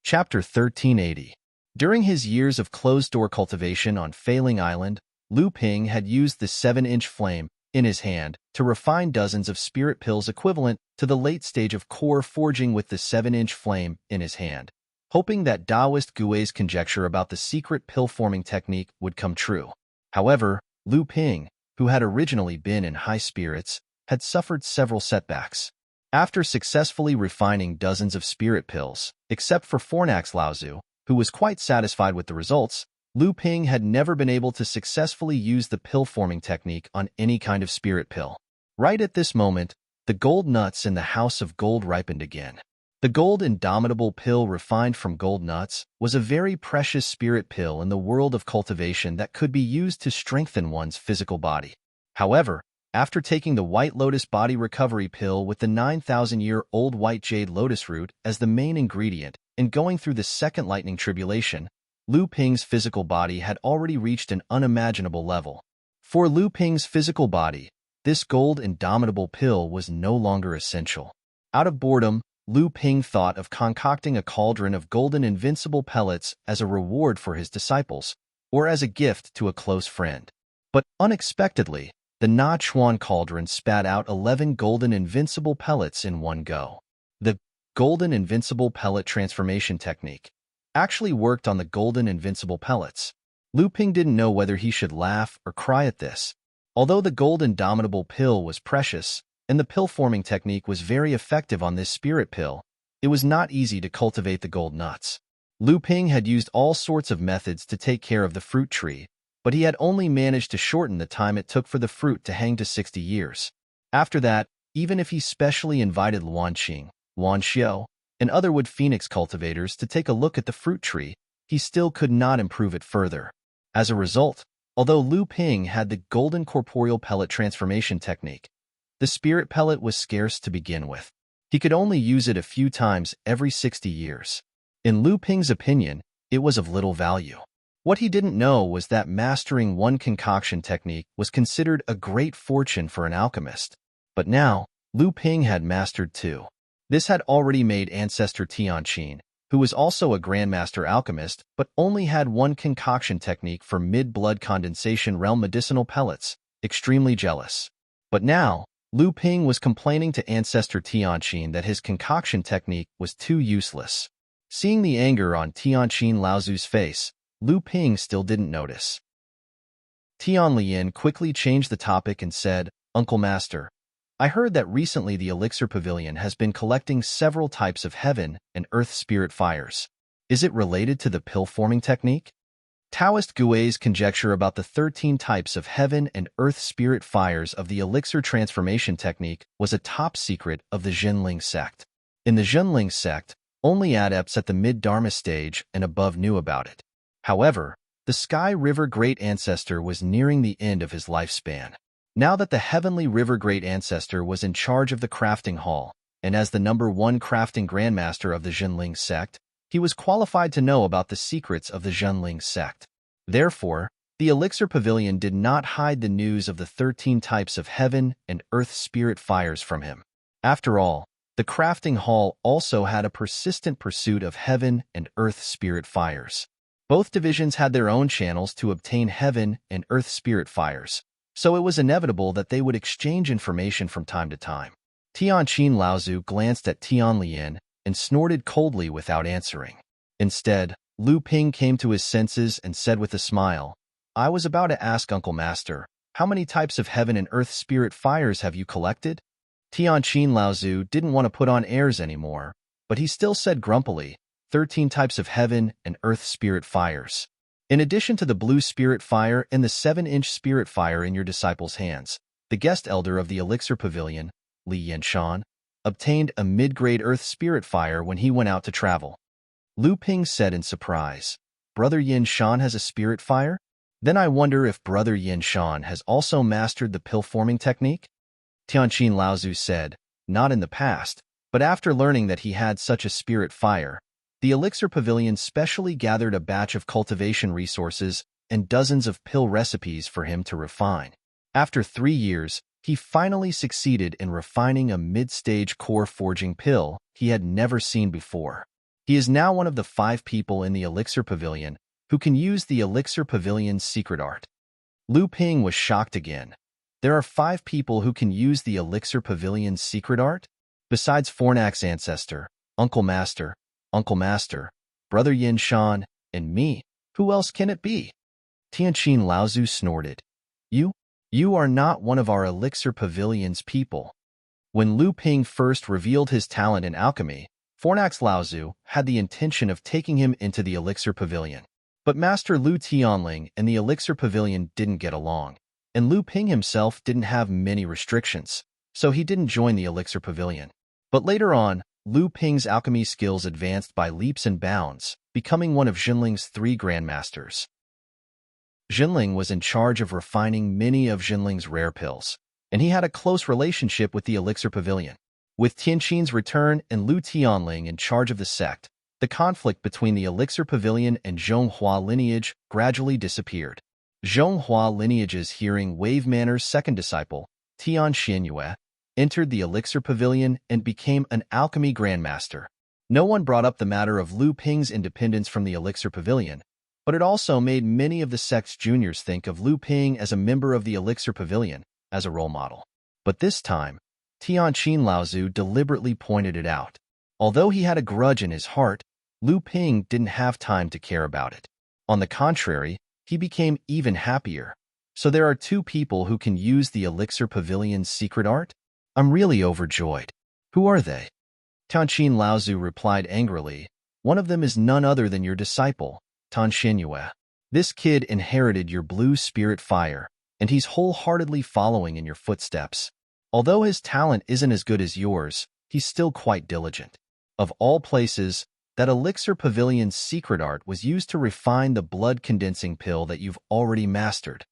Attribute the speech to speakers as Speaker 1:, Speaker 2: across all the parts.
Speaker 1: Chapter 1380. During his years of closed-door cultivation on Failing Island, Lu Ping had used the 7-inch flame in his hand to refine dozens of spirit pills equivalent to the late stage of core forging with the 7-inch flame in his hand, hoping that Taoist Gui's conjecture about the secret pill-forming technique would come true. However, Lu Ping, who had originally been in high spirits, had suffered several setbacks. After successfully refining dozens of spirit pills, except for Fornax Laozu, who was quite satisfied with the results, Lu Ping had never been able to successfully use the pill-forming technique on any kind of spirit pill. Right at this moment, the gold nuts in the house of gold ripened again. The gold indomitable pill refined from gold nuts was a very precious spirit pill in the world of cultivation that could be used to strengthen one's physical body. However, after taking the White Lotus Body Recovery Pill with the 9,000-year-old white jade lotus root as the main ingredient and going through the second lightning tribulation, Lu Ping's physical body had already reached an unimaginable level. For Lu Ping's physical body, this gold indomitable pill was no longer essential. Out of boredom, Lu Ping thought of concocting a cauldron of golden invincible pellets as a reward for his disciples, or as a gift to a close friend. But unexpectedly, the Na Chuan cauldron spat out 11 golden invincible pellets in one go. The golden invincible pellet transformation technique actually worked on the golden invincible pellets. Lu Ping didn't know whether he should laugh or cry at this. Although the gold indomitable pill was precious, and the pill-forming technique was very effective on this spirit pill, it was not easy to cultivate the gold nuts. Lu Ping had used all sorts of methods to take care of the fruit tree, but he had only managed to shorten the time it took for the fruit to hang to 60 years. After that, even if he specially invited Luan Qing, Luan Xiao, and other wood phoenix cultivators to take a look at the fruit tree, he still could not improve it further. As a result, although Lu Ping had the golden corporeal pellet transformation technique, the spirit pellet was scarce to begin with. He could only use it a few times every 60 years. In Lu Ping's opinion, it was of little value. What he didn't know was that mastering one concoction technique was considered a great fortune for an alchemist. But now, Lu Ping had mastered two. This had already made ancestor Tianqin, who was also a grandmaster alchemist but only had one concoction technique for mid-blood condensation realm medicinal pellets, extremely jealous. But now, Lu Ping was complaining to ancestor Tianqin that his concoction technique was too useless. Seeing the anger on Tianqin Laozu's face, Lu Ping still didn't notice. Tian Lian quickly changed the topic and said, "Uncle Master, I heard that recently the Elixir Pavilion has been collecting several types of heaven and earth spirit fires. Is it related to the pill-forming technique?" Taoist Gui's conjecture about the 13 types of heaven and earth spirit fires of the Elixir transformation technique was a top secret of the Zhenling sect. In the Zhenling sect, only adepts at the mid-Dharma stage and above knew about it. However, the Sky River Great Ancestor was nearing the end of his lifespan. Now that the Heavenly River Great Ancestor was in charge of the crafting hall, and as the #1 crafting grandmaster of the Zhenling sect, he was qualified to know about the secrets of the Zhenling sect. Therefore, the Elixir Pavilion did not hide the news of the 13 types of heaven and earth spirit fires from him. After all, the crafting hall also had a persistent pursuit of heaven and earth spirit fires. Both divisions had their own channels to obtain heaven and earth spirit fires, so it was inevitable that they would exchange information from time to time. Tianqin Laozu glanced at Tian Lian and snorted coldly without answering. Instead, Lu Ping came to his senses and said with a smile, "I was about to ask Uncle Master, how many types of heaven and earth spirit fires have you collected?" Tianqin Laozu didn't want to put on airs anymore, but he still said grumpily, 13 types of heaven and earth spirit fires. In addition to the blue spirit fire and the 7-inch spirit fire in your disciples' hands, the guest elder of the Elixir Pavilion, Li Yanshan, obtained a mid-grade earth spirit fire when he went out to travel. Lu Ping said in surprise, "Brother Yin Shan has a spirit fire? Then I wonder if Brother Yin Shan has also mastered the pill-forming technique?" Tianqin Laozu said, "Not in the past, but after learning that he had such a spirit fire, the Elixir Pavilion specially gathered a batch of cultivation resources and dozens of pill recipes for him to refine. After 3 years, he finally succeeded in refining a mid-stage core forging pill he had never seen before. He is now one of the 5 people in the Elixir Pavilion who can use the Elixir Pavilion's secret art. Lu Ping was shocked again. There are 5 people who can use the Elixir Pavilion's secret art? Besides Fornak's ancestor, Uncle Master, Brother Yin Shan, and me, who else can it be? Tianqin Laozu snorted. You are not one of our Elixir Pavilion's people. When Lu Ping first revealed his talent in alchemy, Fornax Laozu had the intention of taking him into the Elixir Pavilion. But Master Lu Tianling and the Elixir Pavilion didn't get along, and Lu Ping himself didn't have many restrictions, so he didn't join the Elixir Pavilion. But later on, Lu Ping's alchemy skills advanced by leaps and bounds, becoming one of Jinling's 3 grandmasters. Jinling was in charge of refining many of Jinling's rare pills, and he had a close relationship with the Elixir Pavilion. With Tianqin's return and Lu Tianling in charge of the sect, the conflict between the Elixir Pavilion and Zhonghua lineage gradually disappeared. Zhonghua lineage's Hearing Wave Manor's second disciple, Tian Xianyue, entered the Elixir Pavilion and became an alchemy grandmaster. No one brought up the matter of Lu Ping's independence from the Elixir Pavilion, but it also made many of the sect's juniors think of Lu Ping as a member of the Elixir Pavilion as a role model. But this time, Tianqin Laozu deliberately pointed it out. Although he had a grudge in his heart, Lu Ping didn't have time to care about it. On the contrary, he became even happier. So there are 2 people who can use the Elixir Pavilion's secret art? I'm really overjoyed. Who are they? Tianqin Laozu replied angrily. One of them is none other than your disciple, Tan Xianyue. This kid inherited your blue spirit fire, and he's wholeheartedly following in your footsteps. Although his talent isn't as good as yours, he's still quite diligent. Of all places, that Elixir Pavilion's secret art was used to refine the blood-condensing pill that you've already mastered.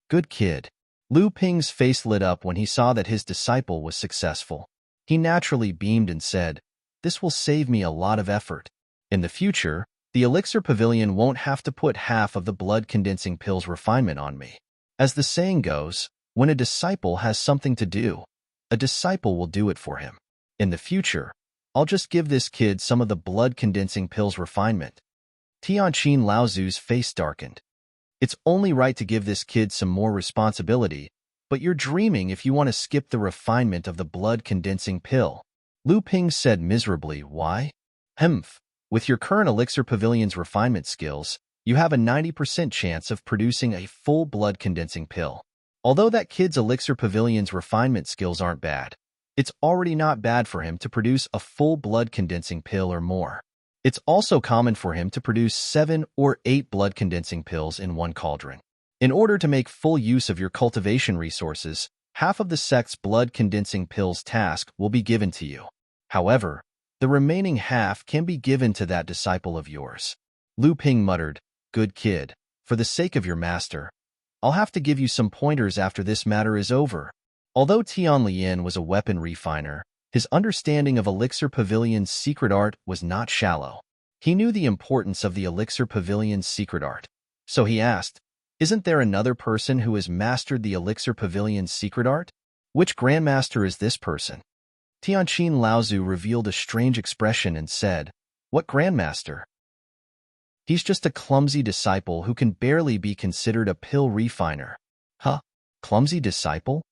Speaker 1: Good kid. Lu Ping's face lit up when he saw that his disciple was successful. He naturally beamed and said, "This will save me a lot of effort. In the future, the Elixir Pavilion won't have to put half of the blood-condensing pill's refinement on me." As the saying goes, when a disciple has something to do, a disciple will do it for him. In the future, I'll just give this kid some of the blood-condensing pill's refinement. Tianqin Laozu's face darkened. It's only right to give this kid some more responsibility, but you're dreaming if you want to skip the refinement of the blood-condensing pill. Lu Ping said miserably, why? Humph. With your current Elixir Pavilion's refinement skills, you have a 90% chance of producing a full blood-condensing pill. Although that kid's Elixir Pavilion's refinement skills aren't bad, it's already not bad for him to produce a full blood-condensing pill or more. It's also common for him to produce 7 or 8 blood-condensing pills in one cauldron. In order to make full use of your cultivation resources, half of the sect's blood-condensing pills task will be given to you. However, the remaining half can be given to that disciple of yours. Lu Ping muttered, "Good kid, for the sake of your master, I'll have to give you some pointers after this matter is over." Although Tian Lian was a weapon refiner, his understanding of Elixir Pavilion's secret art was not shallow. He knew the importance of the Elixir Pavilion's secret art. So he asked, "Isn't there another person who has mastered the Elixir Pavilion's secret art? Which grandmaster is this person?" Tianqin Laozu revealed a strange expression and said, "What grandmaster? He's just a clumsy disciple who can barely be considered a pill refiner." Huh? Clumsy disciple?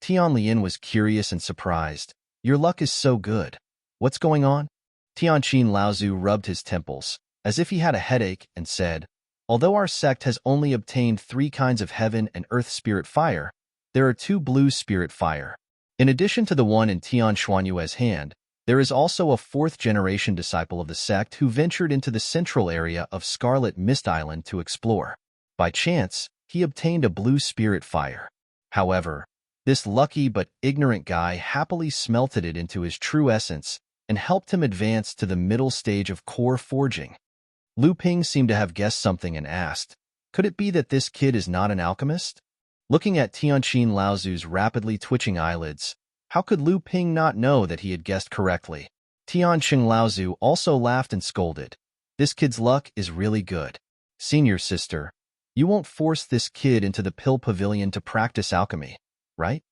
Speaker 1: Tian Lian was curious and surprised. "Your luck is so good. What's going on?" Tianqin Laozu rubbed his temples, as if he had a headache, and said, "Although our sect has only obtained 3 kinds of heaven and earth spirit fire, there are 2 blue spirit fire. In addition to the one in Tian Xuanyue's hand, there is also a 4th-generation disciple of the sect who ventured into the central area of Scarlet Mist Island to explore. By chance, he obtained a blue spirit fire. However, this lucky but ignorant guy happily smelted it into his true essence and helped him advance to the middle stage of core forging." Lu Ping seemed to have guessed something and asked, "Could it be that this kid is not an alchemist?" Looking at Tianqin Laozu's rapidly twitching eyelids, how could Lu Ping not know that he had guessed correctly? Tianqin Laozu also laughed and scolded, "This kid's luck is really good. Senior sister, you won't force this kid into the pill pavilion to practice alchemy, right?"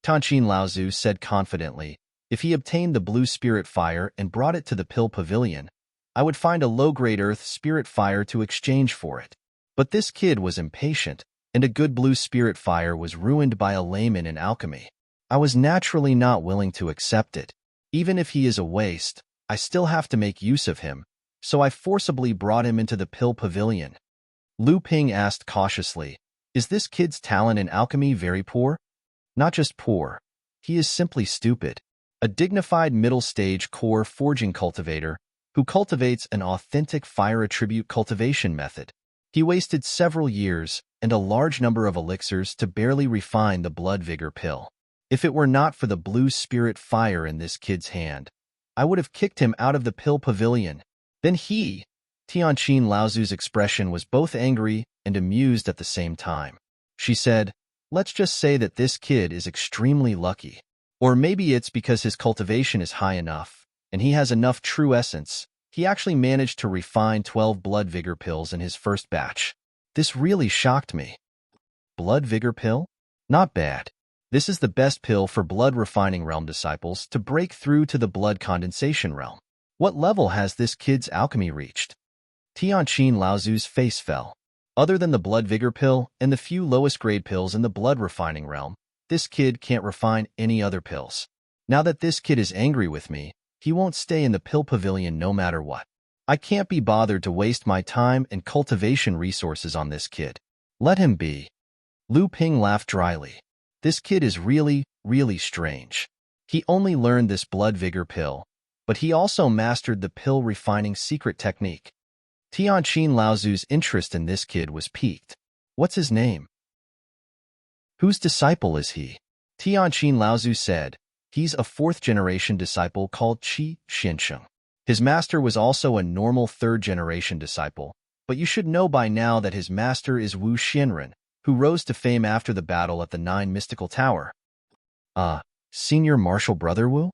Speaker 1: Tianqin Laozu said confidently, if he obtained the blue spirit fire and brought it to the pill pavilion, I would find a low-grade earth spirit fire to exchange for it. But this kid was impatient, and a good blue spirit fire was ruined by a layman in alchemy. I was naturally not willing to accept it. Even if he is a waste, I still have to make use of him, so I forcibly brought him into the pill pavilion. Lu Ping asked cautiously, "Is this kid's talent in alchemy very poor?" "Not just poor. He is simply stupid." A dignified middle-stage core forging cultivator who cultivates an authentic fire attribute cultivation method. He wasted several years and a large number of elixirs to barely refine the blood vigor pill. If it were not for the blue spirit fire in this kid's hand, I would have kicked him out of the pill pavilion. Then Tianqin Laozu's expression was both angry and amused at the same time. She said, "Let's just say that this kid is extremely lucky. Or maybe it's because his cultivation is high enough, and he has enough true essence. He actually managed to refine 12 blood vigor pills in his first batch." This really shocked me. Blood vigor pill? Not bad. This is the best pill for blood refining realm disciples to break through to the blood condensation realm. What level has this kid's alchemy reached? Tianqin Laozu's face fell. Other than the blood vigor pill and the few lowest grade pills in the blood refining realm, this kid can't refine any other pills. Now that this kid is angry with me, he won't stay in the pill pavilion no matter what. I can't be bothered to waste my time and cultivation resources on this kid. Let him be. Lu Ping laughed dryly. This kid is really, really strange. He only learned this blood vigor pill, but he also mastered the pill refining secret technique. Tianqin Laozu's interest in this kid was piqued. What's his name? Whose disciple is he? Tianqin Laozu said, "He's a fourth-generation disciple called Qi Xiansheng. His master was also a normal third-generation disciple, but you should know by now that his master is Wu Xianren, who rose to fame after the battle at the Nine Mystical Tower." Senior Martial Brother Wu?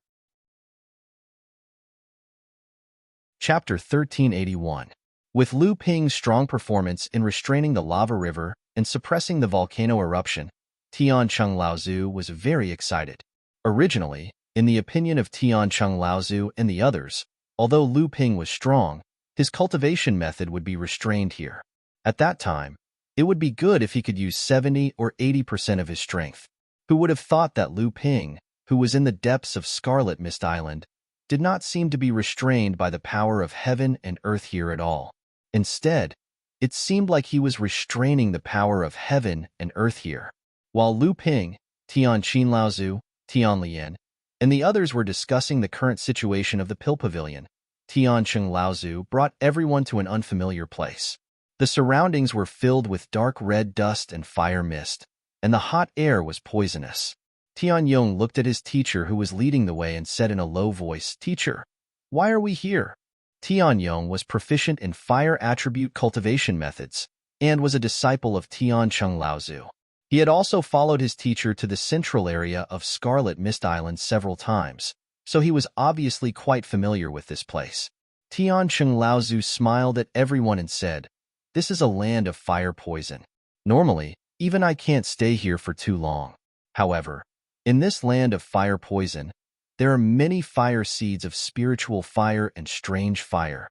Speaker 1: Chapter 1381. With Lu Ping's strong performance in restraining the lava river and suppressing the volcano eruption, Tianqin Laozu was very excited. Originally, in the opinion of Tianqin Laozu and the others, although Lu Ping was strong, his cultivation method would be restrained here. At that time, it would be good if he could use 70 or 80% of his strength. Who would have thought that Lu Ping, who was in the depths of Scarlet Mist Island, did not seem to be restrained by the power of heaven and earth here at all. Instead, it seemed like he was restraining the power of heaven and earth here. While Lu Ping, Tianqin Laozu, Tianlian, and the others were discussing the current situation of the pill pavilion, Tianqin Laozu brought everyone to an unfamiliar place. The surroundings were filled with dark red dust and fire mist, and the hot air was poisonous. Tianyong looked at his teacher who was leading the way and said in a low voice, "Teacher, why are we here?" Tianyong was proficient in fire attribute cultivation methods and was a disciple of Tianqin Laozu. He had also followed his teacher to the central area of Scarlet Mist Island several times, so he was obviously quite familiar with this place. Tianqin Laozu smiled at everyone and said, "This is a land of fire poison. Normally, even I can't stay here for too long. However, in this land of fire poison, there are many fire seeds of spiritual fire and strange fire."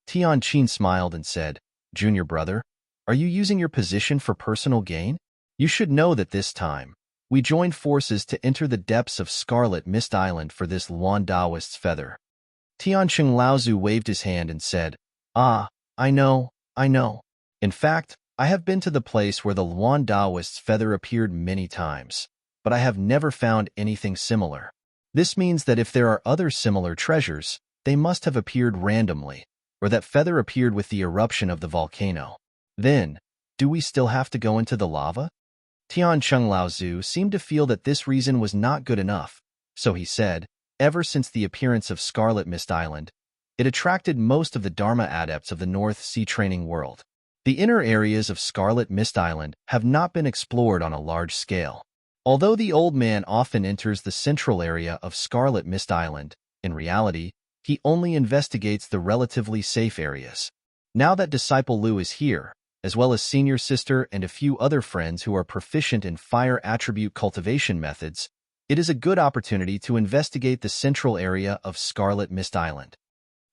Speaker 1: Tianqin smiled and said, "Junior brother, are you using your position for personal gain? You should know that this time, we joined forces to enter the depths of Scarlet Mist Island for this Luan Daoist's feather." Tianqin Laozu waved his hand and said, "Ah, I know. In fact, I have been to the place where the Luan Daoist's feather appeared many times, but I have never found anything similar. This means that if there are other similar treasures, they must have appeared randomly, or that feather appeared with the eruption of the volcano. Then, do we still have to go into the lava?" Tianqin Laozu seemed to feel that this reason was not good enough, so he said, "Ever since the appearance of Scarlet Mist Island, it attracted most of the Dharma adepts of the North Sea training world. The inner areas of Scarlet Mist Island have not been explored on a large scale. Although the old man often enters the central area of Scarlet Mist Island, in reality, he only investigates the relatively safe areas. Now that Disciple Lu is here, as well as Senior Sister and a few other friends who are proficient in fire attribute cultivation methods, it is a good opportunity to investigate the central area of Scarlet Mist Island."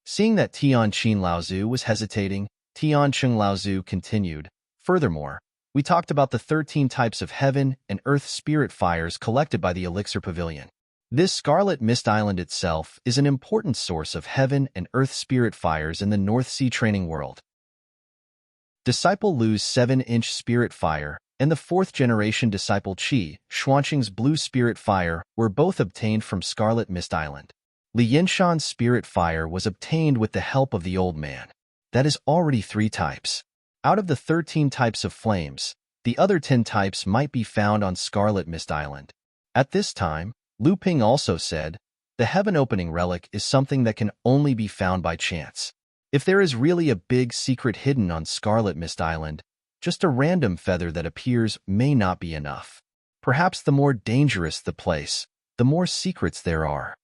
Speaker 1: Seeing that Tianqin Laozu was hesitating, Tianqing Laozu continued, "Furthermore, we talked about the 13 types of heaven and earth spirit fires collected by the Elixir Pavilion. This Scarlet Mist Island itself is an important source of heaven and earth spirit fires in the North Sea training world. Disciple Lu's 7-inch spirit fire and the 4th-generation Disciple Qi, Xuanqing's blue spirit fire, were both obtained from Scarlet Mist Island. Li Yinshan's spirit fire was obtained with the help of the old man. That is already 3 types. Out of the 13 types of flames, the other 10 types might be found on Scarlet Mist Island." At this time, Lu Ping also said, "The heaven-opening relic is something that can only be found by chance. If there is really a big secret hidden on Scarlet Mist Island, just a random feather that appears may not be enough. Perhaps the more dangerous the place, the more secrets there are."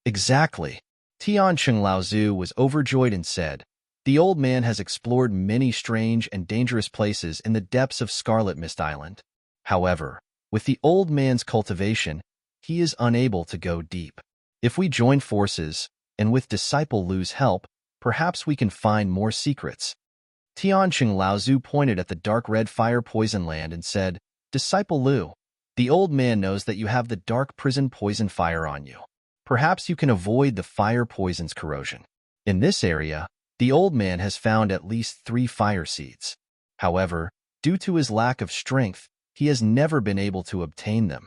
Speaker 1: "Exactly." Tianqing Laozu was overjoyed and said, "The old man has explored many strange and dangerous places in the depths of Scarlet Mist Island. However, with the old man's cultivation, he is unable to go deep. If we join forces, and with Disciple Lu's help, perhaps we can find more secrets." Tianqing Laozu pointed at the dark red fire poison land and said, "Disciple Lu, the old man knows that you have the dark prison poison fire on you. Perhaps you can avoid the fire poison's corrosion. In this area, the old man has found at least 3 fire seeds. However, due to his lack of strength, he has never been able to obtain them."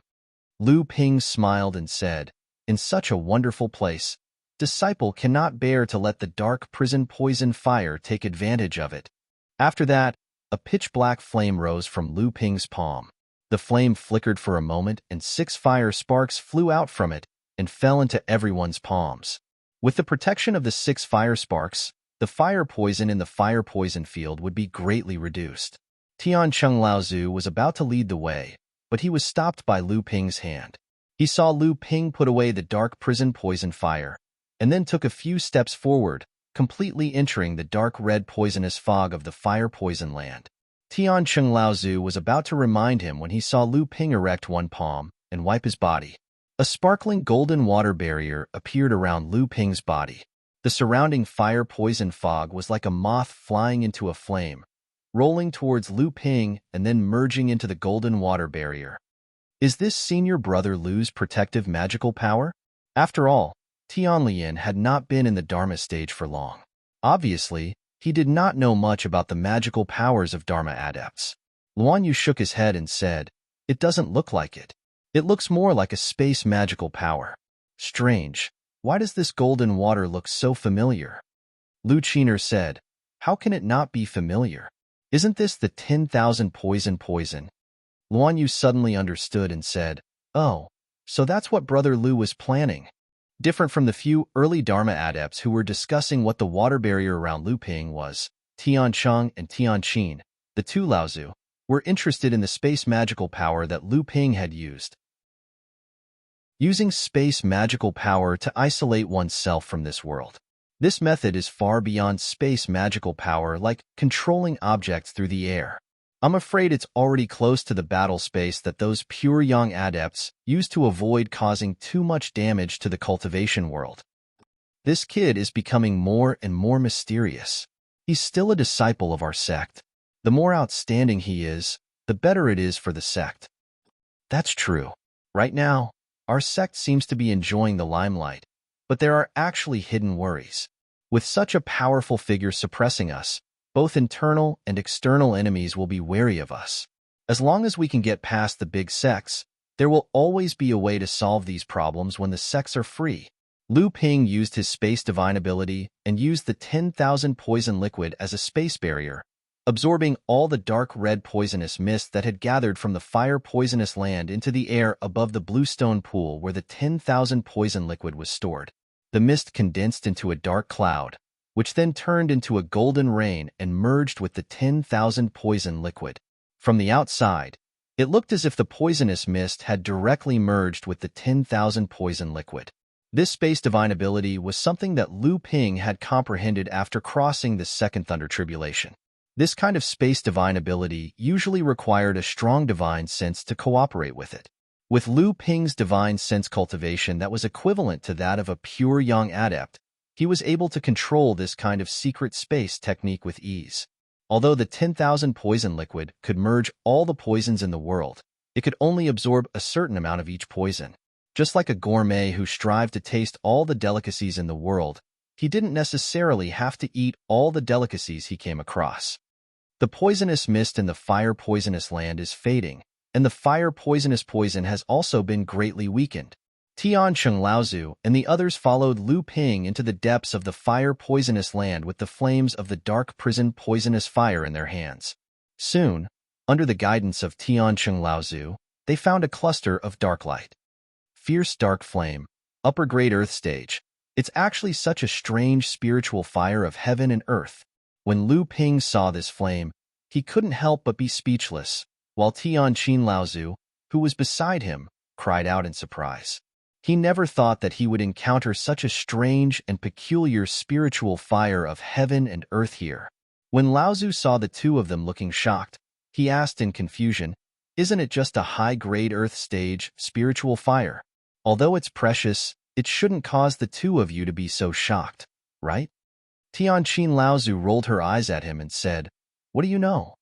Speaker 1: Lu Ping smiled and said, "In such a wonderful place, Disciple cannot bear to let the dark prison poison fire take advantage of it." After that, a pitch-black flame rose from Lu Ping's palm. The flame flickered for a moment and 6 fire sparks flew out from it and fell into everyone's palms. With the protection of the 6 fire sparks, the fire poison in the fire poison field would be greatly reduced. Tianqing Laozu was about to lead the way, but he was stopped by Lu Ping's hand. He saw Lu Ping put away the dark prison poison fire, and then took a few steps forward, completely entering the dark red poisonous fog of the fire poison land. Tianqing Laozu was about to remind him when he saw Lu Ping erect one palm and wipe his body. A sparkling golden water barrier appeared around Lu Ping's body. The surrounding fire poison fog was like a moth flying into a flame, rolling towards Lu Ping and then merging into the golden water barrier. Is this senior brother Lu's protective magical power? After all, Tianlian had not been in the Dharma stage for long. Obviously, he did not know much about the magical powers of Dharma adepts. Luan Yu shook his head and said, "It doesn't look like it. It looks more like a space magical power. Strange. Why does this golden water look so familiar?" Lu Qiner said, "How can it not be familiar? Isn't this the 10,000 poison?" Luan Yu suddenly understood and said, "Oh, so that's what Brother Lu was planning." Different from the few early Dharma adepts who were discussing what the water barrier around Lu Ping was, Tiancheng and Tianqin, the 2 Laozu, were interested in the space magical power that Lu Ping had used. Using space magical power to isolate oneself from this world. This method is far beyond space magical power, like controlling objects through the air. I'm afraid it's already close to the battle space that those pure young adepts use to avoid causing too much damage to the cultivation world. This kid is becoming more and more mysterious. He's still a disciple of our sect. The more outstanding he is, the better it is for the sect. That's true. Right now, our sect seems to be enjoying the limelight, but there are actually hidden worries. With such a powerful figure suppressing us, both internal and external enemies will be wary of us. As long as we can get past the big sects, there will always be a way to solve these problems when the sects are free. Lu Ping used his space divine ability and used the 10,000 poison liquid as a space barrier, absorbing all the dark red poisonous mist that had gathered from the fire poisonous land into the air above the bluestone pool where the 10,000 poison liquid was stored. The mist condensed into a dark cloud, which then turned into a golden rain and merged with the 10,000 poison liquid. From the outside, it looked as if the poisonous mist had directly merged with the 10,000 poison liquid. This space divine ability was something that Lu Ping had comprehended after crossing the Second Thunder Tribulation. This kind of space divine ability usually required a strong divine sense to cooperate with it. With Lu Ping's divine sense cultivation that was equivalent to that of a pure young adept, He was able to control this kind of secret space technique with ease. Although the 10,000 poison liquid could merge all the poisons in the world, it could only absorb a certain amount of each poison. Just like a gourmet who strived to taste all the delicacies in the world, he didn't necessarily have to eat all the delicacies he came across. The poisonous mist in the fire poisonous land is fading, and the fire poisonous poison has also been greatly weakened. Tian Laozu and the others followed Lu Ping into the depths of the fire poisonous land with the flames of the dark prison poisonous fire in their hands. Soon, under the guidance of Tian Laozu, they found a cluster of dark light. Fierce dark flame, upper grade earth stage. It's actually such a strange spiritual fire of heaven and earth. When Lu Ping saw this flame, he couldn't help but be speechless, while Tian Laozu, who was beside him, cried out in surprise. He never thought that he would encounter such a strange and peculiar spiritual fire of heaven and earth here. When Laozu saw the two of them looking shocked, he asked in confusion, "Isn't it just a high-grade earth stage spiritual fire? Although it's precious, it shouldn't cause the two of you to be so shocked, right?" Tian Laozu rolled her eyes at him and said, "What do you know?"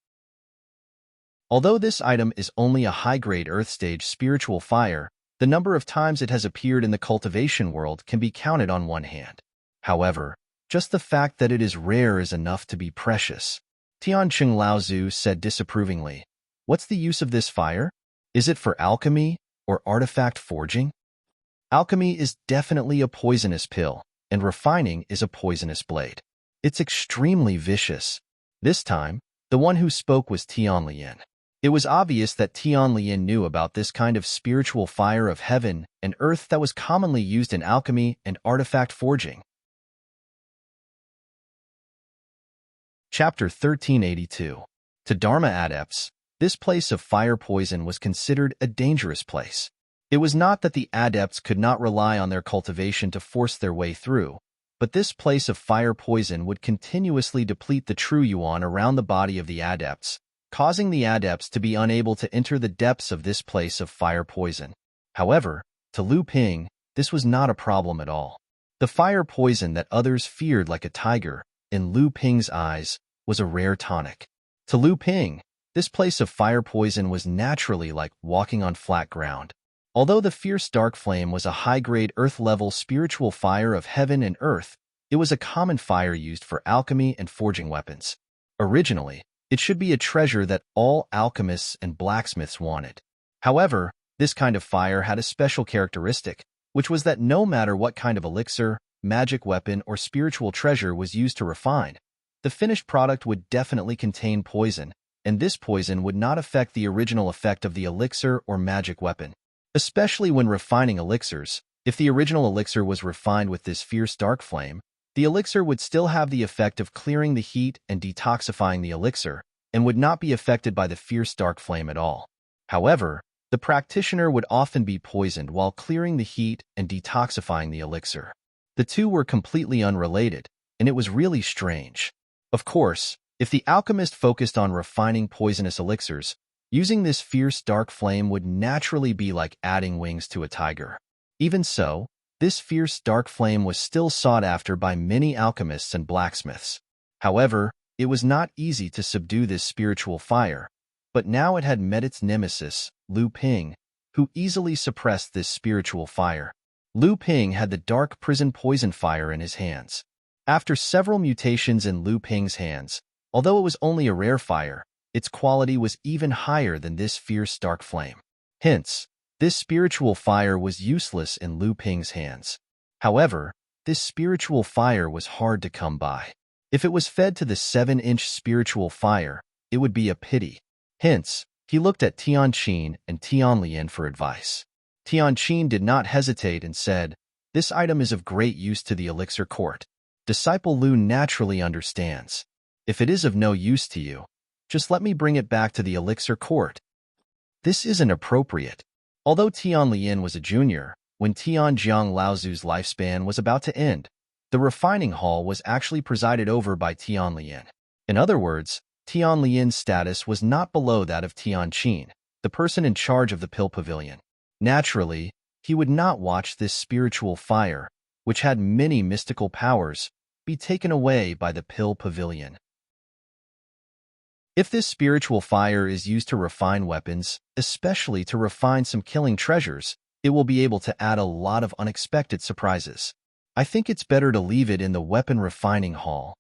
Speaker 1: Although this item is only a high-grade earth stage spiritual fire, the number of times it has appeared in the cultivation world can be counted on one hand. However, just the fact that it is rare is enough to be precious. Tian Laozu said disapprovingly, "What's the use of this fire? Is it for alchemy or artifact forging?" Alchemy is definitely a poisonous pill, and refining is a poisonous blade. It's extremely vicious. This time, the one who spoke was Tian Lian. It was obvious that Tian Lian knew about this kind of spiritual fire of heaven and earth that was commonly used in alchemy and artifact forging. Chapter 1382. To Dharma adepts, this place of fire poison was considered a dangerous place. It was not that the adepts could not rely on their cultivation to force their way through, but this place of fire poison would continuously deplete the true yuan around the body of the adepts, causing the adepts to be unable to enter the depths of this place of fire poison. However, to Lu Ping, this was not a problem at all. The fire poison that others feared like a tiger, in Lu Ping's eyes, was a rare tonic. To Lu Ping, this place of fire poison was naturally like walking on flat ground. Although the fierce dark flame was a high-grade earth-level spiritual fire of heaven and earth, it was a common fire used for alchemy and forging weapons. Originally, it should be a treasure that all alchemists and blacksmiths wanted. However, this kind of fire had a special characteristic, which was that no matter what kind of elixir, magic weapon, or spiritual treasure was used to refine, the finished product would definitely contain poison, and this poison would not affect the original effect of the elixir or magic weapon. Especially when refining elixirs, if the original elixir was refined with this fierce dark flame, the elixir would still have the effect of clearing the heat and detoxifying the elixir, and would not be affected by the fierce dark flame at all. However, the practitioner would often be poisoned while clearing the heat and detoxifying the elixir. The two were completely unrelated, and it was really strange. Of course, if the alchemist focused on refining poisonous elixirs, using this fierce dark flame would naturally be like adding wings to a tiger. Even so, this fierce dark flame was still sought after by many alchemists and blacksmiths. However, it was not easy to subdue this spiritual fire, but now it had met its nemesis, Lu Ping, who easily suppressed this spiritual fire. Lu Ping had the dark prison poison fire in his hands. After several mutations in Lu Ping's hands, although it was only a rare fire, its quality was even higher than this fierce dark flame. Hence, this spiritual fire was useless in Lu Ping's hands. However, this spiritual fire was hard to come by. If it was fed to the 7-inch spiritual fire, it would be a pity. Hence, he looked at Tian and Tian Lian for advice. Tian did not hesitate and said, "This item is of great use to the elixir court. Disciple Lu naturally understands. If it is of no use to you, just let me bring it back to the elixir court." This isn't appropriate. Although Tian Lian was a junior, when Tian Laozu's lifespan was about to end, the refining hall was actually presided over by Tian Lian. In other words, Tian Lian's status was not below that of Tian the person in charge of the pill pavilion. Naturally, he would not watch this spiritual fire, which had many mystical powers, be taken away by the pill pavilion. If this spiritual fire is used to refine weapons, especially to refine some killing treasures, it will be able to add a lot of unexpected surprises. I think it's better to leave it in the weapon refining hall.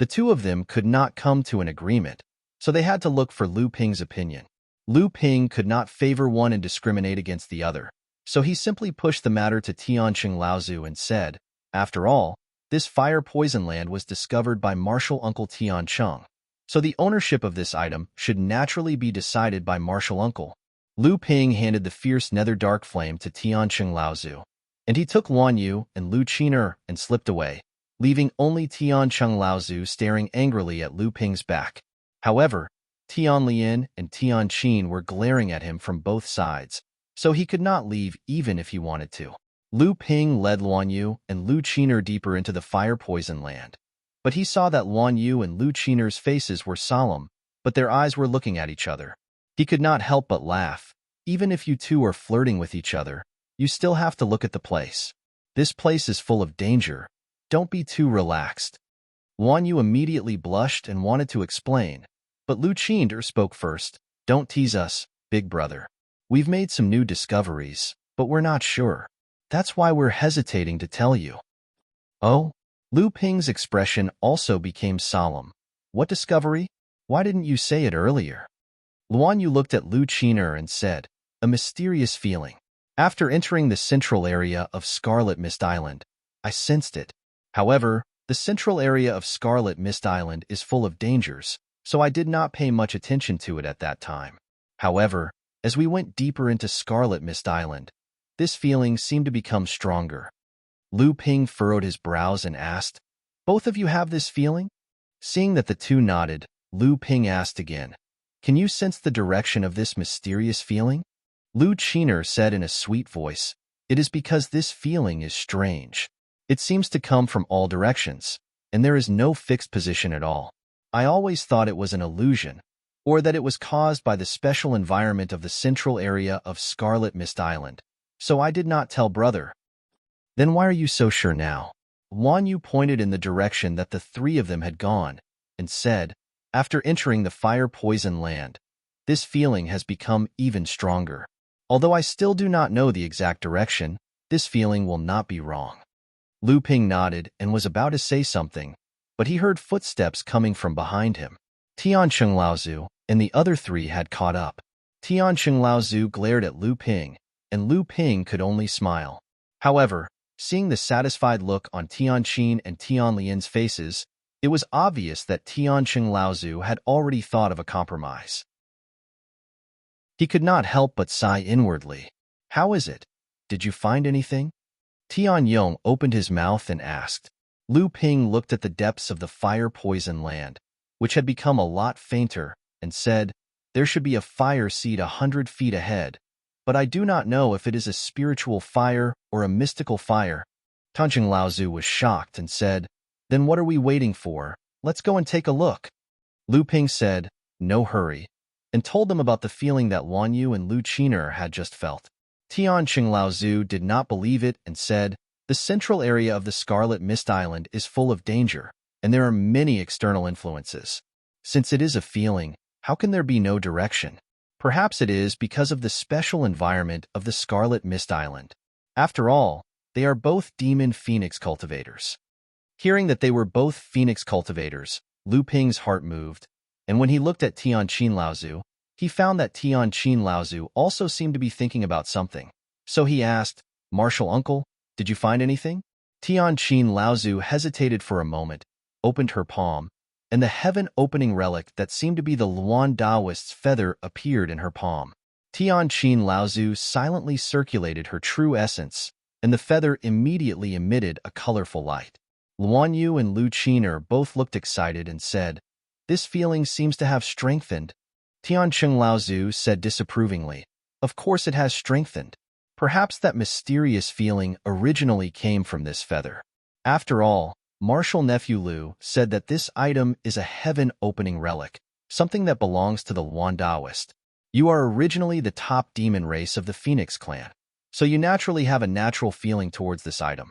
Speaker 1: The two of them could not come to an agreement, so they had to look for Lu Ping's opinion. Lu Ping could not favor one and discriminate against the other, so he simply pushed the matter to Tianqing Laozu and said, "After all, this fire poison land was discovered by martial uncle Tiancheng, so the ownership of this item should naturally be decided by martial uncle." Lu Ping handed the fierce nether dark flame to Tianqing Laozu, and he took Luan Yu and Lu Qiner and slipped away, leaving only Tianqing Laozu staring angrily at Lu Ping's back. However, Tian Lian and Tian Qin were glaring at him from both sides, so he could not leave even if he wanted to. Lu Ping led Luan Yu and Lu Qiner deeper into the fire poison land, but he saw that Luan Yu and Lu Qiner's faces were solemn, but their eyes were looking at each other. He could not help but laugh. Even if you two are flirting with each other, you still have to look at the place. This place is full of danger. Don't be too relaxed. Luan Yu immediately blushed and wanted to explain, but Lu Qiner spoke first. "Don't tease us, big brother. We've made some new discoveries, but we're not sure. That's why we're hesitating to tell you." "Oh?" Lu Ping's expression also became solemn. "What discovery? Why didn't you say it earlier?" Luan Yu looked at Lu Qiner and said, "A mysterious feeling. After entering the central area of Scarlet Mist Island, I sensed it. However, the central area of Scarlet Mist Island is full of dangers, so I did not pay much attention to it at that time. However, as we went deeper into Scarlet Mist Island, this feeling seemed to become stronger." Lu Ping furrowed his brows and asked, "Both of you have this feeling?" Seeing that the two nodded, Lu Ping asked again, "Can you sense the direction of this mysterious feeling?" Lu Qiner said in a sweet voice, "It is because this feeling is strange. It seems to come from all directions, and there is no fixed position at all. I always thought it was an illusion, or that it was caused by the special environment of the central area of Scarlet Mist Island, so I did not tell brother." "Then why are you so sure now?" Luan Yu pointed in the direction that the three of them had gone, and said, "After entering the fire poison land, this feeling has become even stronger. Although I still do not know the exact direction, this feeling will not be wrong." Lu Ping nodded and was about to say something, but he heard footsteps coming from behind him. Tianqing Laozu and the other three had caught up. Tianqing Laozu glared at Lu Ping, and Lu Ping could only smile. However, seeing the satisfied look on Tian Qin and Tian Lian's faces, it was obvious that Tianqing Laozu had already thought of a compromise. He could not help but sigh inwardly. "How is it? Did you find anything?" Tian Yong opened his mouth and asked. Lu Ping looked at the depths of the fire poison land, which had become a lot fainter, and said, "There should be a fire seed 100 feet ahead, but I do not know if it is a spiritual fire or a mystical fire." Tianqing Laozu was shocked and said, "Then what are we waiting for? Let's go and take a look." Lu Ping said, "No hurry," and told them about the feeling that Luan Yu and Lu Qiner had just felt. Tianqing Laozu did not believe it and said, "The central area of the Scarlet Mist Island is full of danger, and there are many external influences. Since it is a feeling, how can there be no direction? Perhaps it is because of the special environment of the Scarlet Mist Island. After all, they are both demon phoenix cultivators." Hearing that they were both phoenix cultivators, Lu Ping's heart moved, and when he looked at Tianqing Laozu, he found that Tianqing Laozu also seemed to be thinking about something. So he asked, "Martial uncle, did you find anything?" Tianqing Laozu hesitated for a moment, opened her palm, and the heaven-opening relic that seemed to be the Luan Daoist's feather appeared in her palm. Tianqing Laozu silently circulated her true essence, and the feather immediately emitted a colorful light. Luan Yu and Lu Qiner both looked excited and said, "This feeling seems to have strengthened." Tianqing Laozu said disapprovingly, "Of course it has strengthened. Perhaps that mysterious feeling originally came from this feather. After all, Martial Nephew Lu said that this item is a heaven-opening relic, something that belongs to the Luan Daoist. You are originally the top demon race of the Phoenix clan, so you naturally have a natural feeling towards this item."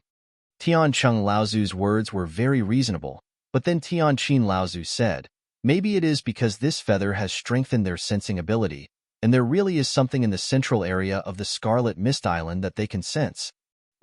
Speaker 1: Tiancheng Laozu's words were very reasonable, but then Tianqin Laozu said, maybe it is because this feather has strengthened their sensing ability, and there really is something in the central area of the Scarlet Mist Island that they can sense.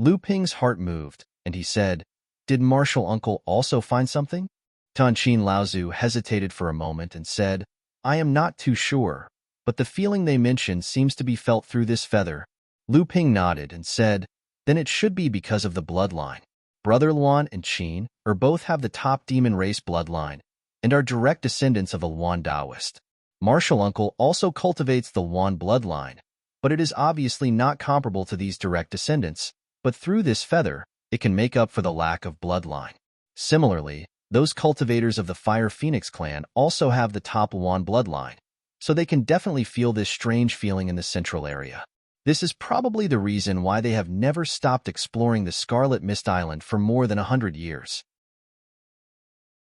Speaker 1: Lu Ping's heart moved, and he said, did Martial Uncle also find something? Tianqin Laozu hesitated for a moment and said, I am not too sure, but the feeling they mentioned seems to be felt through this feather. Lu Ping nodded and said, then it should be because of the bloodline. Brother Luan and Qin both have the top demon race bloodline and are direct descendants of a Luan Taoist. Martial Uncle also cultivates the Luan bloodline, but it is obviously not comparable to these direct descendants, but through this feather, it can make up for the lack of bloodline. Similarly, those cultivators of the Fire Phoenix clan also have the top Luan bloodline, so they can definitely feel this strange feeling in the central area. This is probably the reason why they have never stopped exploring the Scarlet Mist Island for more than 100 years.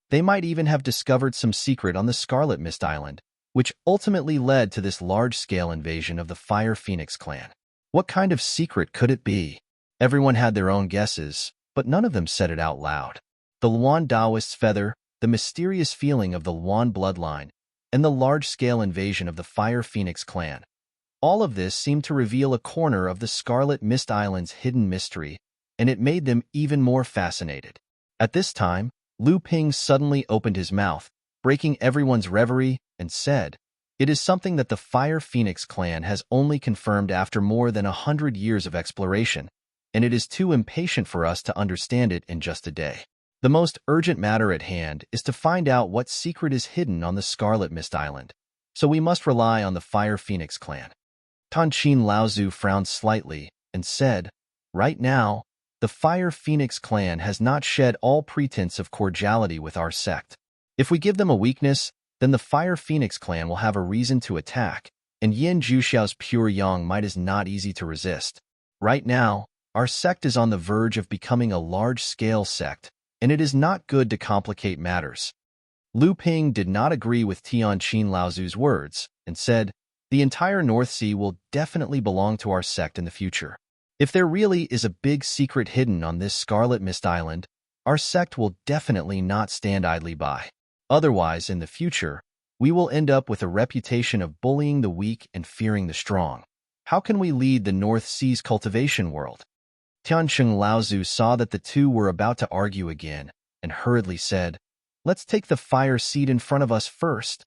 Speaker 1: They might even have discovered some secret on the Scarlet Mist Island, which ultimately led to this large-scale invasion of the Fire Phoenix clan. What kind of secret could it be? Everyone had their own guesses, but none of them said it out loud. The Luan Taoist's feather, the mysterious feeling of the Luan bloodline, and the large-scale invasion of the Fire Phoenix clan. All of this seemed to reveal a corner of the Scarlet Mist Island's hidden mystery, and it made them even more fascinated. At this time, Lu Ping suddenly opened his mouth, breaking everyone's reverie, and said, it is something that the Fire Phoenix clan has only confirmed after more than 100 years of exploration, and it is too impatient for us to understand it in just a day. The most urgent matter at hand is to find out what secret is hidden on the Scarlet Mist Island, so we must rely on the Fire Phoenix clan. Tianqin Laozu frowned slightly and said, right now, the Fire Phoenix clan has not shed all pretense of cordiality with our sect. If we give them a weakness, then the Fire Phoenix clan will have a reason to attack, and Yin Zhuxiao's pure yang might is not easy to resist. Right now, our sect is on the verge of becoming a large-scale sect, and it is not good to complicate matters. Lu Ping did not agree with Tianqin Laozu's words and said, the entire North Sea will definitely belong to our sect in the future. If there really is a big secret hidden on this Scarlet Mist Island, our sect will definitely not stand idly by. Otherwise, in the future, we will end up with a reputation of bullying the weak and fearing the strong. How can we lead the North Sea's cultivation world? Tianqin Laozu saw that the two were about to argue again and hurriedly said, let's take the fire seed in front of us first.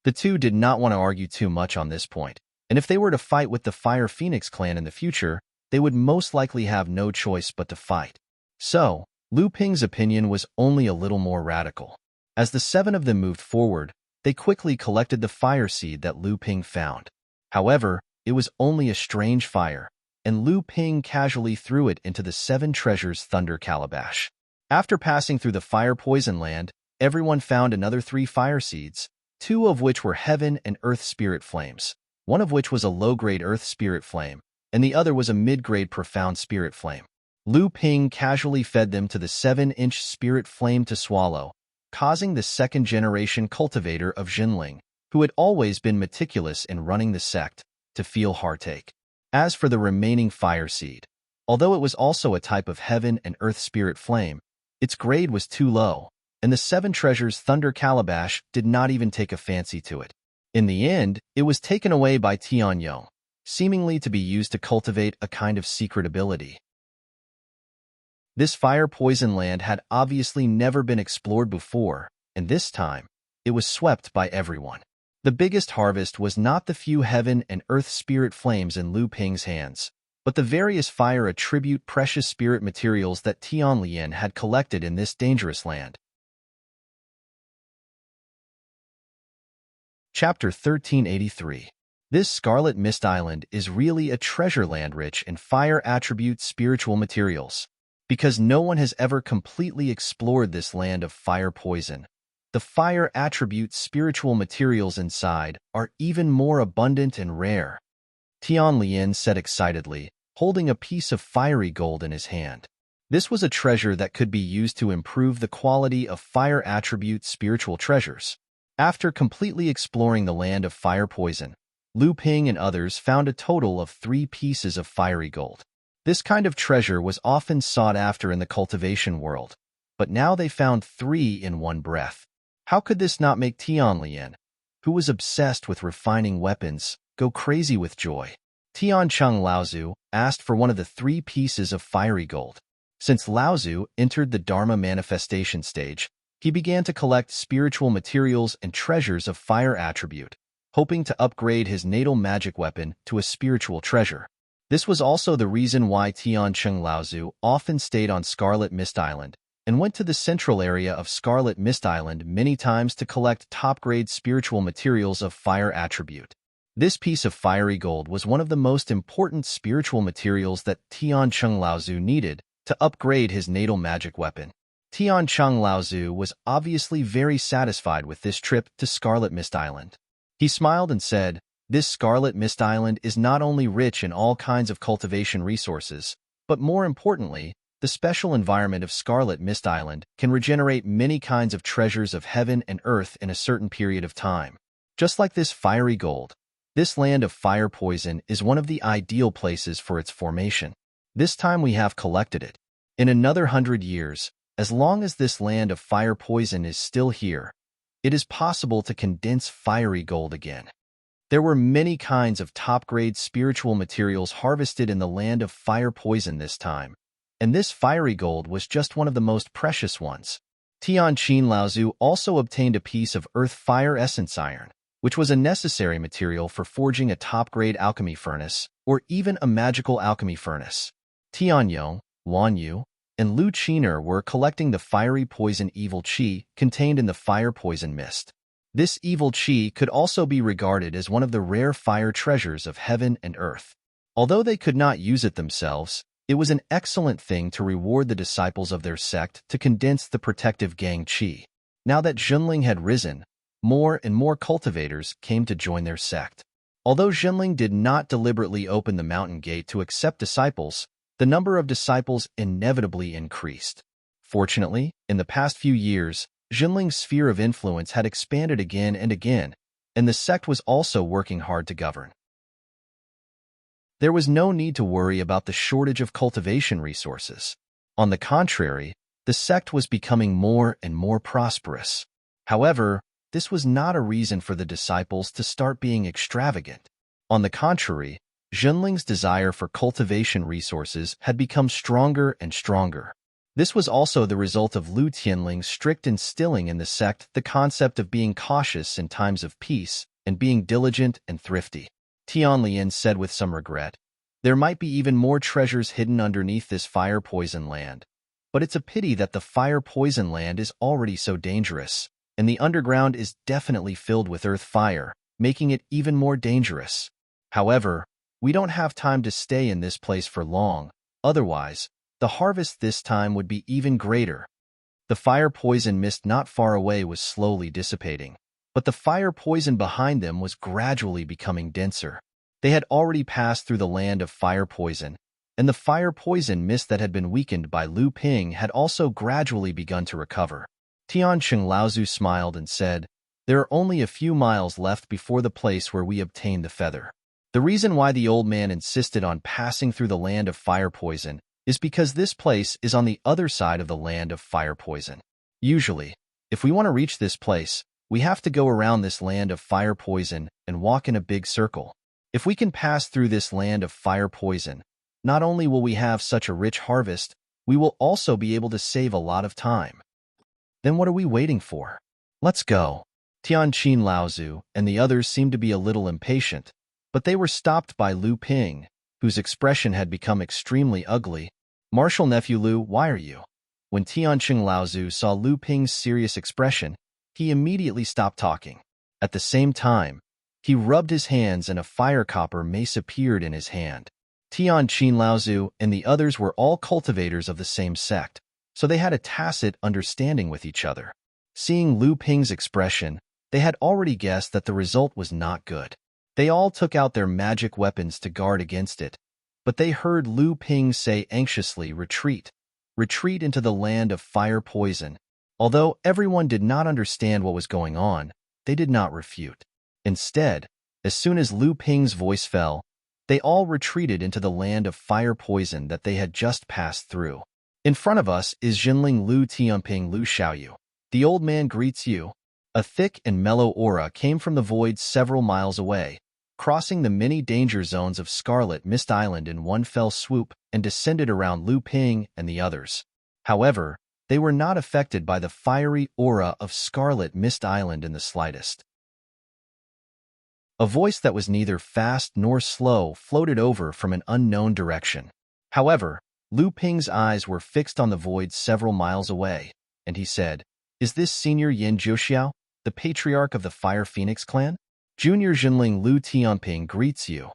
Speaker 1: The two did not want to argue too much on this point, and if they were to fight with the Fire Phoenix clan in the future, they would most likely have no choice but to fight. So, Lu Ping's opinion was only a little more radical. As the seven of them moved forward, they quickly collected the fire seed that Lu Ping found. However, it was only a strange fire, and Lu Ping casually threw it into the Seven Treasures Thunder Calabash. After passing through the Fire Poison Land, everyone found another 3 fire seeds, 2 of which were Heaven and Earth Spirit Flames, one of which was a low-grade Earth Spirit Flame, and the other was a mid-grade Profound Spirit Flame. Lu Ping casually fed them to the 7-inch Spirit Flame to swallow, causing the second-generation cultivator of Jinling, who had always been meticulous in running the sect, to feel heartache. As for the remaining fire seed, although it was also a type of Heaven and Earth Spirit Flame, its grade was too low, and the 7 Treasures Thunder Calabash did not even take a fancy to it. In the end, it was taken away by Tianyong, seemingly to be used to cultivate a kind of secret ability. This fire poison land had obviously never been explored before, and this time, it was swept by everyone. The biggest harvest was not the few Heaven and Earth Spirit Flames in Lu Ping's hands, but the various fire attribute precious spirit materials that Tianlian had collected in this dangerous land. Chapter 1383. This Scarlet Mist Island is really a treasure land rich in fire attribute spiritual materials. Because no one has ever completely explored this land of fire poison, the fire attribute spiritual materials inside are even more abundant and rare. Tianlian said excitedly, holding a piece of fiery gold in his hand. This was a treasure that could be used to improve the quality of fire attribute spiritual treasures. After completely exploring the land of fire poison, Lu Ping and others found a total of 3 pieces of fiery gold. This kind of treasure was often sought after in the cultivation world, but now they found 3 in one breath. How could this not make Tianlian, who was obsessed with refining weapons, go crazy with joy? Tian Chung Laozu asked for one of the 3 pieces of fiery gold. Since Laozu entered the Dharma manifestation stage, he began to collect spiritual materials and treasures of fire attribute, hoping to upgrade his natal magic weapon to a spiritual treasure. This was also the reason why Tian Chung Laozu often stayed on Scarlet Mist Island and went to the central area of Scarlet Mist Island many times to collect top-grade spiritual materials of fire attribute. This piece of fiery gold was one of the most important spiritual materials that Tian Chung Laozu needed to upgrade his natal magic weapon. Tian Chung Laozu was obviously very satisfied with this trip to Scarlet Mist Island. He smiled and said, "This Scarlet Mist Island is not only rich in all kinds of cultivation resources, but more importantly, the special environment of Scarlet Mist Island can regenerate many kinds of treasures of heaven and earth in a certain period of time. Just like this fiery gold, this land of fire poison is one of the ideal places for its formation. This time we have collected it. In another 100 years, as long as this land of fire poison is still here, it is possible to condense fiery gold again." There were many kinds of top-grade spiritual materials harvested in the land of fire poison this time, and this fiery gold was just one of the most precious ones. Tian Chin Laozu also obtained a piece of earth fire essence iron, which was a necessary material for forging a top-grade alchemy furnace or even a magical alchemy furnace. Tian Yong, Wan Yu, and Lu Qiner were collecting the fiery poison evil qi contained in the fire poison mist. This evil qi could also be regarded as one of the rare fire treasures of heaven and earth. Although they could not use it themselves, it was an excellent thing to reward the disciples of their sect to condense the protective gang qi. Now that Zhenling had risen, more and more cultivators came to join their sect. Although Zhenling did not deliberately open the mountain gate to accept disciples, the number of disciples inevitably increased. Fortunately, in the past few years, Zhenling's sphere of influence had expanded again and again, and the sect was also working hard to govern. There was no need to worry about the shortage of cultivation resources. On the contrary, the sect was becoming more and more prosperous. However, this was not a reason for the disciples to start being extravagant. On the contrary, Zhenling's desire for cultivation resources had become stronger and stronger. This was also the result of Lu Tianling's strict instilling in the sect the concept of being cautious in times of peace and being diligent and thrifty. Tianlian said with some regret, "There might be even more treasures hidden underneath this fire poison land, but it's a pity that the fire poison land is already so dangerous, and the underground is definitely filled with earth fire, making it even more dangerous. However, we don't have time to stay in this place for long, otherwise, the harvest this time would be even greater." The fire poison mist not far away was slowly dissipating, but the fire poison behind them was gradually becoming denser. They had already passed through the land of fire poison, and the fire poison mist that had been weakened by Lu Ping had also gradually begun to recover. Tian Chung Laozu smiled and said, "There are only a few miles left before the place where we obtained the feather." The reason why the old man insisted on passing through the land of fire poison is because this place is on the other side of the land of fire poison. Usually, if we want to reach this place, we have to go around this land of fire poison and walk in a big circle. If we can pass through this land of fire poison, not only will we have such a rich harvest, we will also be able to save a lot of time. Then what are we waiting for? Let's go. Tian Chin Laozu and the others seemed to be a little impatient, but they were stopped by Lu Ping, whose expression had become extremely ugly. "Martial nephew Lu, why are you?" When Tian Chin Laozu saw Lu Ping's serious expression, he immediately stopped talking. At the same time, he rubbed his hands and a fire copper mace appeared in his hand. Tian Chin Laozu and the others were all cultivators of the same sect, so they had a tacit understanding with each other. Seeing Lu Ping's expression, they had already guessed that the result was not good. They all took out their magic weapons to guard against it, but they heard Lu Ping say anxiously, "Retreat. Retreat into the land of fire poison." Although everyone did not understand what was going on, they did not refute. Instead, as soon as Lu Ping's voice fell, They all retreated into the land of fire poison that they had just passed through. In front of us is Jinling Lu Tianping Lu Xiaoyu. The old man greets you. A thick and mellow aura came from the void several miles away, crossing the many danger zones of Scarlet Mist Island in one fell swoop and descended around Lu Ping and the others. However, they were not affected by the fiery aura of Scarlet Mist Island in the slightest. A voice that was neither fast nor slow floated over from an unknown direction. However, Lu Ping's eyes were fixed on the void several miles away, and he said, "Is this Senior Yin Jiuxiao, the patriarch of the Fire Phoenix clan?" Junior Jinling Lu Tianping greets you.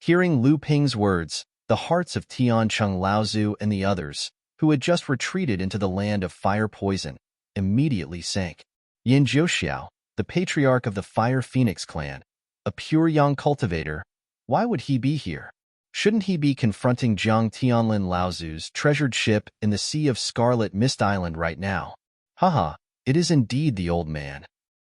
Speaker 1: Hearing Lu Ping's words, the hearts of Tiancheng Laozu and the others, who had just retreated into the land of fire poison, immediately sank. Yin Jiuxiao, the patriarch of the Fire Phoenix clan, a pure young cultivator, why would he be here? Shouldn't he be confronting Zhang Tianlin Laozu's treasured ship in the sea of Scarlet Mist Island right now? Haha, it is indeed the old man.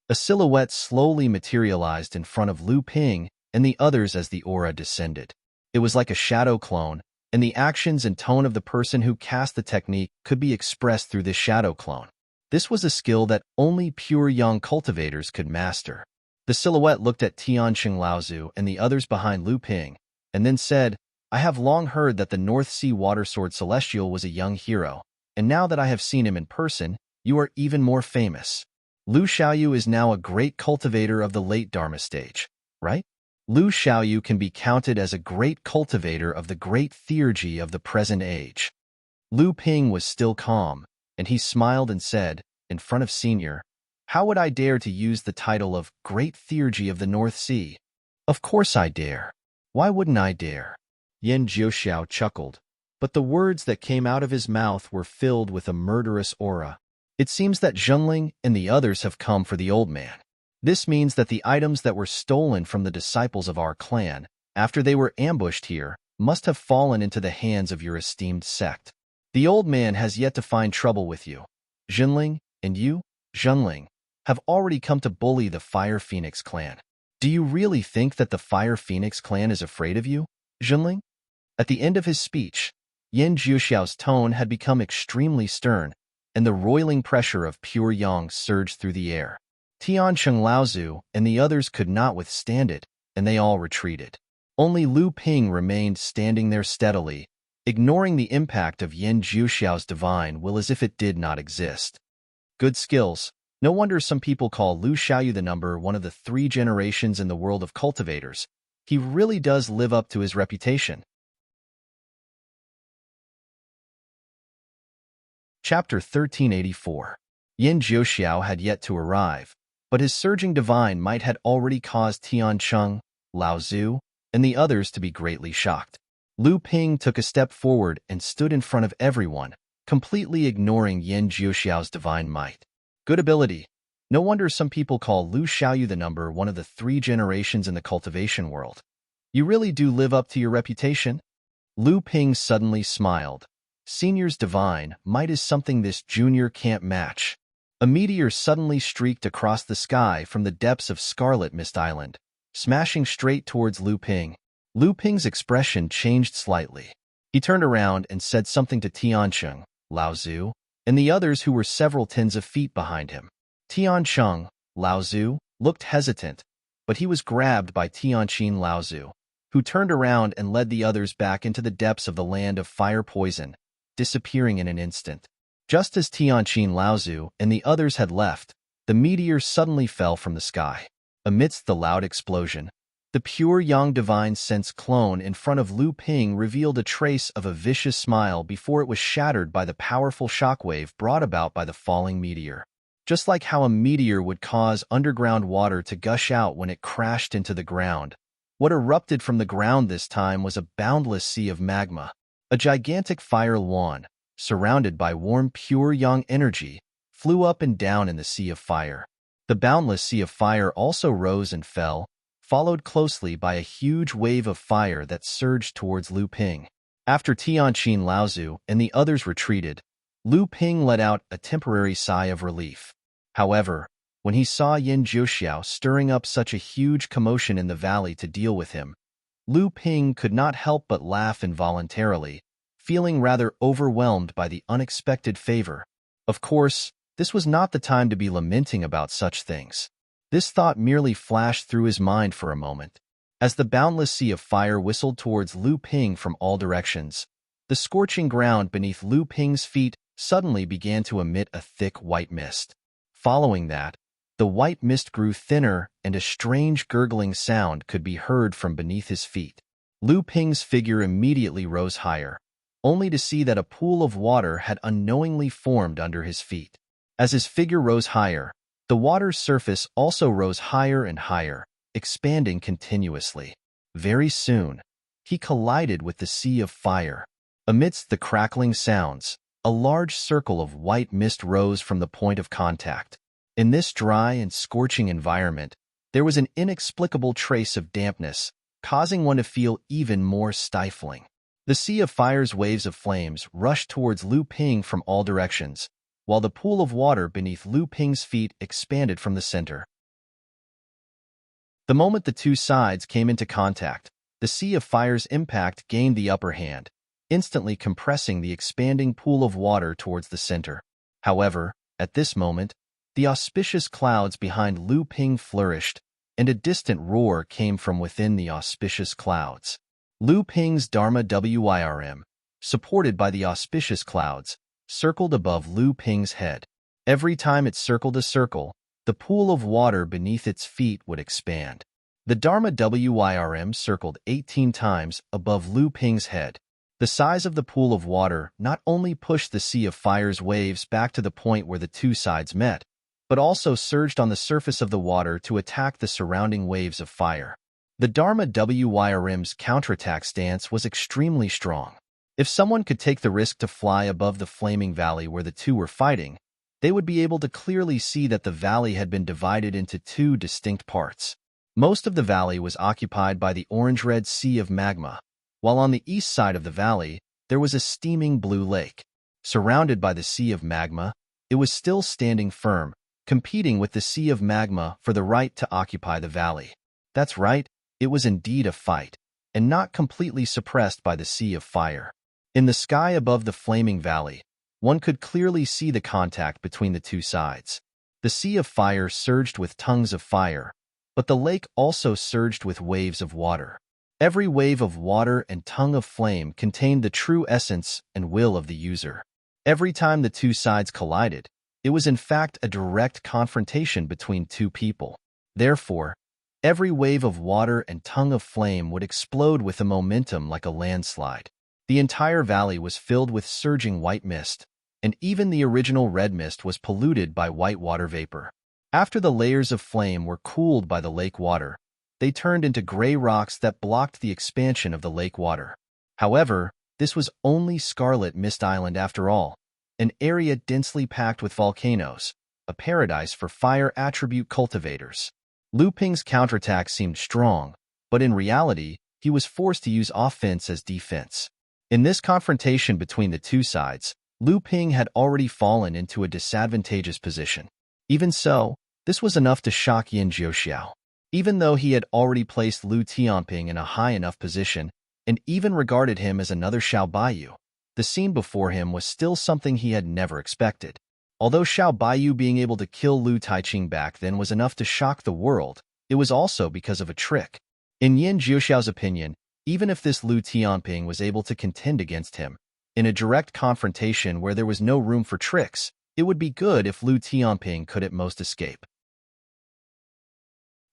Speaker 1: A silhouette slowly materialized in front of Lu Ping and the others as the aura descended. It was like a shadow clone, and the actions and tone of the person who cast the technique could be expressed through this shadow clone. This was a skill that only pure young cultivators could master. The silhouette looked at Tianqing Laozu and the others behind Lu Ping, and then said, "I have long heard that the North Sea Water Sword Celestial was a young hero, and now that I have seen him in person, you are even more famous. Lu Xiaoyu is now a great cultivator of the late Dharma stage, right? Lu Xiaoyu can be counted as a great cultivator of the great theurgy of the present age." Lu Ping was still calm, and he smiled and said, in front of Senior, "How would I dare to use the title of Great Theurgy of the North Sea? Of course I dare. Why wouldn't I dare?" Yin Jiuxiao chuckled, but the words that came out of his mouth were filled with a murderous aura. It seems that Zhenling and the others have come for the old man. This means that the items that were stolen from the disciples of our clan, after they were ambushed here, must have fallen into the hands of your esteemed sect. The old man has yet to find trouble with you. Zhenling, and you, Zhenling, have already come to bully the Fire Phoenix clan. Do you really think that the Fire Phoenix clan is afraid of you, Zhenling? At the end of his speech, Yin Jiuxiao's tone had become extremely stern, and the roiling pressure of pure yang surged through the air. Tiancheng Laozu and the others could not withstand it, and they all retreated. Only Lu Ping remained standing there steadily, ignoring the impact of Yin Jiuxiao's divine will as if it did not exist. Good skills. No wonder some people call Lu Xiaoyu the number one of the 3 generations in the world of cultivators. He really does live up to his reputation. Chapter 1384. Yin Jiuxiao had yet to arrive, but his surging divine might had already caused Tiancheng, Laozu, and the others to be greatly shocked. Lu Ping took a step forward and stood in front of everyone, completely ignoring Yin Jiuxiao's divine might. Good ability. No wonder some people call Lu Xiaoyu the number one of the 3 generations in the cultivation world. You really do live up to your reputation? Lu Ping suddenly smiled. Senior's divine might is something this junior can't match. A meteor suddenly streaked across the sky from the depths of Scarlet Mist Island, smashing straight towards Lu Ping. Lu Ping's expression changed slightly. He turned around and said something to Tiancheng, Laozu, and the others who were several tens of feet behind him. Tiancheng, Laozu, looked hesitant, but he was grabbed by Tianqin Laozu, who turned around and led the others back into the depths of the land of fire poison, disappearing in an instant. Just as Tianqin Laozu and the others had left, the meteor suddenly fell from the sky. Amidst the loud explosion, the pure Yang Divine Sense clone in front of Lu Ping revealed a trace of a vicious smile before it was shattered by the powerful shockwave brought about by the falling meteor. Just like how a meteor would cause underground water to gush out when it crashed into the ground, what erupted from the ground this time was a boundless sea of magma. A gigantic fire yuan, surrounded by warm pure yang energy, flew up and down in the sea of fire. The boundless sea of fire also rose and fell, followed closely by a huge wave of fire that surged towards Lu Ping. After Tianqin Laozu and the others retreated, Lu Ping let out a temporary sigh of relief. However, when he saw Yin Jiuxiao stirring up such a huge commotion in the valley to deal with him, Lu Ping could not help but laugh involuntarily, feeling rather overwhelmed by the unexpected favor. Of course, this was not the time to be lamenting about such things. This thought merely flashed through his mind for a moment. As the boundless sea of fire whistled towards Lu Ping from all directions, the scorching ground beneath Lu Ping's feet suddenly began to emit a thick white mist. Following that, the white mist grew thinner and a strange gurgling sound could be heard from beneath his feet. Lu Ping's figure immediately rose higher, only to see that a pool of water had unknowingly formed under his feet. As his figure rose higher, the water's surface also rose higher and higher, expanding continuously. Very soon, he collided with the sea of fire. Amidst the crackling sounds, a large circle of white mist rose from the point of contact. In this dry and scorching environment, there was an inexplicable trace of dampness, causing one to feel even more stifling. The sea of fire's waves of flames rushed towards Lu Ping from all directions, while the pool of water beneath Lu Ping's feet expanded from the center. The moment the two sides came into contact, the sea of fire's impact gained the upper hand, instantly compressing the expanding pool of water towards the center. However, at this moment, the auspicious clouds behind Lu Ping flourished, and a distant roar came from within the auspicious clouds. Lu Ping's Dharma Wirm, supported by the auspicious clouds, circled above Lu Ping's head. Every time it circled a circle, the pool of water beneath its feet would expand. The Dharma Wirm circled 18 times above Lu Ping's head. The size of the pool of water not only pushed the sea of fire's waves back to the point where the two sides met, but also surged on the surface of the water to attack the surrounding waves of fire. The Dharma Wirm's counterattack stance was extremely strong. If someone could take the risk to fly above the flaming valley where the two were fighting, they would be able to clearly see that the valley had been divided into two distinct parts. Most of the valley was occupied by the orange-red sea of magma, while on the east side of the valley, there was a steaming blue lake. Surrounded by the sea of magma, it was still standing firm, competing with the sea of magma for the right to occupy the valley. That's right, it was indeed a fight, and not completely suppressed by the sea of fire. In the sky above the flaming valley, one could clearly see the contact between the two sides. The sea of fire surged with tongues of fire, but the lake also surged with waves of water. Every wave of water and tongue of flame contained the true essence and will of the user. Every time the two sides collided, it was in fact a direct confrontation between two people. Therefore, every wave of water and tongue of flame would explode with a momentum like a landslide. The entire valley was filled with surging white mist, and even the original red mist was polluted by white water vapor. After the layers of flame were cooled by the lake water, they turned into gray rocks that blocked the expansion of the lake water. However, this was only Scarlet Mist Island after all, an area densely packed with volcanoes, a paradise for fire attribute cultivators. Lu Ping's counterattack seemed strong, but in reality, he was forced to use offense as defense. In this confrontation between the two sides, Lu Ping had already fallen into a disadvantageous position. Even so, this was enough to shock Yin Jiuxiao. Even though he had already placed Lu Tianping in a high enough position and even regarded him as another Xiao Baiyu, the scene before him was still something he had never expected. Although Xiao Baiyu being able to kill Lu Taiqing back then was enough to shock the world, it was also because of a trick. In Yin Jiuxiao's opinion, even if this Lu Tianping was able to contend against him, in a direct confrontation where there was no room for tricks, it would be good if Lu Tianping could at most escape.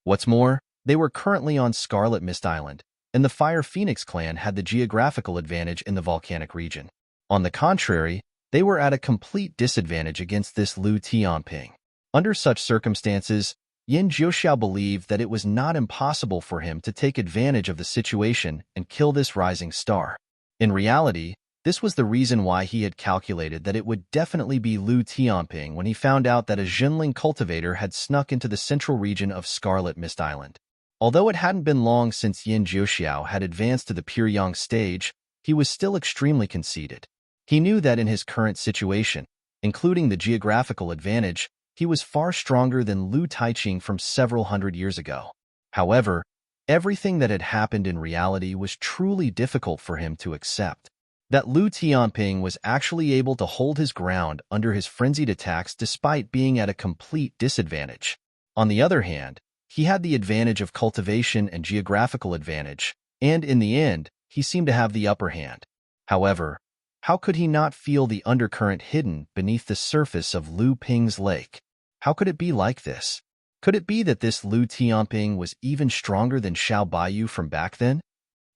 Speaker 1: What's more, they were currently on Scarlet Mist Island, and the Fire Phoenix clan had the geographical advantage in the volcanic region. On the contrary, they were at a complete disadvantage against this Lu Tianping. Under such circumstances, Yin Jiuxiao believed that it was not impossible for him to take advantage of the situation and kill this rising star. In reality, this was the reason why he had calculated that it would definitely be Lu Tianping when he found out that a Jinling cultivator had snuck into the central region of Scarlet Mist Island. Although it hadn't been long since Yin Jiuxiao had advanced to the Pure Yang stage, he was still extremely conceited. He knew that in his current situation, including the geographical advantage, he was far stronger than Lu Taiqing from several hundred years ago. However, Everything that had happened in reality was truly difficult for him to accept. That Lu Tianping was actually able to hold his ground under his frenzied attacks despite being at a complete disadvantage. On the other hand, he had the advantage of cultivation and geographical advantage, and in the end, he seemed to have the upper hand. However, how could he not feel the undercurrent hidden beneath the surface of Lu Ping's lake? How could it be like this? Could it be that this Lu Tianping was even stronger than Xiao Baiyu from back then?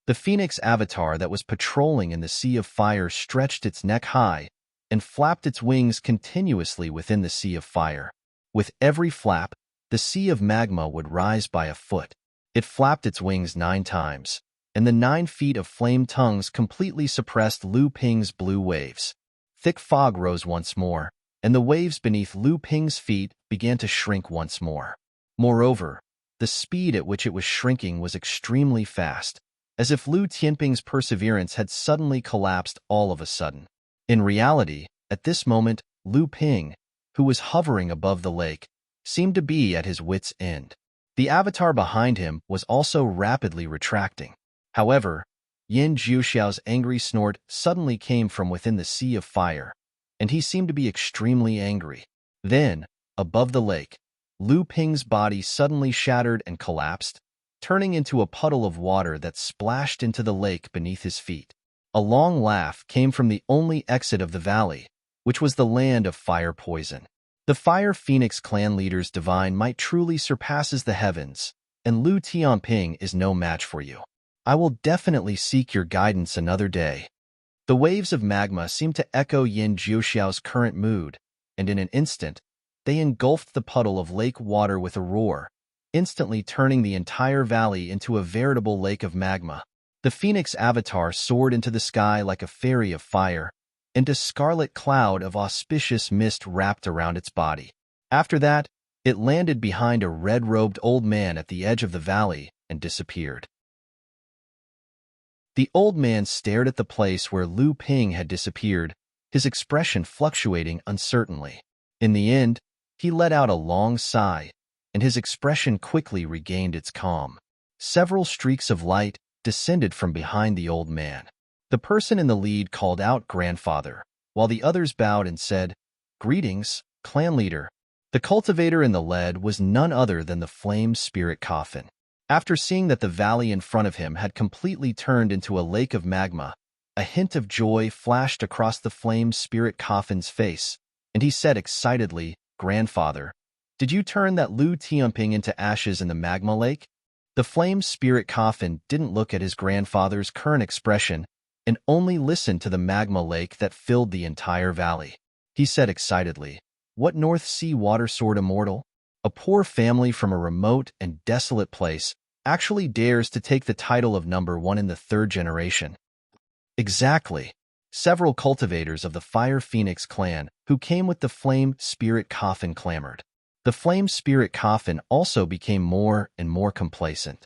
Speaker 1: The phoenix avatar that was patrolling in the sea of fire stretched its neck high and flapped its wings continuously within the sea of fire. With every flap, the sea of magma would rise by a foot. It flapped its wings 9 times, and the 9 feet of flame tongues completely suppressed Lu Ping's blue waves. Thick fog rose once more, and the waves beneath Lu Ping's feet began to shrink once more. Moreover, the speed at which it was shrinking was extremely fast, as if Lu Tianping's perseverance had suddenly collapsed all of a sudden. In reality, at this moment, Lu Ping, who was hovering above the lake, seemed to be at his wit's end. The avatar behind him was also rapidly retracting. However, Yin Jiuxiao's angry snort suddenly came from within the sea of fire, and he seemed to be extremely angry. Then, above the lake, Lu Ping's body suddenly shattered and collapsed, turning into a puddle of water that splashed into the lake beneath his feet. A long laugh came from the only exit of the valley, which was the land of fire poison. The Fire Phoenix clan leader's divine might truly surpasses the heavens, and Lu Tianping is no match for you. I will definitely seek your guidance another day. The waves of magma seemed to echo Yin Jiuxiao's current mood, and in an instant, they engulfed the puddle of lake water with a roar, instantly turning the entire valley into a veritable lake of magma. The Phoenix avatar soared into the sky like a fairy of fire, and a scarlet cloud of auspicious mist wrapped around its body. After that, it landed behind a red-robed old man at the edge of the valley and disappeared. The old man stared at the place where Lu Ping had disappeared, his expression fluctuating uncertainly. In the end, he let out a long sigh, and his expression quickly regained its calm. Several streaks of light descended from behind the old man. The person in the lead called out "Grandfather," while the others bowed and said, "Greetings, clan leader." The cultivator in the lead was none other than the flame spirit coffin. After seeing that the valley in front of him had completely turned into a lake of magma, a hint of joy flashed across the flame spirit coffin's face, and he said excitedly, "Grandfather, did you turn that Lu Tianping into ashes in the magma lake?" The flame spirit coffin didn't look at his grandfather's current expression and only listened to the magma lake that filled the entire valley. He said excitedly, "What North Sea water sword immortal? A poor family from a remote and desolate place actually dares to take the title of #1 in the 3rd generation." Exactly. Several cultivators of the Fire Phoenix clan who came with the flame spirit coffin clamored. The flame spirit coffin also became more and more complacent.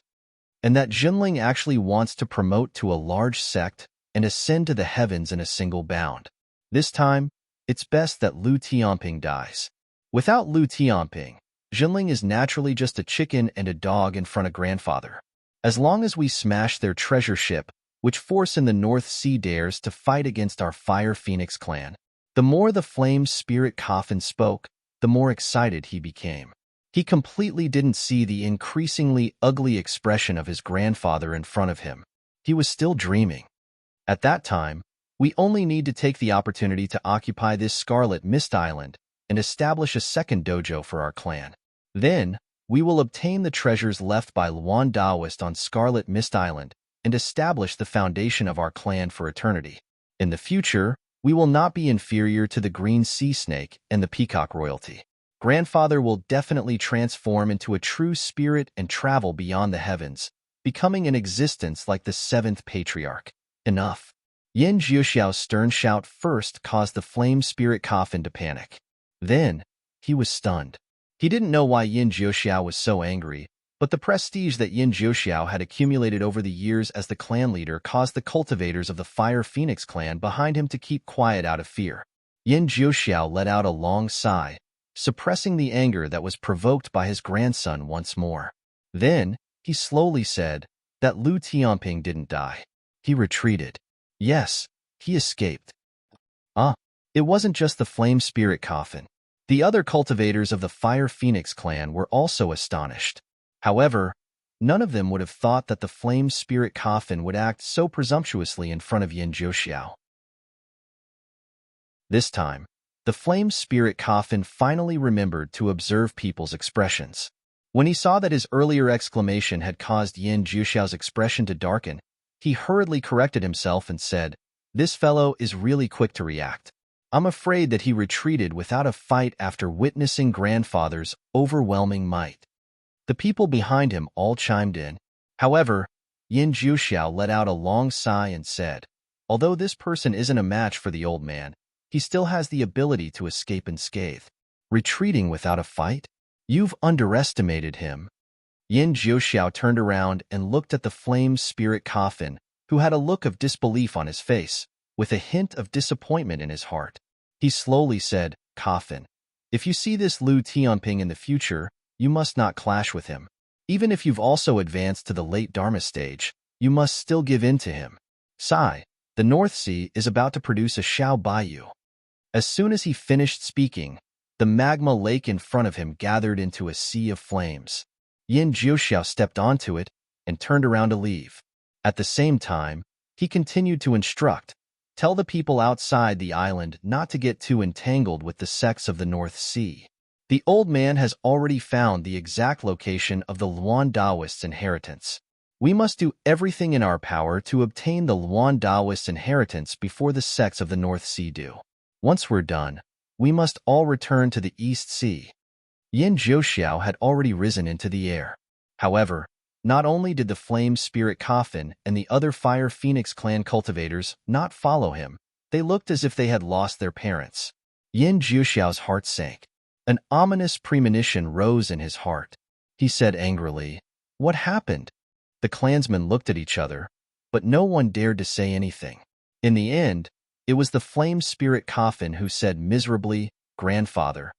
Speaker 1: And that Jinling actually wants to promote to a large sect and ascend to the heavens in a single bound. This time, it's best that Lu Tianping dies. Without Lu Tianping, Jinling is naturally just a chicken and a dog in front of grandfather. As long as we smash their treasure ship, which force in the North Sea dares to fight against our Fire Phoenix clan. The more the flame spirit coffin spoke, the more excited he became. He completely didn't see the increasingly ugly expression of his grandfather in front of him. He was still dreaming. At that time, we only need to take the opportunity to occupy this Scarlet Mist Island and establish a second dojo for our clan. Then, we will obtain the treasures left by Luan Daoist on Scarlet Mist Island and establish the foundation of our clan for eternity. In the future, we will not be inferior to the Green Sea Snake and the Peacock Royalty. Grandfather will definitely transform into a true spirit and travel beyond the heavens, becoming an existence like the 7th Patriarch. Enough. Yin Jiuxiao's stern shout first caused the flame spirit coffin to panic. Then, he was stunned. He didn't know why Yin Jiuxiao was so angry, but the prestige that Yin Jiuxiao had accumulated over the years as the clan leader caused the cultivators of the Fire Phoenix clan behind him to keep quiet out of fear. Yin Jiuxiao let out a long sigh, suppressing the anger that was provoked by his grandson once more. Then, He slowly said that Lu Tianping didn't die. He retreated. Yes, he escaped. Ah, it wasn't just the flame spirit coffin. The other cultivators of the Fire Phoenix clan were also astonished. However, none of them would have thought that the flame spirit coffin would act so presumptuously in front of Yin Jiuxiao. This time, the flame spirit coffin finally remembered to observe people's expressions. When he saw that his earlier exclamation had caused Yin Jiuxiao's expression to darken, he hurriedly corrected himself and said, "This fellow is really quick to react. I'm afraid that he retreated without a fight after witnessing grandfather's overwhelming might." The people behind him all chimed in. However, Yin Jiuxiao let out a long sigh and said, "Although this person isn't a match for the old man, he still has the ability to escape unscathed. Retreating without a fight? You've underestimated him." Yin Jiuxiao turned around and looked at the flame spirit coffin, who had a look of disbelief on his face, with a hint of disappointment in his heart. He slowly said, "Coffin, if you see this Lu Tianping in the future, you must not clash with him. Even if you've also advanced to the late Dharma stage, you must still give in to him. Sai, the North Sea is about to produce a Xiao Baiyu." As soon as he finished speaking, the magma lake in front of him gathered into a sea of flames. Yin Jiuxiao stepped onto it and turned around to leave. At the same time, he continued to instruct, "Tell the people outside the island not to get too entangled with the sects of the North Sea. The old man has already found the exact location of the Luan Daoist's inheritance. We must do everything in our power to obtain the Luan Daoist's inheritance before the sects of the North Sea do. Once we're done, we must all return to the East Sea." Yin Jiuxiao had already risen into the air. However, not only did the flame spirit coffin and the other Fire Phoenix clan cultivators not follow him, they looked as if they had lost their parents. Yin Jiuxiao's heart sank. An ominous premonition rose in his heart. He said angrily, "What happened?" The clansmen looked at each other, but no one dared to say anything. In the end, it was the flame spirit coffin who said miserably, "Grandfather,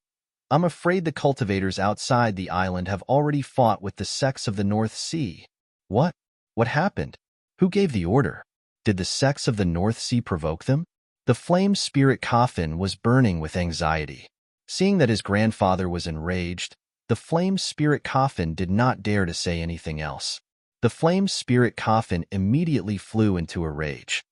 Speaker 1: I'm afraid the cultivators outside the island have already fought with the sects of the North Sea." "What? What happened? Who gave the order? Did the sects of the North Sea provoke them?" The flame spirit coffin was burning with anxiety. Seeing that his grandfather was enraged, the flame spirit coffin did not dare to say anything else. The flame spirit coffin immediately flew into a rage.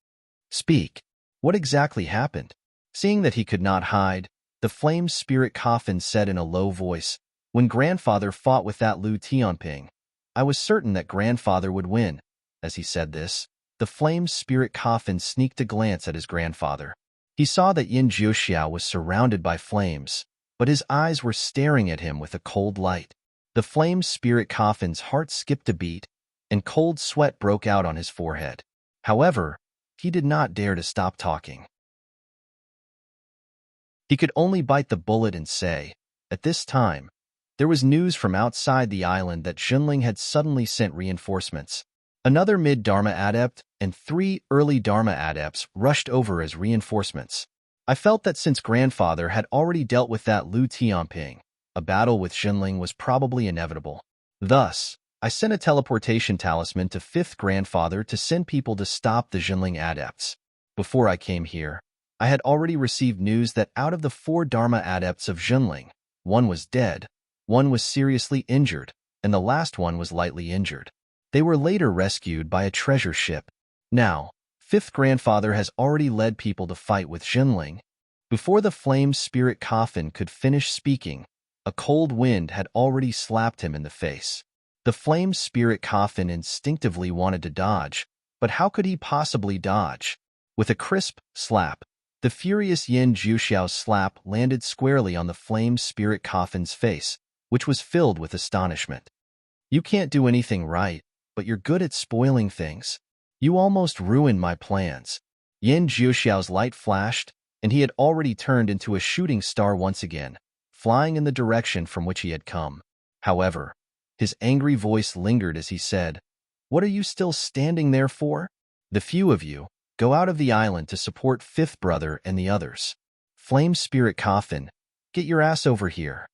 Speaker 1: "Speak. What exactly happened?" Seeing that he could not hide, the flame spirit coffin said in a low voice, "When grandfather fought with that Lu Tianping, I was certain that grandfather would win." As he said this, the flame spirit coffin sneaked a glance at his grandfather. He saw that Yin Jiuxiao was surrounded by flames, but his eyes were staring at him with a cold light. The flame spirit coffin's heart skipped a beat, and cold sweat broke out on his forehead. However, he did not dare to stop talking. He could only bite the bullet and say, at this time, there was news from outside the island that Junling had suddenly sent reinforcements. Another mid-Dharma adept and 3 early Dharma adepts rushed over as reinforcements. I felt that since grandfather had already dealt with that Lu Tianping, a battle with Junling was probably inevitable. Thus, I sent a teleportation talisman to 5th grandfather to send people to stop the Junling adepts. Before I came here, I had already received news that out of the 4 Dharma adepts of Junling, 1 was dead, 1 was seriously injured, and the last one was lightly injured. They were later rescued by a treasure ship. Now, 5th grandfather has already led people to fight with Junling. Before the flame spirit coffin could finish speaking, a cold wind had already slapped him in the face. The flame spirit coffin instinctively wanted to dodge, but how could he possibly dodge? With a crisp slap, the furious Yin Jiuxiao's slap landed squarely on the flame spirit coffin's face, which was filled with astonishment. "You can't do anything right, but you're good at spoiling things. You almost ruined my plans." Yin Jiuxiao's light flashed, and he had already turned into a shooting star once again, flying in the direction from which he had come. However, his angry voice lingered as he said, "What are you still standing there for? The few of you, go out of the island to support 5th brother and the others. Flame spirit coffin, get your ass over here."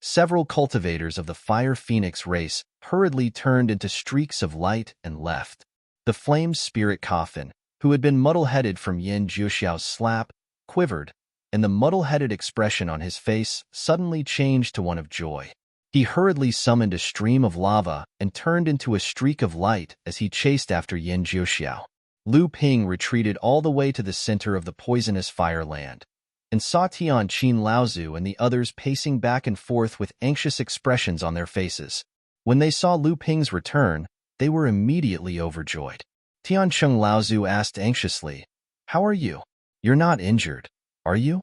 Speaker 1: Several cultivators of the Fire Phoenix race hurriedly turned into streaks of light and left. The flame's spirit coffin, who had been muddle-headed from Yin Jiuxiao's slap, quivered, and the muddle-headed expression on his face suddenly changed to one of joy. He hurriedly summoned a stream of lava and turned into a streak of light as he chased after Yin Jiuxiao. Lu Ping retreated all the way to the center of the poisonous fireland, and saw Tian Qin Laozu and the others pacing back and forth with anxious expressions on their faces. When they saw Lu Ping's return, they were immediately overjoyed. Tian Qin Laozu asked anxiously, "How are you? You're not injured, are you?"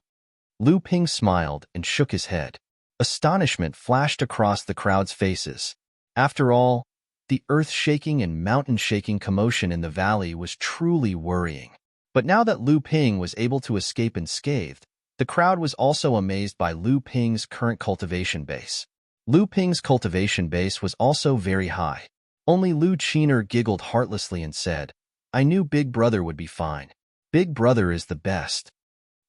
Speaker 1: Lu Ping smiled and shook his head. Astonishment flashed across the crowd's faces. After all, the earth-shaking and mountain-shaking commotion in the valley was truly worrying. But now that Lu Ping was able to escape unscathed, the crowd was also amazed by Lu Ping's current cultivation base. Lu Ping's cultivation base was also very high. Only Lu Qiner giggled heartlessly and said, "I knew Big Brother would be fine. Big Brother is the best."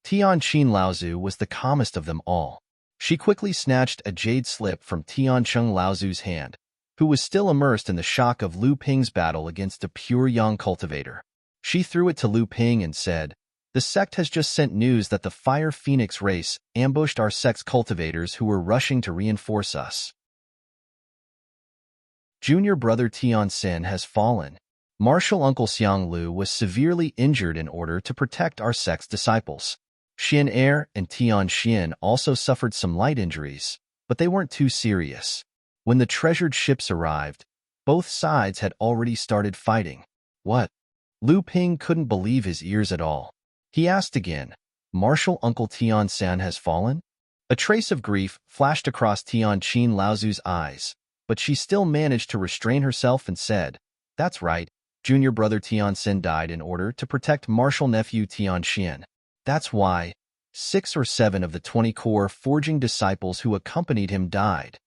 Speaker 1: Tian Qin Laozu was the calmest of them all. She quickly snatched a jade slip from Tian Qin Laozu's hand, who was still immersed in the shock of Lu Ping's battle against a pure yang cultivator. She threw it to Lu Ping and said, "The sect has just sent news that the Fire Phoenix race ambushed our sect's cultivators who were rushing to reinforce us. Junior brother Tian Xin has fallen. Martial uncle Xiang Lu was severely injured in order to protect our sect's disciples. Xian Er and Tian Xian also suffered some light injuries, but they weren't too serious. When the treasured ships arrived, both sides had already started fighting." "What?" Lu Ping couldn't believe his ears at all. He asked again, "Martial uncle Tian San has fallen?" A trace of grief flashed across Tian Qin Laozu's eyes, but she still managed to restrain herself and said, "That's right, junior brother Tian Xin died in order to protect martial nephew Tian Xian. That's why 6 or 7 of the 20 core forging disciples who accompanied him died."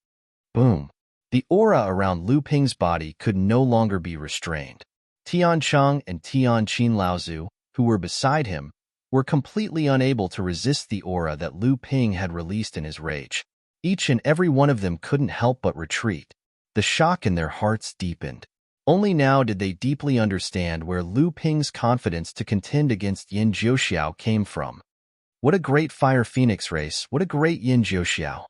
Speaker 1: Boom. The aura around Lu Ping's body could no longer be restrained. Tian Cheng and Tian Qin Laozu, who were beside him, were completely unable to resist the aura that Lu Ping had released in his rage. Each and every one of them couldn't help but retreat. The shock in their hearts deepened. Only now did they deeply understand where Lu Ping's confidence to contend against Yin Jiuxiao came from. What a great Fire Phoenix race, what a great Yin Jiuxiao.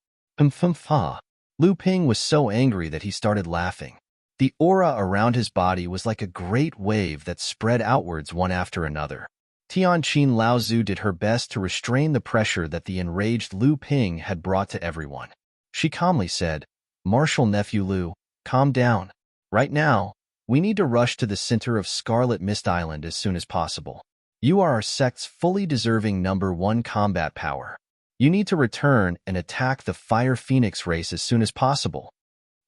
Speaker 1: Fa. Lu Ping was so angry that he started laughing. The aura around his body was like a great wave that spread outwards one after another. Tian Qin Laozu did her best to restrain the pressure that the enraged Lu Ping had brought to everyone. She calmly said, "Martial nephew Lu, calm down. Right now, we need to rush to the center of Scarlet Mist Island as soon as possible. You are our sect's fully deserving #1 combat power. You need to return and attack the Fire Phoenix race as soon as possible."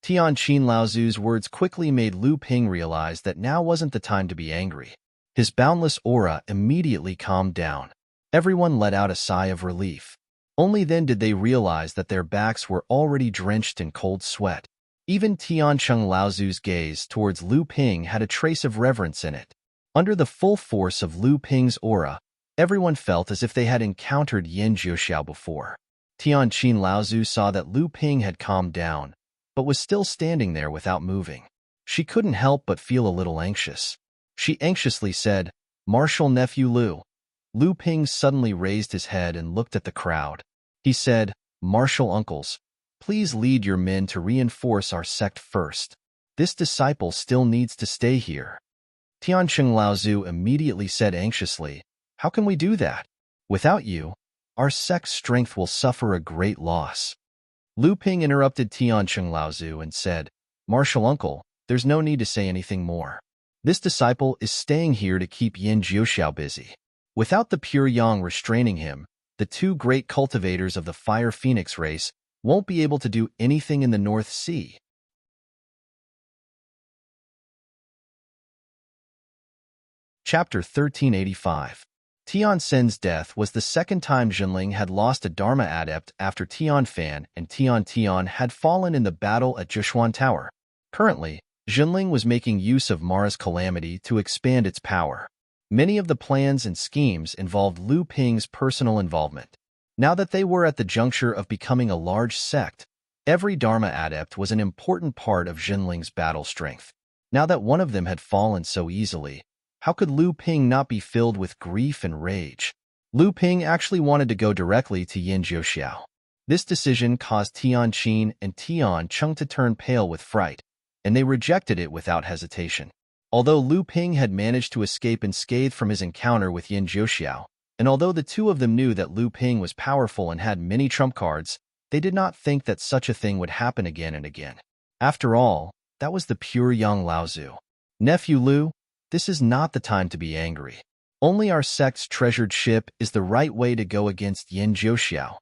Speaker 1: Tian Qin Laozu's words quickly made Lu Ping realize that now wasn't the time to be angry. His boundless aura immediately calmed down. Everyone let out a sigh of relief. Only then did they realize that their backs were already drenched in cold sweat. Even Tian Qin Laozu's gaze towards Lu Ping had a trace of reverence in it. Under the full force of Lu Ping's aura, everyone felt as if they had encountered Yin Jiuxiao before. Tian Qin Laozu saw that Lu Ping had calmed down, but was still standing there without moving. She couldn't help but feel a little anxious. She anxiously said, "Martial nephew Lu." Lu Ping suddenly raised his head and looked at the crowd. He said, "Martial uncles, please lead your men to reinforce our sect first. This disciple still needs to stay here." Tian Qin Laozu immediately said anxiously, "How can we do that? Without you, our sect's strength will suffer a great loss." Lu Ping interrupted Tian Qin Laozu and said, "Martial uncle, there's no need to say anything more. This disciple is staying here to keep Yin Jiuxiao busy. Without the pure yang restraining him, the 2 great cultivators of the Fire Phoenix race won't be able to do anything in the North Sea." Chapter 1385. Tian Sen's death was the second time Jinling had lost a Dharma adept after Tian Fan and Tian had fallen in the battle at Zhishuan Tower. Currently, Jinling was making use of Mara's calamity to expand its power. Many of the plans and schemes involved Lu Ping's personal involvement. Now that they were at the juncture of becoming a large sect, Every Dharma adept was an important part of Jinling's battle strength. Now that one of them had fallen so easily, how could Lu Ping not be filled with grief and rage? Lu Ping actually wanted to go directly to Yin Jiuxiao. This decision caused Tian Qin and Tian Cheng to turn pale with fright, and they rejected it without hesitation. Although Lu Ping had managed to escape unscathed from his encounter with Yin Jiuxiao, and although the two of them knew that Lu Ping was powerful and had many trump cards, they did not think that such a thing would happen again and again. After all, that was the pure young Laozu. Nephew Lu, this is not the time to be angry. Only our sect's treasured ship is the right way to go against Yin Jiuxiao.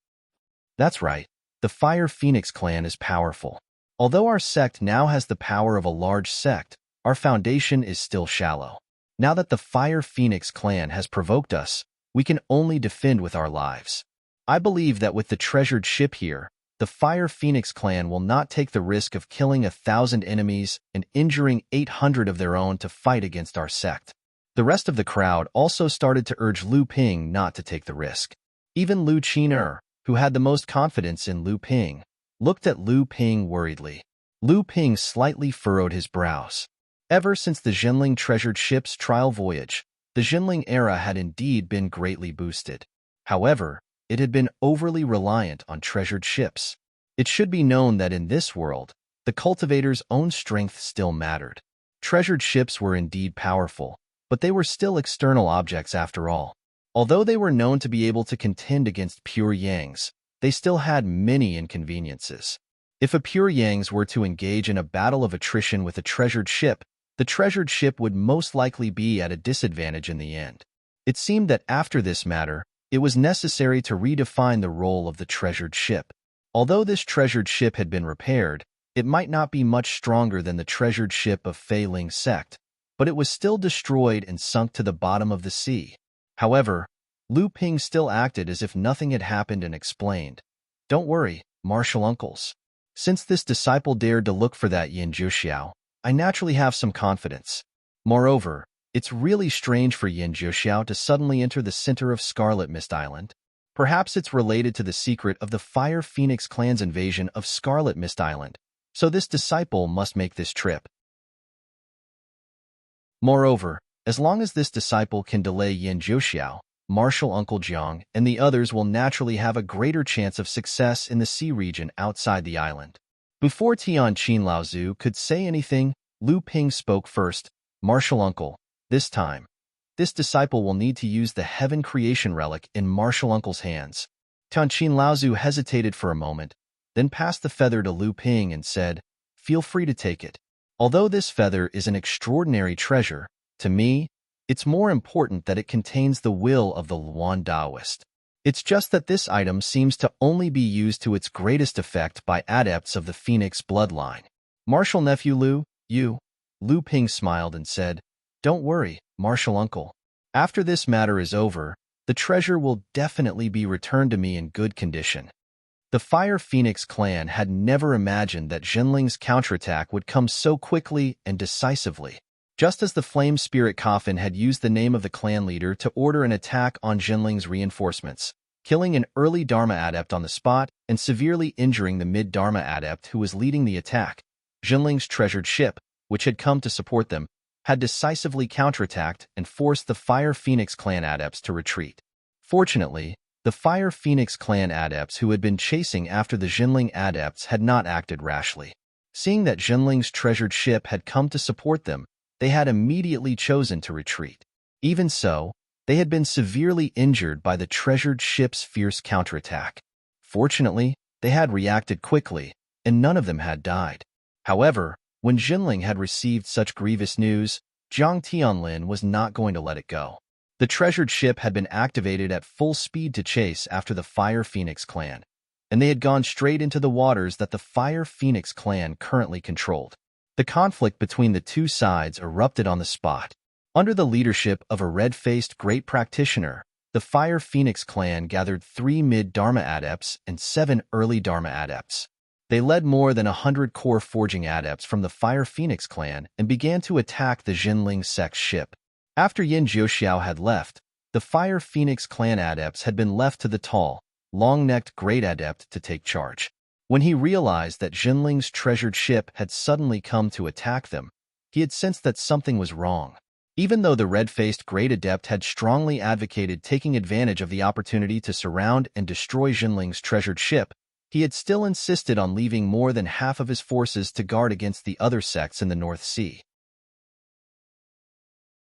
Speaker 1: That's right, the Fire Phoenix clan is powerful. Although our sect now has the power of a large sect, our foundation is still shallow. Now that the Fire Phoenix clan has provoked us, we can only defend with our lives. I believe that with the treasured ship here, the Fire Phoenix clan will not take the risk of killing 1,000 enemies and injuring 800 of their own to fight against our sect. The rest of the crowd also started to urge Lu Ping not to take the risk. Even Lu Qiner, who had the most confidence in Lu Ping, looked at Lu Ping worriedly. Lu Ping slightly furrowed his brows. Ever since the Jinling treasured ship's trial voyage, the Jinling era had indeed been greatly boosted. However, it had been overly reliant on treasured ships. It should be known that in this world, the cultivator's own strength still mattered. Treasured ships were indeed powerful, but they were still external objects after all. Although they were known to be able to contend against pure Yangs, they still had many inconveniences. If a pure Yangs were to engage in a battle of attrition with a treasured ship, the treasured ship would most likely be at a disadvantage in the end. It seemed that after this matter, it was necessary to redefine the role of the treasured ship. Although this treasured ship had been repaired, it might not be much stronger than the treasured ship of Fei Ling's sect, but it was still destroyed and sunk to the bottom of the sea. However, Lu Ping still acted as if nothing had happened and explained, "Don't worry, martial uncles. Since this disciple dared to look for that Yin Jiuxiao, I naturally have some confidence. Moreover, it's really strange for Yin Jiuxiao to suddenly enter the center of Scarlet Mist Island. Perhaps it's related to the secret of the Fire Phoenix clan's invasion of Scarlet Mist Island, so this disciple must make this trip. Moreover, as long as this disciple can delay Yin Jiuxiao, Martial Uncle Jiang and the others will naturally have a greater chance of success in the sea region outside the island." Before Tian Qin Laozu could say anything, Lu Ping spoke first. "Martial Uncle, this time, this disciple will need to use the Heaven Creation Relic in Martial Uncle's hands." Tian Qin Laozu hesitated for a moment, then passed the feather to Lu Ping and said, "Feel free to take it. Although this feather is an extraordinary treasure, to me, it's more important that it contains the will of the Luan Taoist. It's just that this item seems to only be used to its greatest effect by adepts of the Phoenix bloodline." "Martial Nephew Lu, Lu Ping smiled and said, "Don't worry, Martial Uncle. After this matter is over, the treasure will definitely be returned to me in good condition." The Fire Phoenix clan had never imagined that Jinling's counterattack would come so quickly and decisively. Just as the Flame Spirit Coffin had used the name of the clan leader to order an attack on Jinling's reinforcements, killing an early Dharma adept on the spot and severely injuring the mid-Dharma adept who was leading the attack, Jinling's treasured ship, which had come to support them, had decisively counterattacked and forced the Fire Phoenix clan adepts to retreat. Fortunately, the Fire Phoenix clan adepts who had been chasing after the Jinling adepts had not acted rashly. Seeing that Jinling's treasured ship had come to support them, they had immediately chosen to retreat. Even so, they had been severely injured by the treasured ship's fierce counterattack. Fortunately, they had reacted quickly, and none of them had died. However, when Jinling had received such grievous news, Jiang Tianlin was not going to let it go. The treasured ship had been activated at full speed to chase after the Fire Phoenix clan, and they had gone straight into the waters that the Fire Phoenix clan currently controlled. The conflict between the two sides erupted on the spot. Under the leadership of a red-faced great practitioner, the Fire Phoenix clan gathered 3 mid-Dharma adepts and 7 early Dharma adepts. They led more than 100 core forging adepts from the Fire Phoenix clan and began to attack the Jinling sect's ship. After Yin Jiuxiao had left, the Fire Phoenix clan adepts had been left to the tall, long-necked great adept to take charge. When he realized that Jinling's treasured ship had suddenly come to attack them, he had sensed that something was wrong. Even though the red-faced great adept had strongly advocated taking advantage of the opportunity to surround and destroy Jinling's treasured ship, he had still insisted on leaving more than half of his forces to guard against the other sects in the North Sea.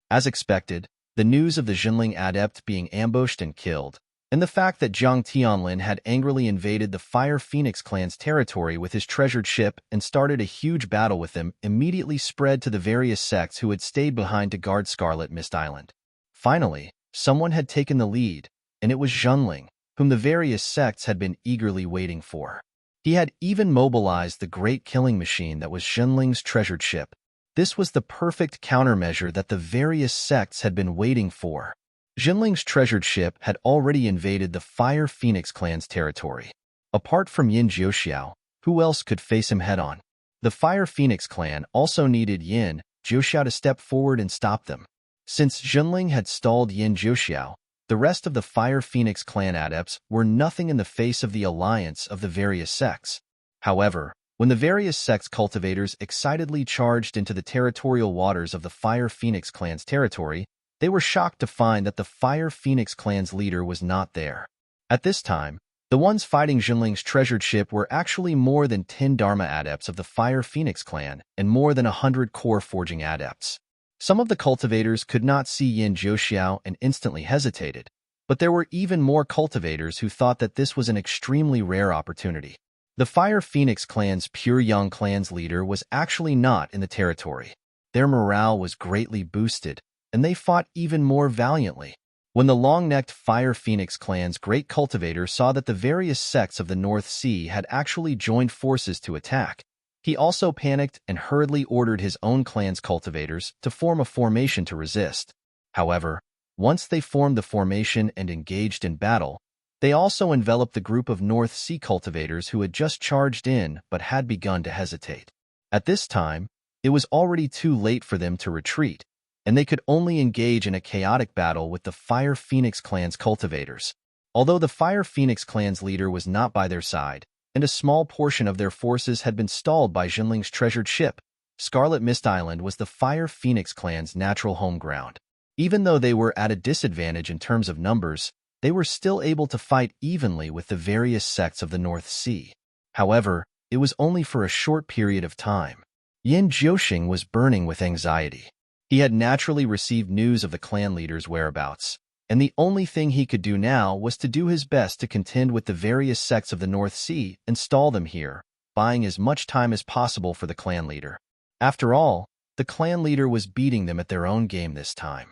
Speaker 1: As expected, the news of the Jinling adept being ambushed and killed, and the fact that Jiang Tianlin had angrily invaded the Fire Phoenix clan's territory with his treasured ship and started a huge battle with them immediately spread to the various sects who had stayed behind to guard Scarlet Mist Island. Finally, someone had taken the lead, and it was Jinling, whom the various sects had been eagerly waiting for. He had even mobilized the great killing machine that was Jinling's treasured ship. This was the perfect countermeasure that the various sects had been waiting for. Jinling's treasured ship had already invaded the Fire Phoenix clan's territory. Apart from Yin Jiuxiao, who else could face him head-on? The Fire Phoenix clan also needed Yin Jiuxiao to step forward and stop them. Since Jinling had stalled Yin Jiuxiao, the rest of the Fire Phoenix clan adepts were nothing in the face of the alliance of the various sects. However, when the various sects cultivators excitedly charged into the territorial waters of the Fire Phoenix clan's territory, they were shocked to find that the Fire Phoenix clan's leader was not there. At this time, the ones fighting Jinling's treasured ship were actually more than 10 Dharma adepts of the Fire Phoenix clan and more than 100 core forging adepts. Some of the cultivators could not see Yin Jiuxiao and instantly hesitated, but there were even more cultivators who thought that this was an extremely rare opportunity. The Fire Phoenix clan's Pure Young clan's leader was actually not in the territory. Their morale was greatly boosted, and they fought even more valiantly. When the long-necked Fire Phoenix clan's great cultivator saw that the various sects of the North Sea had actually joined forces to attack, he also panicked and hurriedly ordered his own clan's cultivators to form a formation to resist. However, once they formed the formation and engaged in battle, they also enveloped the group of North Sea cultivators who had just charged in but had begun to hesitate. At this time, it was already too late for them to retreat, and they could only engage in a chaotic battle with the Fire Phoenix clan's cultivators. Although the Fire Phoenix clan's leader was not by their side, and a small portion of their forces had been stalled by Jinling's treasured ship, Scarlet Mist Island was the Fire Phoenix clan's natural home ground. Even though they were at a disadvantage in terms of numbers, they were still able to fight evenly with the various sects of the North Sea. However, it was only for a short period of time. Yin Jiuxing was burning with anxiety. He had naturally received news of the clan leader's whereabouts, and the only thing he could do now was to do his best to contend with the various sects of the North Sea and stall them here, buying as much time as possible for the clan leader. After all, the clan leader was beating them at their own game this time.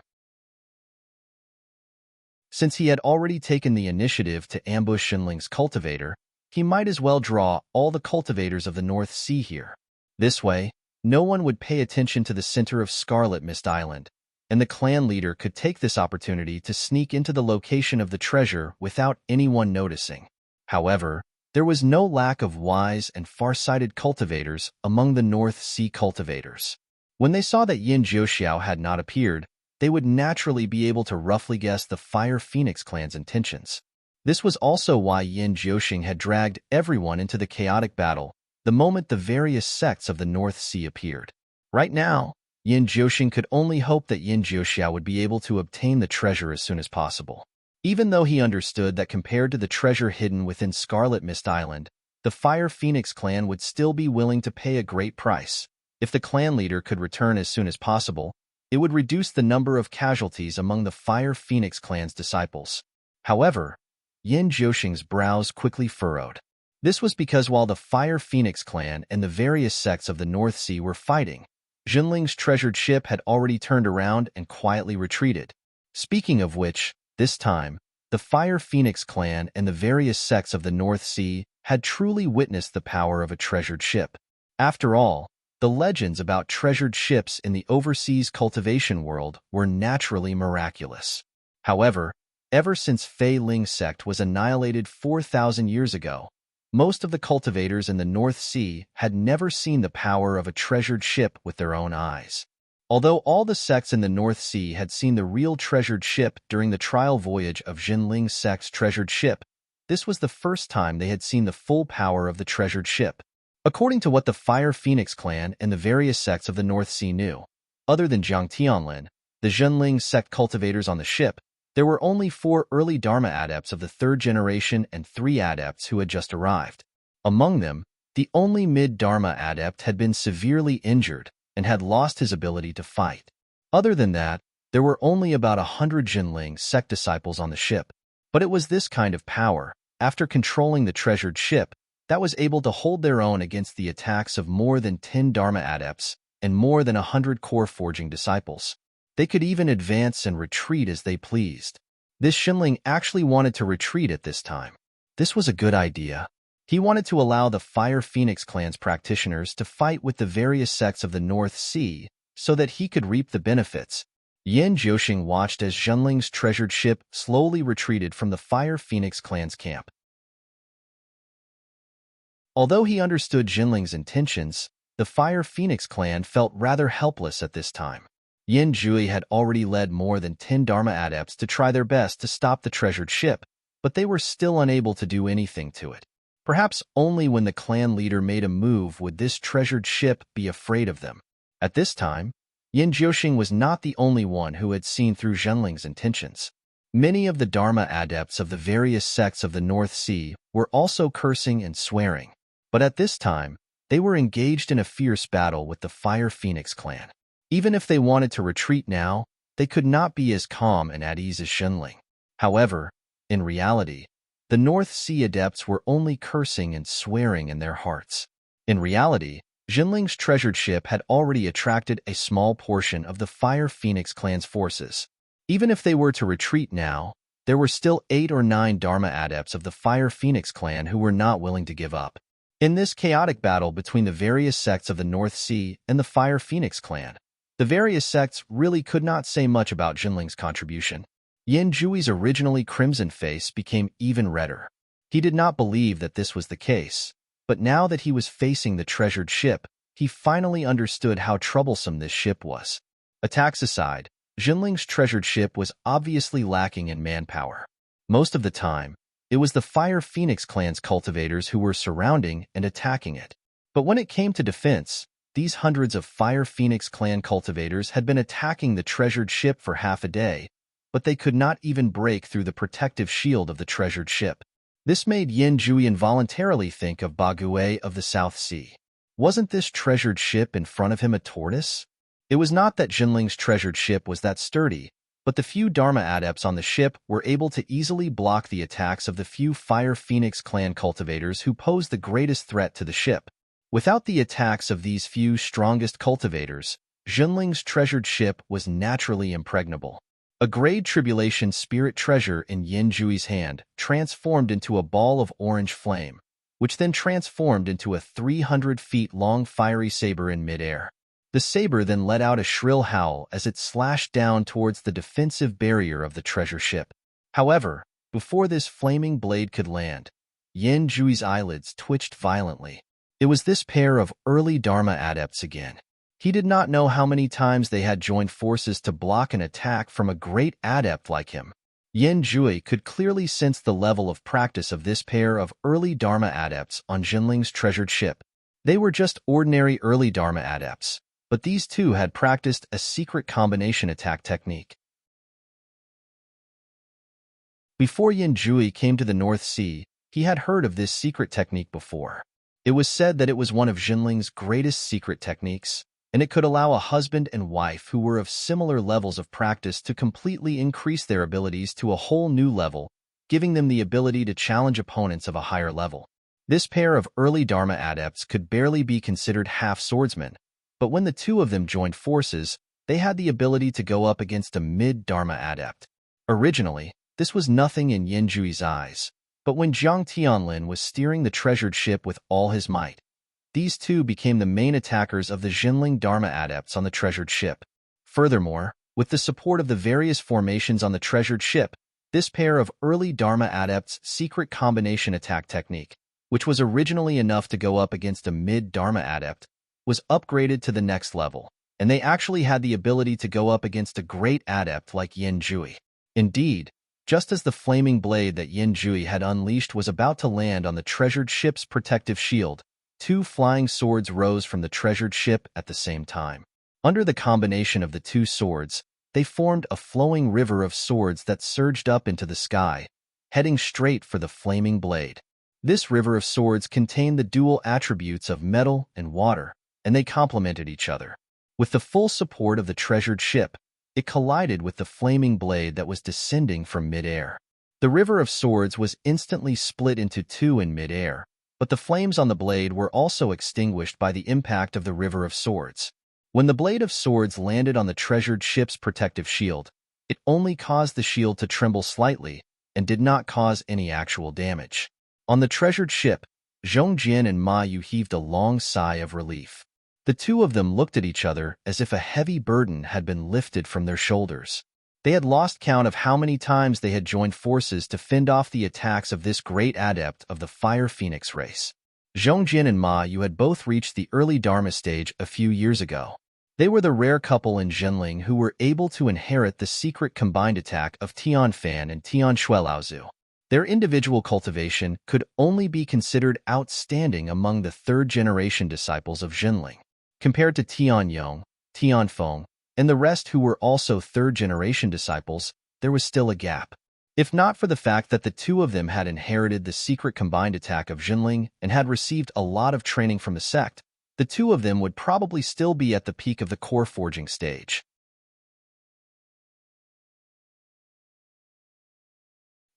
Speaker 1: Since he had already taken the initiative to ambush Jinling's cultivator, he might as well draw all the cultivators of the North Sea here. This way, no one would pay attention to the center of Scarlet Mist Island, and the clan leader could take this opportunity to sneak into the location of the treasure without anyone noticing. However, there was no lack of wise and far-sighted cultivators among the North Sea cultivators. When they saw that Yin Jiuxiao had not appeared, they would naturally be able to roughly guess the Fire Phoenix clan's intentions. This was also why Yin Jiuxing had dragged everyone into the chaotic battle the moment the various sects of the North Sea appeared. Right now, Yin Jiuxing could only hope that Yin Jiuxiao would be able to obtain the treasure as soon as possible. Even though he understood that compared to the treasure hidden within Scarlet Mist Island, the Fire Phoenix clan would still be willing to pay a great price. If the clan leader could return as soon as possible, it would reduce the number of casualties among the Fire Phoenix clan's disciples. However, Yin Jiuxing's brows quickly furrowed. This was because while the Fire Phoenix clan and the various sects of the North Sea were fighting, Jinling's treasured ship had already turned around and quietly retreated. Speaking of which, this time, the Fire Phoenix clan and the various sects of the North Sea had truly witnessed the power of a treasured ship. After all, the legends about treasured ships in the overseas cultivation world were naturally miraculous. However, ever since Fei Ling's sect was annihilated 4,000 years ago, most of the cultivators in the North Sea had never seen the power of a treasured ship with their own eyes. Although all the sects in the North Sea had seen the real treasured ship during the trial voyage of Jinling's sect's treasured ship, this was the first time they had seen the full power of the treasured ship. According to what the Fire Phoenix clan and the various sects of the North Sea knew, other than Jiang Tianlin, the Zhenling sect cultivators on the ship, there were only 4 early Dharma adepts of the 3rd generation and 3 adepts who had just arrived. Among them, the only mid-Dharma adept had been severely injured and had lost his ability to fight. Other than that, there were only about 100 Zhenling sect disciples on the ship. But it was this kind of power, after controlling the treasured ship, that was able to hold their own against the attacks of more than 10 Dharma adepts and more than 100 core forging disciples. They could even advance and retreat as they pleased. This Zhenling actually wanted to retreat at this time. This was a good idea. He wanted to allow the Fire Phoenix clan's practitioners to fight with the various sects of the North Sea so that he could reap the benefits. Yan Jiuxing watched as Zhenling's treasured ship slowly retreated from the Fire Phoenix clan's camp. Although he understood Zhenling's intentions, the Fire Phoenix clan felt rather helpless at this time. Yin Jui had already led more than 10 Dharma adepts to try their best to stop the treasured ship, but they were still unable to do anything to it. Perhaps only when the clan leader made a move would this treasured ship be afraid of them. At this time, Yin Jiuxing was not the only one who had seen through Zhenling's intentions. Many of the Dharma adepts of the various sects of the North Sea were also cursing and swearing, but at this time, they were engaged in a fierce battle with the Fire Phoenix clan. Even if they wanted to retreat now, they could not be as calm and at ease as Zhenling. However, in reality, the North Sea adepts were only cursing and swearing in their hearts. In reality, Zhenling's treasured ship had already attracted a small portion of the Fire Phoenix clan's forces. Even if they were to retreat now, there were still 8 or 9 Dharma adepts of the Fire Phoenix clan who were not willing to give up. In this chaotic battle between the various sects of the North Sea and the Fire Phoenix clan, the various sects really could not say much about Zhenling's contribution. Yin Jui's originally crimson face became even redder. He did not believe that this was the case, but now that he was facing the treasured ship, he finally understood how troublesome this ship was. Attacks aside, Zhenling's treasured ship was obviously lacking in manpower. Most of the time, it was the Fire Phoenix clan's cultivators who were surrounding and attacking it. But when it came to defense, these hundreds of Fire Phoenix clan cultivators had been attacking the treasured ship for half a day, but they could not even break through the protective shield of the treasured ship. This made Yin Jui involuntarily think of Bague of the South Sea. Wasn't this treasured ship in front of him a tortoise? It was not that Zhenling's treasured ship was that sturdy, but the few Dharma adepts on the ship were able to easily block the attacks of the few Fire Phoenix clan cultivators who posed the greatest threat to the ship. Without the attacks of these few strongest cultivators, Zhenling's treasured ship was naturally impregnable. A grade tribulation spirit treasure in Yin Jui's hand transformed into a ball of orange flame, which then transformed into a 300 feet long fiery saber in midair. The saber then let out a shrill howl as it slashed down towards the defensive barrier of the treasure ship. However, before this flaming blade could land, Yin Jui's eyelids twitched violently. It was this pair of early Dharma adepts again. He did not know how many times they had joined forces to block an attack from a great adept like him. Yin Jui could clearly sense the level of practice of this pair of early Dharma adepts on Zhenling's treasured ship. They were just ordinary early Dharma adepts, but these two had practiced a secret combination attack technique. Before Yin Jui came to the North Sea, he had heard of this secret technique before. It was said that it was one of Zhenling's greatest secret techniques, and it could allow a husband and wife who were of similar levels of practice to completely increase their abilities to a whole new level, giving them the ability to challenge opponents of a higher level. This pair of early Dharma adepts could barely be considered half-swordsmen, but when the two of them joined forces, they had the ability to go up against a mid-Dharma adept. Originally, this was nothing in Yin Jui's eyes, but when Jiang Tianlin was steering the treasured ship with all his might, these two became the main attackers of the Zhenling Dharma adepts on the treasured ship. Furthermore, with the support of the various formations on the treasured ship, this pair of early Dharma adepts' secret combination attack technique, which was originally enough to go up against a mid-Dharma adept, was upgraded to the next level, and they actually had the ability to go up against a great adept like Yin Jui. Indeed, Just as the flaming blade that Yin Jui had unleashed was about to land on the treasured ship's protective shield, two flying swords rose from the treasured ship at the same time. Under the combination of the two swords, they formed a flowing river of swords that surged up into the sky, heading straight for the flaming blade. This river of swords contained the dual attributes of metal and water, and they complemented each other. With the full support of the treasured ship, it collided with the flaming blade that was descending from midair. The river of swords was instantly split into two in midair, but the flames on the blade were also extinguished by the impact of the river of swords. When the blade of swords landed on the treasured ship's protective shield, it only caused the shield to tremble slightly and did not cause any actual damage. On the treasured ship, Zhongjian and Ma Yu heaved a long sigh of relief. The two of them looked at each other as if a heavy burden had been lifted from their shoulders. They had lost count of how many times they had joined forces to fend off the attacks of this great adept of the Fire Phoenix race. Zhongjian and Ma Yu had both reached the early Dharma stage a few years ago. They were the rare couple in Jinling who were able to inherit the secret combined attack of Tianfan and Tianshuelaozu. Their individual cultivation could only be considered outstanding among the third-generation disciples of Jinling. Compared to Tianyong, Tianfeng, and the rest who were also third-generation disciples, there was still a gap. If not for the fact that the two of them had inherited the secret combined attack of Jinling and had received a lot of training from the sect, the two of them would probably still be at the peak of the core forging stage.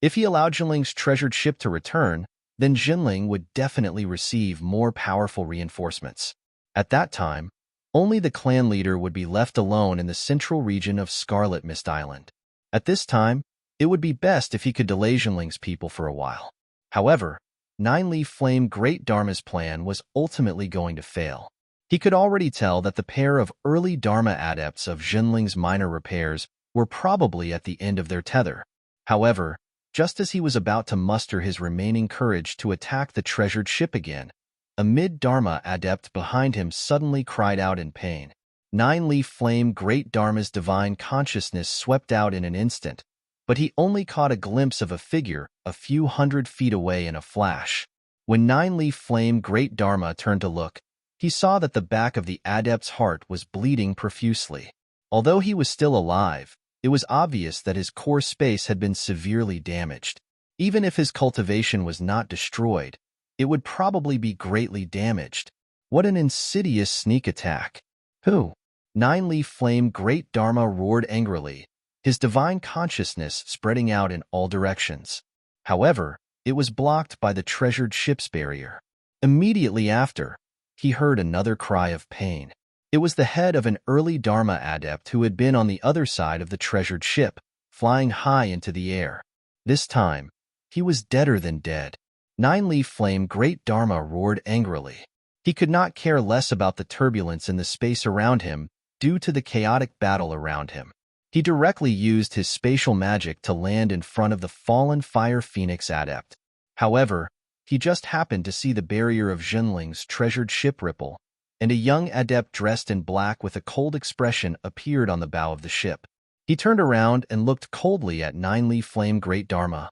Speaker 1: If he allowed Jinling's treasured ship to return, then Jinling would definitely receive more powerful reinforcements. At that time, only the clan leader would be left alone in the central region of Scarlet Mist Island. At this time, it would be best if he could delay Jinling's people for a while. However, Nine-Leaf Flame Great Dharma's plan was ultimately going to fail. He could already tell that the pair of early Dharma adepts of Jinling's minor repairs were probably at the end of their tether. However, just as he was about to muster his remaining courage to attack the treasured ship again, a mid-Dharma adept behind him suddenly cried out in pain. Nine-Leaf Flame Great Dharma's divine consciousness swept out in an instant, but he only caught a glimpse of a figure a few hundred feet away in a flash. When Nine-Leaf Flame Great Dharma turned to look, he saw that the back of the adept's heart was bleeding profusely. Although he was still alive, it was obvious that his core space had been severely damaged. Even if his cultivation was not destroyed, it would probably be greatly damaged. What an insidious sneak attack! Who? Nine-Leaf Flame Great Dharma roared angrily, his divine consciousness spreading out in all directions. However, it was blocked by the treasured ship's barrier. Immediately after, he heard another cry of pain. It was the head of an early Dharma adept who had been on the other side of the treasured ship, flying high into the air. This time, he was deader than dead. Nine-Leaf Flame Great Dharma roared angrily. He could not care less about the turbulence in the space around him due to the chaotic battle around him. He directly used his spatial magic to land in front of the fallen Fire Phoenix adept. However, he just happened to see the barrier of Jinling's treasured ship ripple, and a young adept dressed in black with a cold expression appeared on the bow of the ship. He turned around and looked coldly at Nine-Leaf Flame Great Dharma.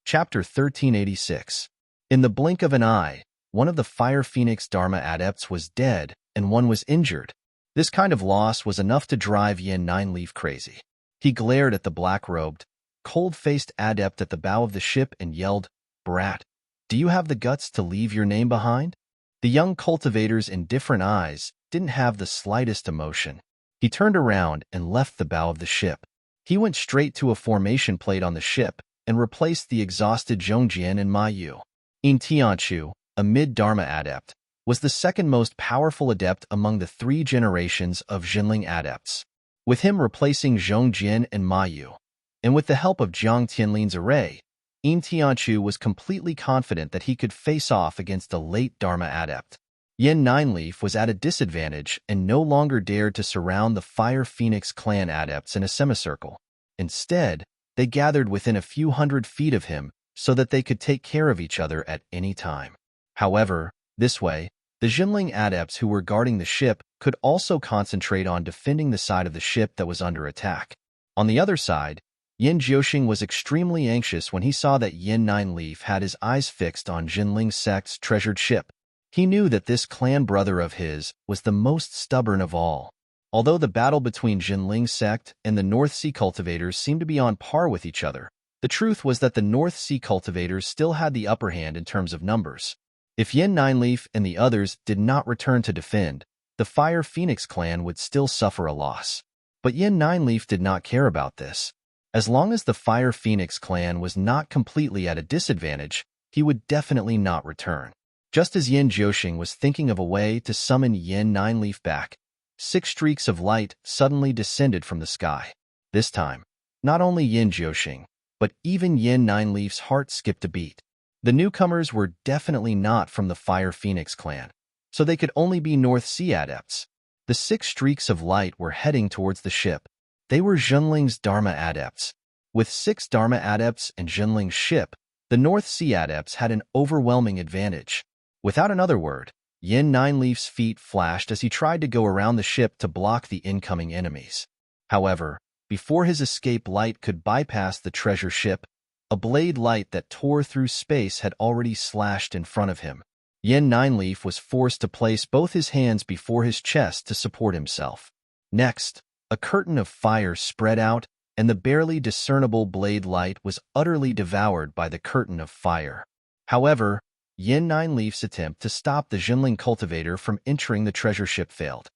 Speaker 1: Chapter 1386. In the blink of an eye, one of the Fire Phoenix Dharma adepts was dead and one was injured. This kind of loss was enough to drive Yin Nine-Leaf crazy. He glared at the black-robed, cold-faced adept at the bow of the ship and yelled, "Brat, do you have the guts to leave your name behind?" The young cultivator's indifferent eyes didn't have the slightest emotion. He turned around and left the bow of the ship. He went straight to a formation plate on the ship and replaced the exhausted Zhongjian and Ma Yu. In Tianchu, a mid-Dharma adept, was the second most powerful adept among the three generations of Jinling adepts. With him replacing Zhongjian and Ma Yu, and with the help of Jiang Tianlin's array, In Tianchu was completely confident that he could face off against a late Dharma adept. Yin Nineleaf was at a disadvantage and no longer dared to surround the Fire Phoenix clan adepts in a semicircle. Instead, they gathered within a few hundred feet of him so that they could take care of each other at any time. However, this way, The Jinling adepts who were guarding the ship could also concentrate on defending the side of the ship that was under attack. On the other side, Yin Jiuxing was extremely anxious when he saw that Yin Nineleaf had his eyes fixed on Jinling sect's treasured ship. He knew that this clan brother of his was the most stubborn of all. Although the battle between Jinling sect and the North Sea cultivators seemed to be on par with each other, the truth was that the North Sea cultivators still had the upper hand in terms of numbers. If Yin Nineleaf and the others did not return to defend, the Fire Phoenix clan would still suffer a loss. But Yin Nineleaf did not care about this. As long as the Fire Phoenix clan was not completely at a disadvantage, he would definitely not return. Just as Yin Jiuxing was thinking of a way to summon Yin Nineleaf back, 6 streaks of light suddenly descended from the sky. This time, not only Yin Jiuxing, but even Yin Nineleaf's heart skipped a beat. The newcomers were definitely not from the Fire Phoenix clan, so they could only be North Sea adepts. The 6 streaks of light were heading towards the ship. They were Jinling's Dharma adepts. With 6 Dharma adepts and Jinling's ship, the North Sea adepts had an overwhelming advantage. Without another word, Yin Nineleaf's feet flashed as he tried to go around the ship to block the incoming enemies. However, before his escape light could bypass the treasure ship, a blade light that tore through space had already slashed in front of him. Yin Nineleaf was forced to place both his hands before his chest to support himself. Next, a curtain of fire spread out, and the barely discernible blade light was utterly devoured by the curtain of fire. However, Yin Nineleaf's attempt to stop the Jinling cultivator from entering the treasure ship failed.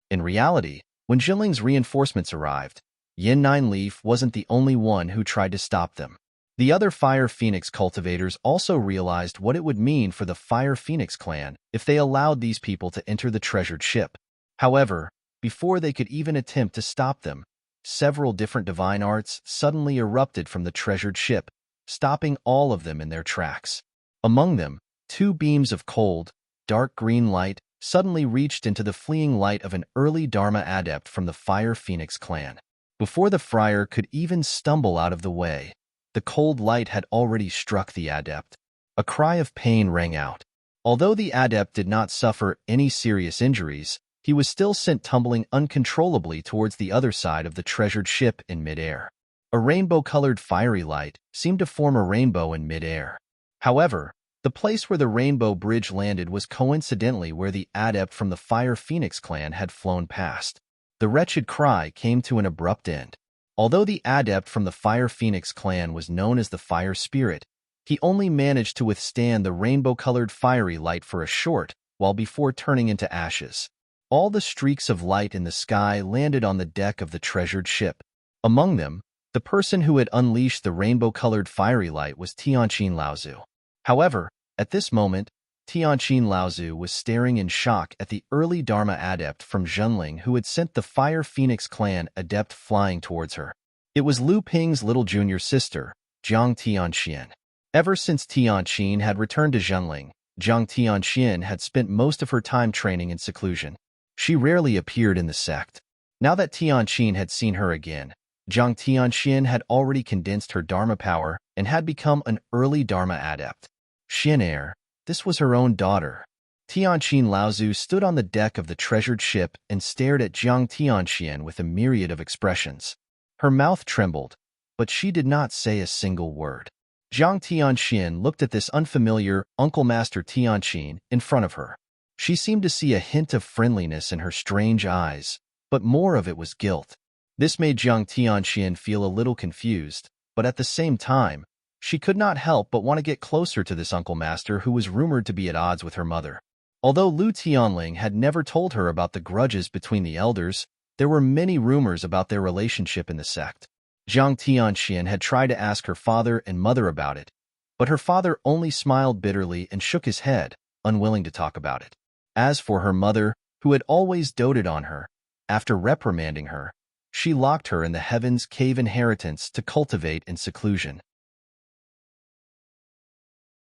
Speaker 1: In reality, when Jinling's reinforcements arrived, Yin Nineleaf wasn't the only one who tried to stop them. The other Fire Phoenix cultivators also realized what it would mean for the Fire Phoenix clan if they allowed these people to enter the treasured ship. However, before they could even attempt to stop them, several different divine arts suddenly erupted from the treasured ship, stopping all of them in their tracks. Among them, 2 beams of cold, dark green light suddenly reached into the fleeing light of an early Dharma adept from the Fire Phoenix clan. Before the friar could even stumble out of the way, the cold light had already struck the adept. A cry of pain rang out. Although the adept did not suffer any serious injuries, he was still sent tumbling uncontrollably towards the other side of the treasured ship in midair. A rainbow-colored fiery light seemed to form a rainbow in midair. However, the place where the rainbow bridge landed was coincidentally where the adept from the Fire Phoenix clan had flown past. The wretched cry came to an abrupt end. Although the adept from the Fire Phoenix clan was known as the Fire Spirit, he only managed to withstand the rainbow-colored fiery light for a short while before turning into ashes. All the streaks of light in the sky landed on the deck of the treasured ship. Among them, the person who had unleashed the rainbow-colored fiery light was Tianqin Laozu. However, at this moment, Tianqin Laozu was staring in shock at the early Dharma adept from Jinling who had sent the Fire Phoenix clan adept flying towards her. It was Lu Ping's little junior sister, Jiang Tianxian. Ever since Tianqin had returned to Jinling, Jiang Tianxian had spent most of her time training in seclusion. She rarely appeared in the sect. Now that Tianqin had seen her again, Jiang Tianxian had already condensed her Dharma power and had become an early Dharma adept. Xian, this was her own daughter. Tianqin Laozu stood on the deck of the treasured ship and stared at Jiang Tianxian with a myriad of expressions. Her mouth trembled, but she did not say a single word. Jiang Tianxian looked at this unfamiliar Uncle Master Tianqin in front of her. She seemed to see a hint of friendliness in her strange eyes, but more of it was guilt. This made Jiang Tianxian feel a little confused, but at the same time, she could not help but want to get closer to this Uncle Master who was rumored to be at odds with her mother. Although Lu Tianling had never told her about the grudges between the elders, there were many rumors about their relationship in the sect. Jiang Tianxian had tried to ask her father and mother about it, but her father only smiled bitterly and shook his head, unwilling to talk about it. As for her mother, who had always doted on her, after reprimanding her, she locked her in the Heaven's Cave inheritance to cultivate in seclusion.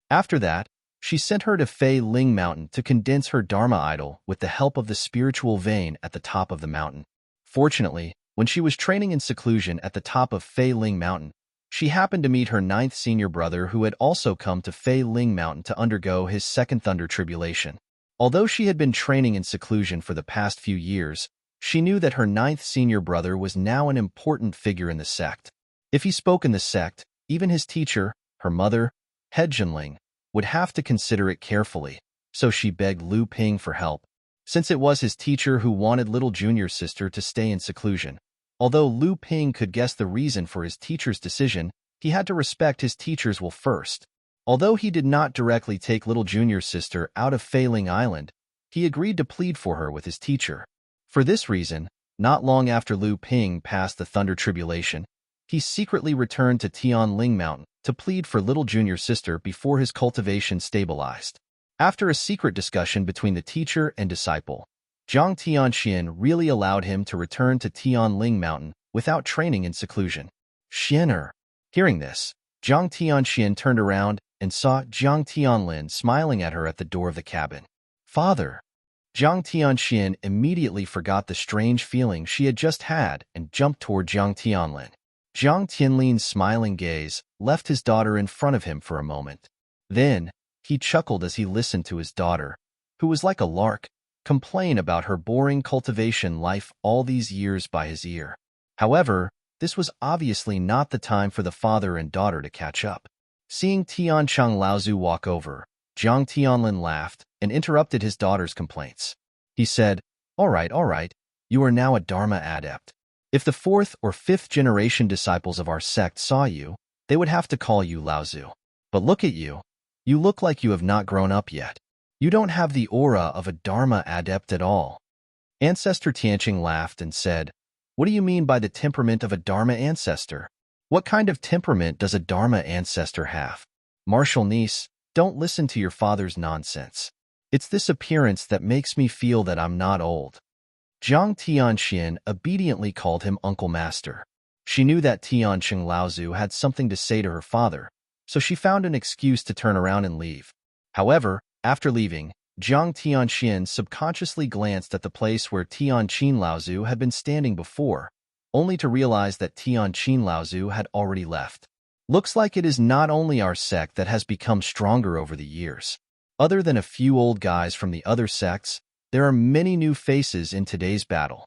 Speaker 1: After that, she sent her to Fei Ling Mountain to condense her Dharma idol with the help of the spiritual vein at the top of the mountain. Fortunately, when she was training in seclusion at the top of Fei Ling Mountain, She happened to meet her ninth senior brother who had also come to Fei Ling Mountain to undergo his second thunder tribulation. Although she had been training in seclusion for the past few years, she knew that her ninth senior brother was now an important figure in the sect. If he spoke in the sect, even his teacher, her mother, head Jinling, would have to consider it carefully, so she begged Lu Ping for help, since it was his teacher who wanted little junior sister to stay in seclusion. Although Lu Ping could guess the reason for his teacher's decision, he had to respect his teacher's will first. Although he did not directly take little junior sister out of Failing Island, he agreed to plead for her with his teacher. For this reason, not long after Lu Ping passed the Thunder Tribulation, he secretly returned to Tianling Mountain to plead for little junior sister before his cultivation stabilized. After a secret discussion between the teacher and disciple, Zhang Tianxian really allowed him to return to Tianling Mountain without training in seclusion. Xianer. Hearing this, Zhang Tianxian turned around and saw Zhang Tianlin smiling at her at the door of the cabin. Father. Zhang Tianxian immediately forgot the strange feeling she had just had and jumped toward Zhang Tianlin. Zhang Tianlin's smiling gaze left his daughter in front of him for a moment. Then, he chuckled as he listened to his daughter, who was like a lark, complain about her boring cultivation life all these years by his ear. However, this was obviously not the time for the father and daughter to catch up. Seeing Tiancheng Laozu walk over, Zhang Tianlin laughed and interrupted his daughter's complaints. He said, all right, you are now a Dharma adept. If the fourth or fifth generation disciples of our sect saw you, they would have to call you Laozu. But look at you. You look like you have not grown up yet. You don't have the aura of a Dharma adept at all. Ancestor Tianqing laughed and said, what do you mean by the temperament of a Dharma ancestor? What kind of temperament does a Dharma ancestor have? Martial niece, don't listen to your father's nonsense. It's this appearance that makes me feel that I'm not old. Zhang Tianxian obediently called him Uncle Master. She knew that Tianqing Laozu had something to say to her father, so she found an excuse to turn around and leave. However, after leaving, Zhang Tianxian subconsciously glanced at the place where Tianqing Laozu had been standing before, only to realize that Tianqing Laozu had already left. Looks like it is not only our sect that has become stronger over the years. Other than a few old guys from the other sects, there are many new faces in today's battle.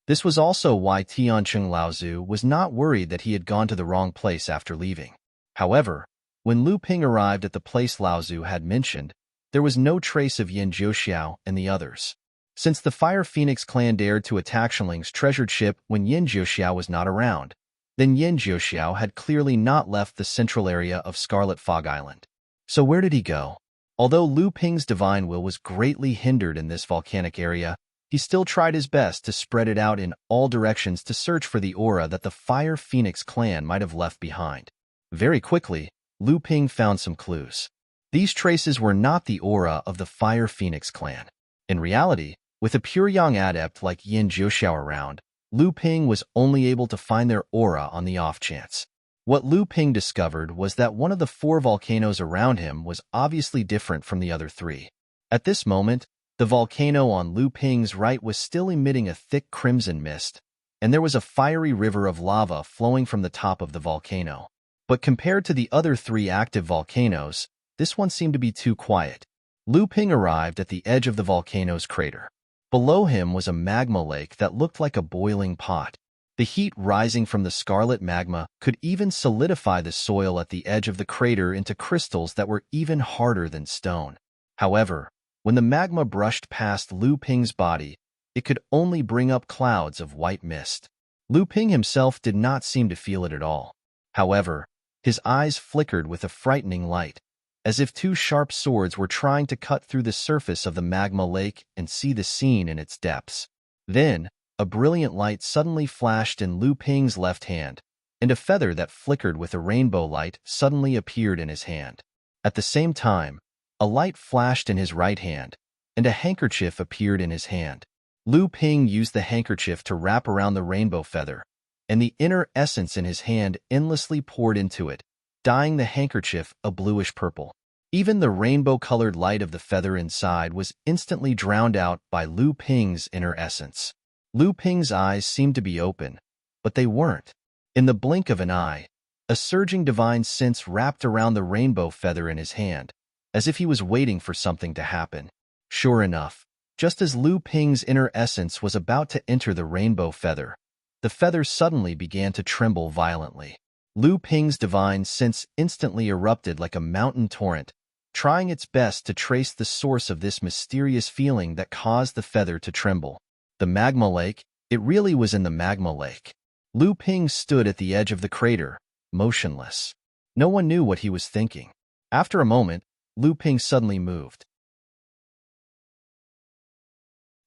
Speaker 1: This was also why Tianqing Laozu was not worried that he had gone to the wrong place after leaving. However, when Lu Ping arrived at the place Laozu had mentioned, there was no trace of Yin Jiuxiao and the others. Since the Fire Phoenix clan dared to attack Shenling's treasured ship when Yin Jiuxiao was not around, then Yin Jiuxiao had clearly not left the central area of Scarlet Fog Island. So where did he go? Although Lu Ping's divine will was greatly hindered in this volcanic area, he still tried his best to spread it out in all directions to search for the aura that the Fire Phoenix clan might have left behind. Very quickly, Lu Ping found some clues. These traces were not the aura of the Fire Phoenix clan. In reality, with a pure young adept like Yin Jiuxiao around, Lu Ping was only able to find their aura on the off chance. What Lu Ping discovered was that one of the 4 volcanoes around him was obviously different from the other 3. At this moment, the volcano on Lu Ping's right was still emitting a thick crimson mist, and there was a fiery river of lava flowing from the top of the volcano. But compared to the other 3 active volcanoes, this one seemed to be too quiet. Lu Ping arrived at the edge of the volcano's crater. Below him was a magma lake that looked like a boiling pot. The heat rising from the scarlet magma could even solidify the soil at the edge of the crater into crystals that were even harder than stone. However, when the magma brushed past Lu Ping's body, it could only bring up clouds of white mist. Lu Ping himself did not seem to feel it at all. However, his eyes flickered with a frightening light, as if 2 sharp swords were trying to cut through the surface of the magma lake and see the scene in its depths. Then, a brilliant light suddenly flashed in Lu Ping's left hand, and a feather that flickered with a rainbow light suddenly appeared in his hand. At the same time, a light flashed in his right hand, and a handkerchief appeared in his hand. Lu Ping used the handkerchief to wrap around the rainbow feather, and the inner essence in his hand endlessly poured into it, dyeing the handkerchief a bluish-purple. Even the rainbow-colored light of the feather inside was instantly drowned out by Lu Ping's inner essence. Lu Ping's eyes seemed to be open, but they weren't. In the blink of an eye, a surging divine sense wrapped around the rainbow feather in his hand, as if he was waiting for something to happen. Sure enough, just as Lu Ping's inner essence was about to enter the rainbow feather, the feather suddenly began to tremble violently. Lu Ping's divine sense instantly erupted like a mountain torrent, trying its best to trace the source of this mysterious feeling that caused the feather to tremble. The magma lake, it really was in the magma lake. Lu Ping stood at the edge of the crater, motionless. No one knew what he was thinking. After a moment, Lu Ping suddenly moved.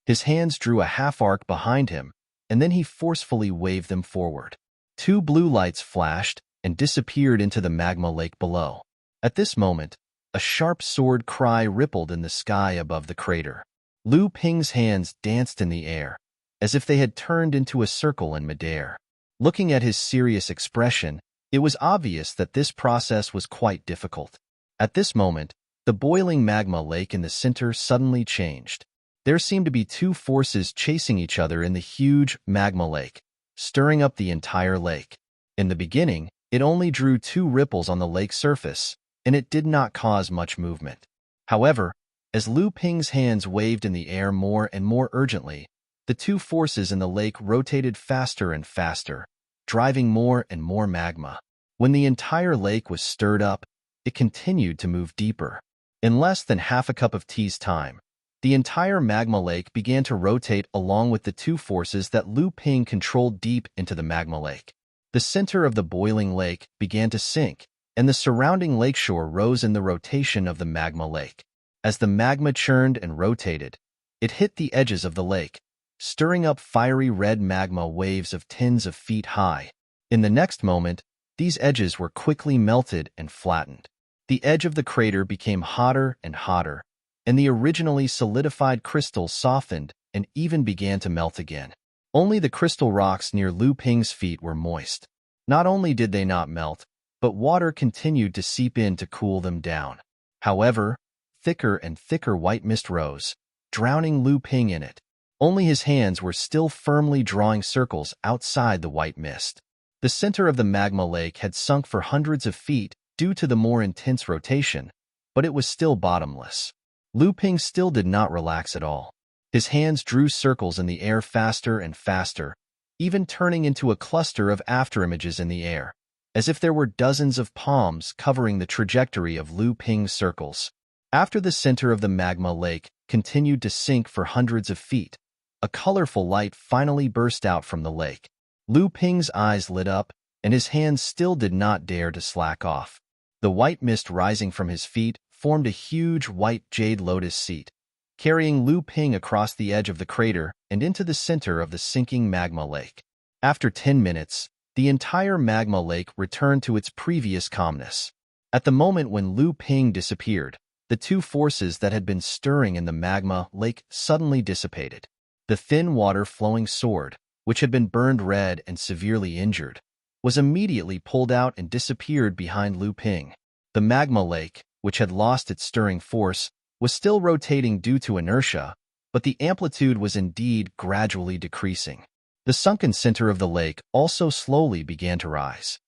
Speaker 1: His hands drew a half-arc behind him, and then he forcefully waved them forward. Two blue lights flashed and disappeared into the magma lake below. At this moment, a sharp sword cry rippled in the sky above the crater. Lu Ping's hands danced in the air, as if they had turned into a circle in midair. Looking at his serious expression, it was obvious that this process was quite difficult. At this moment, the boiling magma lake in the center suddenly changed. There seemed to be two forces chasing each other in the huge magma lake, stirring up the entire lake. In the beginning, it only drew two ripples on the lake's surface, and it did not cause much movement. However, as Lu Ping's hands waved in the air more and more urgently, the two forces in the lake rotated faster and faster, driving more and more magma. When the entire lake was stirred up, it continued to move deeper. In less than half a cup of tea's time, the entire magma lake began to rotate along with the two forces that Lu Ping controlled deep into the magma lake. The center of the boiling lake began to sink, and the surrounding lakeshore rose in the rotation of the magma lake. As the magma churned and rotated, it hit the edges of the lake, stirring up fiery red magma waves of tens of feet high. In the next moment, these edges were quickly melted and flattened. The edge of the crater became hotter and hotter, and the originally solidified crystal softened and even began to melt again. Only the crystal rocks near Lu Ping's feet were moist. Not only did they not melt, but water continued to seep in to cool them down. However, thicker and thicker white mist rose, drowning Lu Ping in it. Only his hands were still firmly drawing circles outside the white mist. The center of the magma lake had sunk for hundreds of feet due to the more intense rotation, but it was still bottomless. Lu Ping still did not relax at all. His hands drew circles in the air faster and faster, even turning into a cluster of afterimages in the air, as if there were dozens of palms covering the trajectory of Lu Ping's circles. After the center of the magma lake continued to sink for hundreds of feet, a colorful light finally burst out from the lake. Lu Ping's eyes lit up, and his hands still did not dare to slack off. The white mist rising from his feet formed a huge white jade lotus seat, carrying Lu Ping across the edge of the crater and into the center of the sinking magma lake. After 10 minutes, the entire magma lake returned to its previous calmness. At the moment when Lu Ping disappeared, the two forces that had been stirring in the magma lake suddenly dissipated. The thin water-flowing sword, which had been burned red and severely injured, was immediately pulled out and disappeared behind Lu Ping. The magma lake, which had lost its stirring force, was still rotating due to inertia, but the amplitude was indeed gradually decreasing. The sunken center of the lake also slowly began to rise.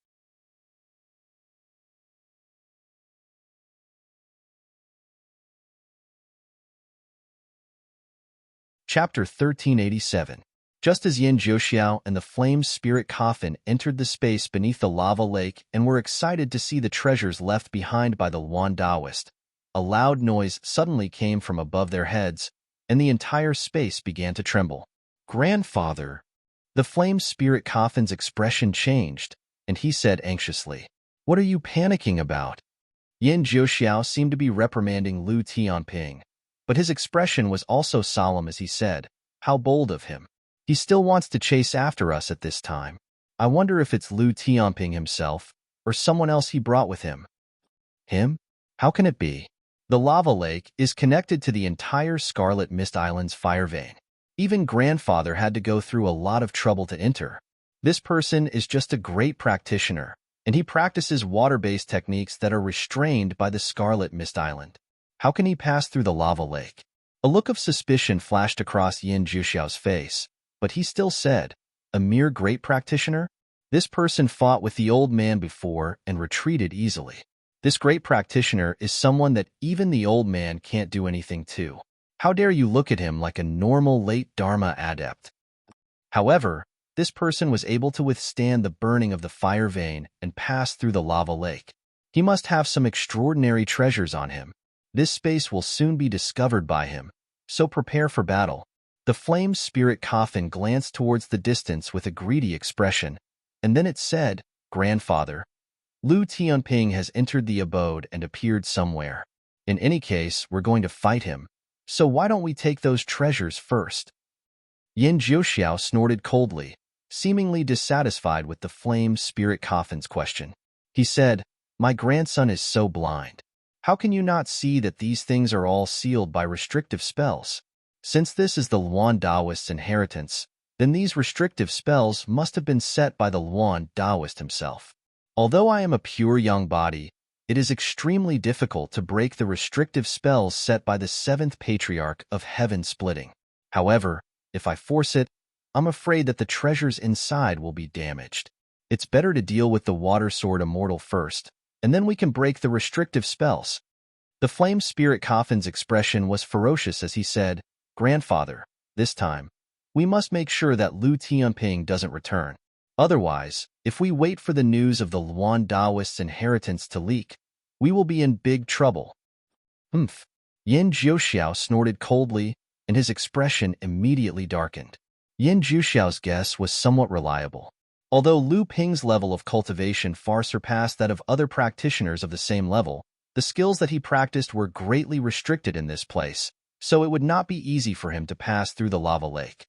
Speaker 1: Chapter 1387. Just as Yin Jiuxiao and the flame spirit coffin entered the space beneath the lava lake and were excited to see the treasures left behind by the Yuan Daoist, a loud noise suddenly came from above their heads, and the entire space began to tremble. "Grandfather!" The flame spirit coffin's expression changed, and he said anxiously, "What are you panicking about?" Yin Jiuxiao seemed to be reprimanding Lu Tianping, but his expression was also solemn as he said, "How bold of him. He still wants to chase after us at this time. I wonder if it's Lu Tianping himself, or someone else he brought with him." "Him? How can it be?" The lava lake is connected to the entire Scarlet Mist Island's fire vein. Even Grandfather had to go through a lot of trouble to enter. This person is just a great practitioner, and he practices water-based techniques that are restrained by the Scarlet Mist Island. How can he pass through the lava lake? A look of suspicion flashed across Yin Jiuxiao's face, but he still said, "A mere great practitioner?" This person fought with the old man before and retreated easily. This great practitioner is someone that even the old man can't do anything to. How dare you look at him like a normal late Dharma adept? However, this person was able to withstand the burning of the fire vein and pass through the lava lake. He must have some extraordinary treasures on him. This space will soon be discovered by him, so prepare for battle. The flame spirit coffin glanced towards the distance with a greedy expression, and then it said, "Grandfather, Lu Tianping has entered the abode and appeared somewhere. In any case, we're going to fight him, so why don't we take those treasures first?" Yin Jiuxiao snorted coldly, seemingly dissatisfied with the flame spirit coffin's question. He said, "My grandson is so blind. How can you not see that these things are all sealed by restrictive spells? Since this is the Luan Taoist's inheritance, then these restrictive spells must have been set by the Luan Taoist himself. Although I am a pure young body, it is extremely difficult to break the restrictive spells set by the seventh patriarch of heaven splitting. However, if I force it, I'm afraid that the treasures inside will be damaged. It's better to deal with the water sword immortal first, and then we can break the restrictive spells." The flame spirit coffin's expression was ferocious as he said, "Grandfather, this time, we must make sure that Lu Tianping doesn't return. Otherwise, if we wait for the news of the Luan Taoist's inheritance to leak, we will be in big trouble." "Humph." Yin Jiuxiao snorted coldly, and his expression immediately darkened. Yin Jiuxiao's guess was somewhat reliable. Although Lu Ping's level of cultivation far surpassed that of other practitioners of the same level, the skills that he practiced were greatly restricted in this place, so it would not be easy for him to pass through the lava lake.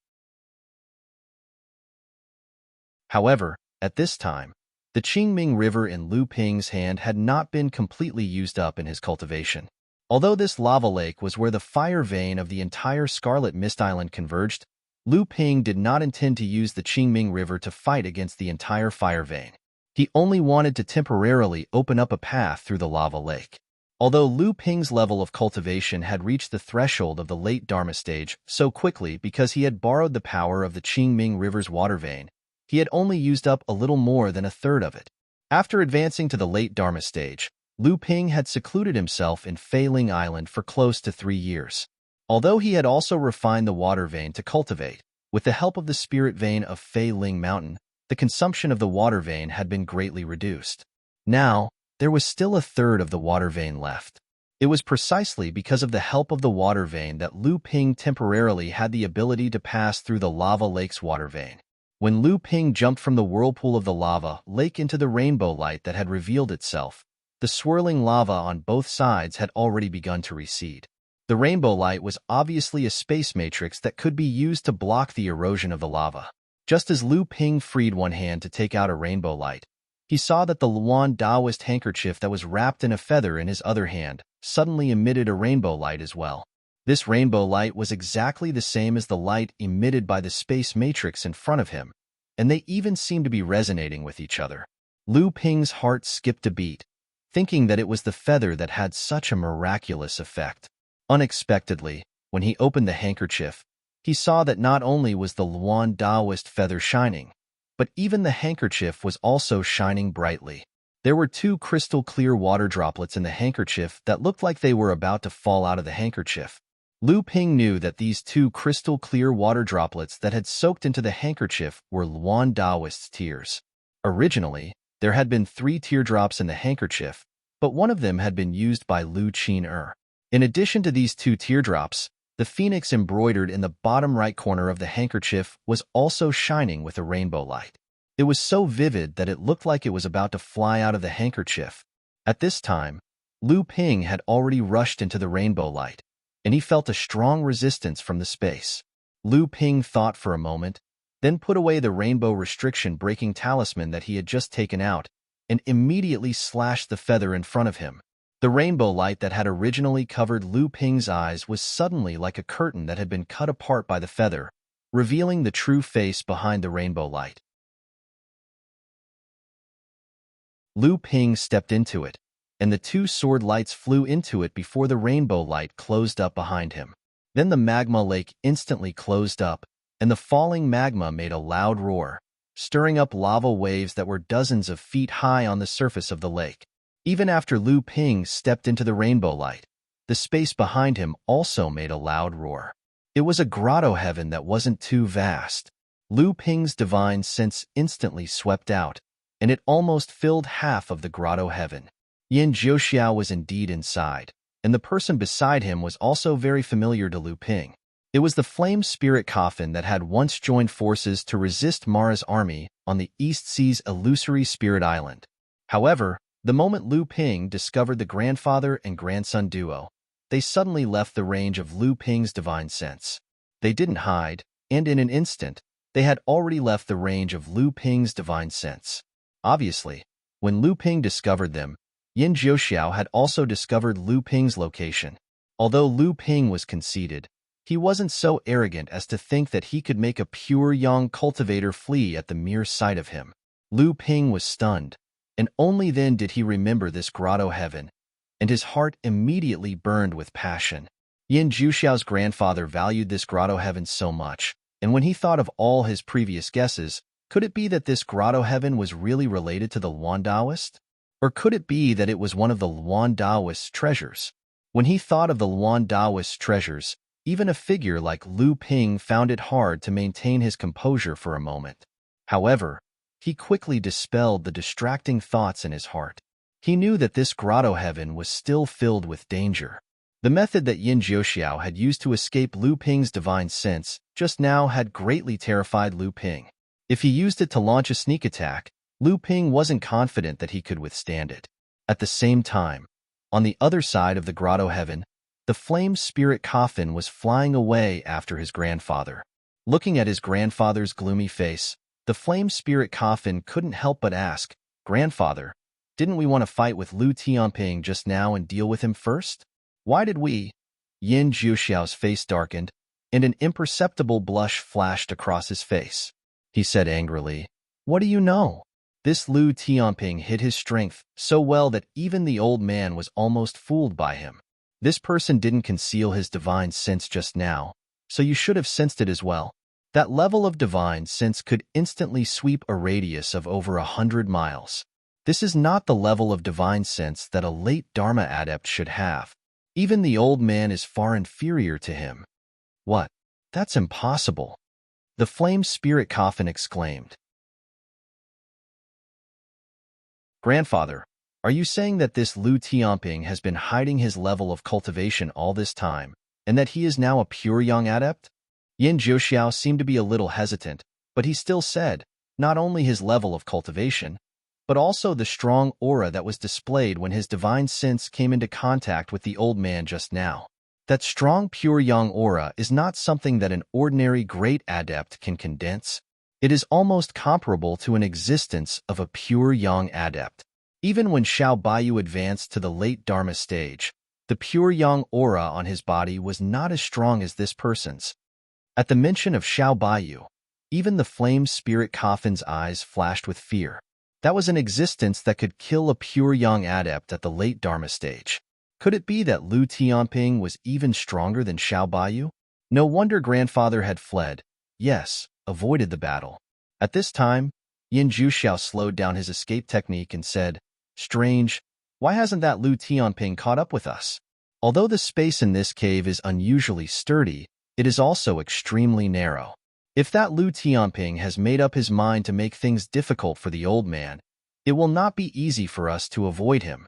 Speaker 1: However, at this time, the Qingming River in Lu Ping's hand had not been completely used up in his cultivation. Although this lava lake was where the fire vein of the entire Scarlet Mist Island converged, Lu Ping did not intend to use the Qingming River to fight against the entire fire vein. He only wanted to temporarily open up a path through the lava lake. Although Lu Ping's level of cultivation had reached the threshold of the late Dharma stage so quickly because he had borrowed the power of the Qingming River's water vein, he had only used up a little more than a third of it. After advancing to the late Dharma stage, Lu Ping had secluded himself in Feiling Island for close to 3 years. Although he had also refined the water vein to cultivate, with the help of the spirit vein of Feiling Mountain, the consumption of the water vein had been greatly reduced. Now, there was still a third of the water vein left. It was precisely because of the help of the water vein that Lu Ping temporarily had the ability to pass through the lava lake's water vein. When Lu Ping jumped from the whirlpool of the lava lake into the rainbow light that had revealed itself, the swirling lava on both sides had already begun to recede. The rainbow light was obviously a space matrix that could be used to block the erosion of the lava. Just as Lu Ping freed one hand to take out a rainbow light, he saw that the Luan Taoist handkerchief that was wrapped in a feather in his other hand suddenly emitted a rainbow light as well. This rainbow light was exactly the same as the light emitted by the space matrix in front of him, and they even seemed to be resonating with each other. Lu Ping's heart skipped a beat, thinking that it was the feather that had such a miraculous effect. Unexpectedly, when he opened the handkerchief, he saw that not only was the Luan Taoist feather shining, but even the handkerchief was also shining brightly. There were 2 crystal-clear water droplets in the handkerchief that looked like they were about to fall out of the handkerchief. Lu Ping knew that these 2 crystal-clear water droplets that had soaked into the handkerchief were Luan Taoist's tears. Originally, there had been 3 teardrops in the handkerchief, but one of them had been used by Lu Qin. In addition to these 2 teardrops, the phoenix embroidered in the bottom right corner of the handkerchief was also shining with a rainbow light. It was so vivid that it looked like it was about to fly out of the handkerchief. At this time, Lu Ping had already rushed into the rainbow light, and he felt a strong resistance from the space. Lu Ping thought for a moment, then put away the rainbow restriction-breaking talisman that he had just taken out, and immediately slashed the feather in front of him. The rainbow light that had originally covered Lu Ping's eyes was suddenly like a curtain that had been cut apart by the feather, revealing the true face behind the rainbow light. Lu Ping stepped into it, and the 2 sword lights flew into it before the rainbow light closed up behind him. Then the magma lake instantly closed up, and the falling magma made a loud roar, stirring up lava waves that were dozens of feet high on the surface of the lake. Even after Lu Ping stepped into the rainbow light, the space behind him also made a loud roar. It was a grotto heaven that wasn't too vast. Lu Ping's divine sense instantly swept out, and it almost filled half of the grotto heaven. Yin Jiuxiao was indeed inside, and the person beside him was also very familiar to Lu Ping. It was the flame spirit coffin that had once joined forces to resist Mara's army on the East Sea's illusory spirit island. However, the moment Lu Ping discovered the grandfather and grandson duo, they suddenly left the range of Lu Ping's divine sense. They didn't hide, and in an instant, they had already left the range of Lu Ping's divine sense. Obviously, when Lu Ping discovered them, Yin Jiuxiao had also discovered Lu Ping's location. Although Lu Ping was conceited, he wasn't so arrogant as to think that he could make a pure young cultivator flee at the mere sight of him. Lu Ping was stunned, and only then did he remember this grotto heaven, and his heart immediately burned with passion. Yin Jiuxiao's grandfather valued this grotto heaven so much, and when he thought of all his previous guesses, could it be that this grotto heaven was really related to the Luan Daoist? Or could it be that it was one of the Luan Daoist's treasures? When he thought of the Luan Daoist's treasures, even a figure like Lu Ping found it hard to maintain his composure for a moment. However, he quickly dispelled the distracting thoughts in his heart. He knew that this grotto heaven was still filled with danger. The method that Yin Jiuxiao had used to escape Lu Ping's divine sense just now had greatly terrified Lu Ping. If he used it to launch a sneak attack, Lu Ping wasn't confident that he could withstand it. At the same time, on the other side of the grotto heaven, the flame spirit coffin was flying away after his grandfather. Looking at his grandfather's gloomy face, the flame spirit coffin couldn't help but ask, "Grandfather, didn't we want to fight with Lu Tianping just now and deal with him first? Why did we?" Yin Jiuxiao's face darkened, and an imperceptible blush flashed across his face. He said angrily, "What do you know?" This Lu Tianping hid his strength so well that even the old man was almost fooled by him. This person didn't conceal his divine sense just now, so you should have sensed it as well. That level of divine sense could instantly sweep a radius of over 100 miles. This is not the level of divine sense that a late Dharma adept should have. Even the old man is far inferior to him. What? That's impossible. The flame spirit coffin exclaimed. Grandfather, are you saying that this Lu Tianping has been hiding his level of cultivation all this time, and that he is now a pure young adept? Yin Jiuxiao seemed to be a little hesitant, but he still said, not only his level of cultivation, but also the strong aura that was displayed when his divine sense came into contact with the old man just now. That strong pure young aura is not something that an ordinary great adept can condense. It is almost comparable to an existence of a pure young adept. Even when Xiao Baiyu advanced to the late Dharma stage, the pure young aura on his body was not as strong as this person's. At the mention of Xiao Baiyu, even the flame spirit coffin's eyes flashed with fear. That was an existence that could kill a pure young adept at the late Dharma stage. Could it be that Lu Tianping was even stronger than Xiao Baiyu? No wonder grandfather had fled. Yes, avoided the battle. At this time, Yin Jiuxiao slowed down his escape technique and said, "Strange, why hasn't that Lu Tianping caught up with us?" Although the space in this cave is unusually sturdy, it is also extremely narrow. If that Lu Tianping has made up his mind to make things difficult for the old man, it will not be easy for us to avoid him.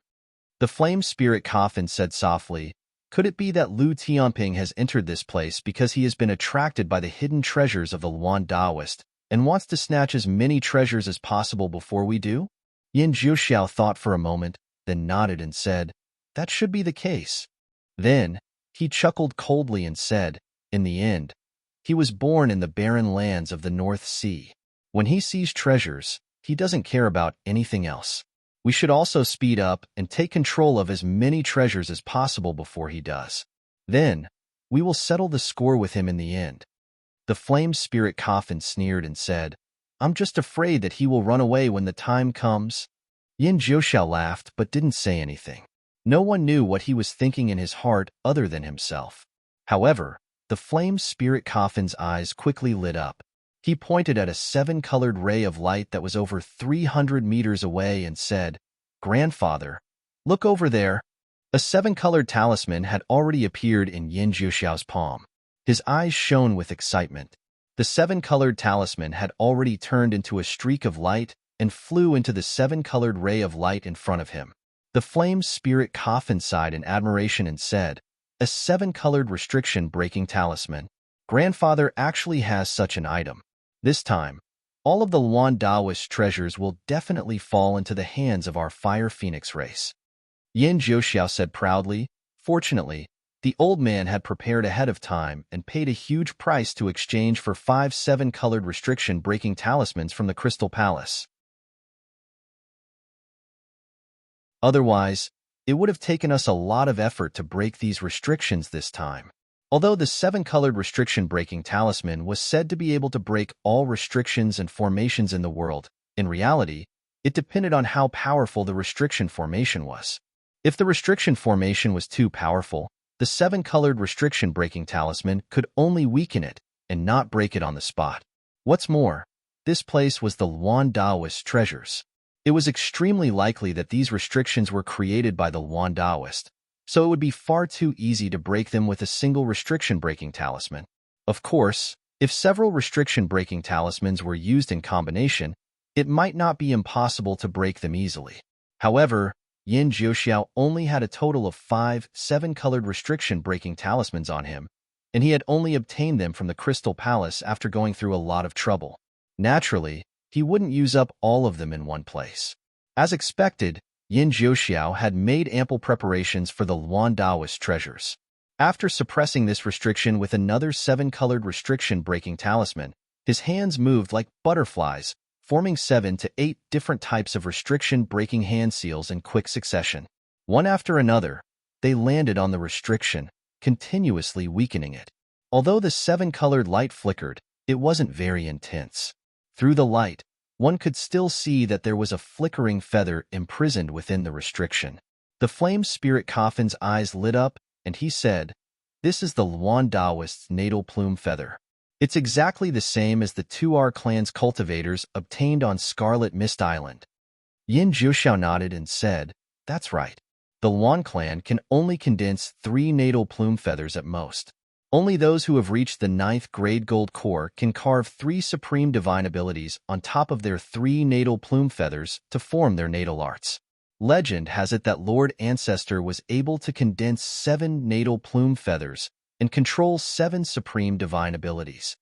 Speaker 1: The flame spirit coffin said softly, "Could it be that Lu Tianping has entered this place because he has been attracted by the hidden treasures of the Luan Daoist and wants to snatch as many treasures as possible before we do?" Yin Jiuxiao thought for a moment, then nodded and said, "That should be the case." Then, he chuckled coldly and said, "In the end, he was born in the barren lands of the North Sea. When he sees treasures, he doesn't care about anything else. We should also speed up and take control of as many treasures as possible before he does. Then, we will settle the score with him in the end." The flame spirit coffin sneered and said, "I'm just afraid that he will run away when the time comes." Yin Jiuxiao laughed but didn't say anything. No one knew what he was thinking in his heart other than himself. However, the flame spirit coffin's eyes quickly lit up. He pointed at a seven-colored ray of light that was over 300 meters away and said, "Grandfather, look over there." A seven-colored talisman had already appeared in Yin Jiuxiao's palm. His eyes shone with excitement. The seven-colored talisman had already turned into a streak of light and flew into the seven-colored ray of light in front of him. The flame spirit coffin sighed in admiration and said, "A seven-colored restriction-breaking talisman. Grandfather actually has such an item. This time, all of the Luan Daoist treasures will definitely fall into the hands of our Fire Phoenix race." Yin Jiuxiao said proudly. Fortunately, the old man had prepared ahead of time and paid a huge price to exchange for 5 seven-colored restriction-breaking talismans from the Crystal Palace. Otherwise, it would have taken us a lot of effort to break these restrictions this time. Although the seven-colored restriction-breaking talisman was said to be able to break all restrictions and formations in the world, in reality, it depended on how powerful the restriction formation was. If the restriction formation was too powerful, the seven-colored restriction-breaking talisman could only weaken it and not break it on the spot. What's more, this place was the Luan Daoist treasures. It was extremely likely that these restrictions were created by the Luan Daoist, so it would be far too easy to break them with a single restriction-breaking talisman. Of course, if several restriction-breaking talismans were used in combination, it might not be impossible to break them easily. However, Yin Jiuxiao only had a total of 5 seven-colored restriction-breaking talismans on him, and he had only obtained them from the Crystal Palace after going through a lot of trouble. Naturally, he wouldn't use up all of them in one place. As expected, Yin Jiuxiao had made ample preparations for the Luan Daoist treasures. After suppressing this restriction with another seven-colored restriction-breaking talisman, his hands moved like butterflies, forming 7 to 8 different types of restriction-breaking hand seals in quick succession. One after another, they landed on the restriction, continuously weakening it. Although the seven-colored light flickered, it wasn't very intense. Through the light, one could still see that there was a flickering feather imprisoned within the restriction. The flame spirit coffin's eyes lit up, and he said, "This is the Luan Daoist's natal plume feather. It's exactly the same as the Tuar clan's cultivators obtained on Scarlet Mist Island." Yin Jiuxiao nodded and said, "That's right. The Luan clan can only condense 3 natal plume feathers at most. Only those who have reached the 9th grade gold core can carve 3 supreme divine abilities on top of their 3 natal plume feathers to form their natal arts. Legend has it that Lord Ancestor was able to condense 7 natal plume feathers and control 7 supreme divine abilities.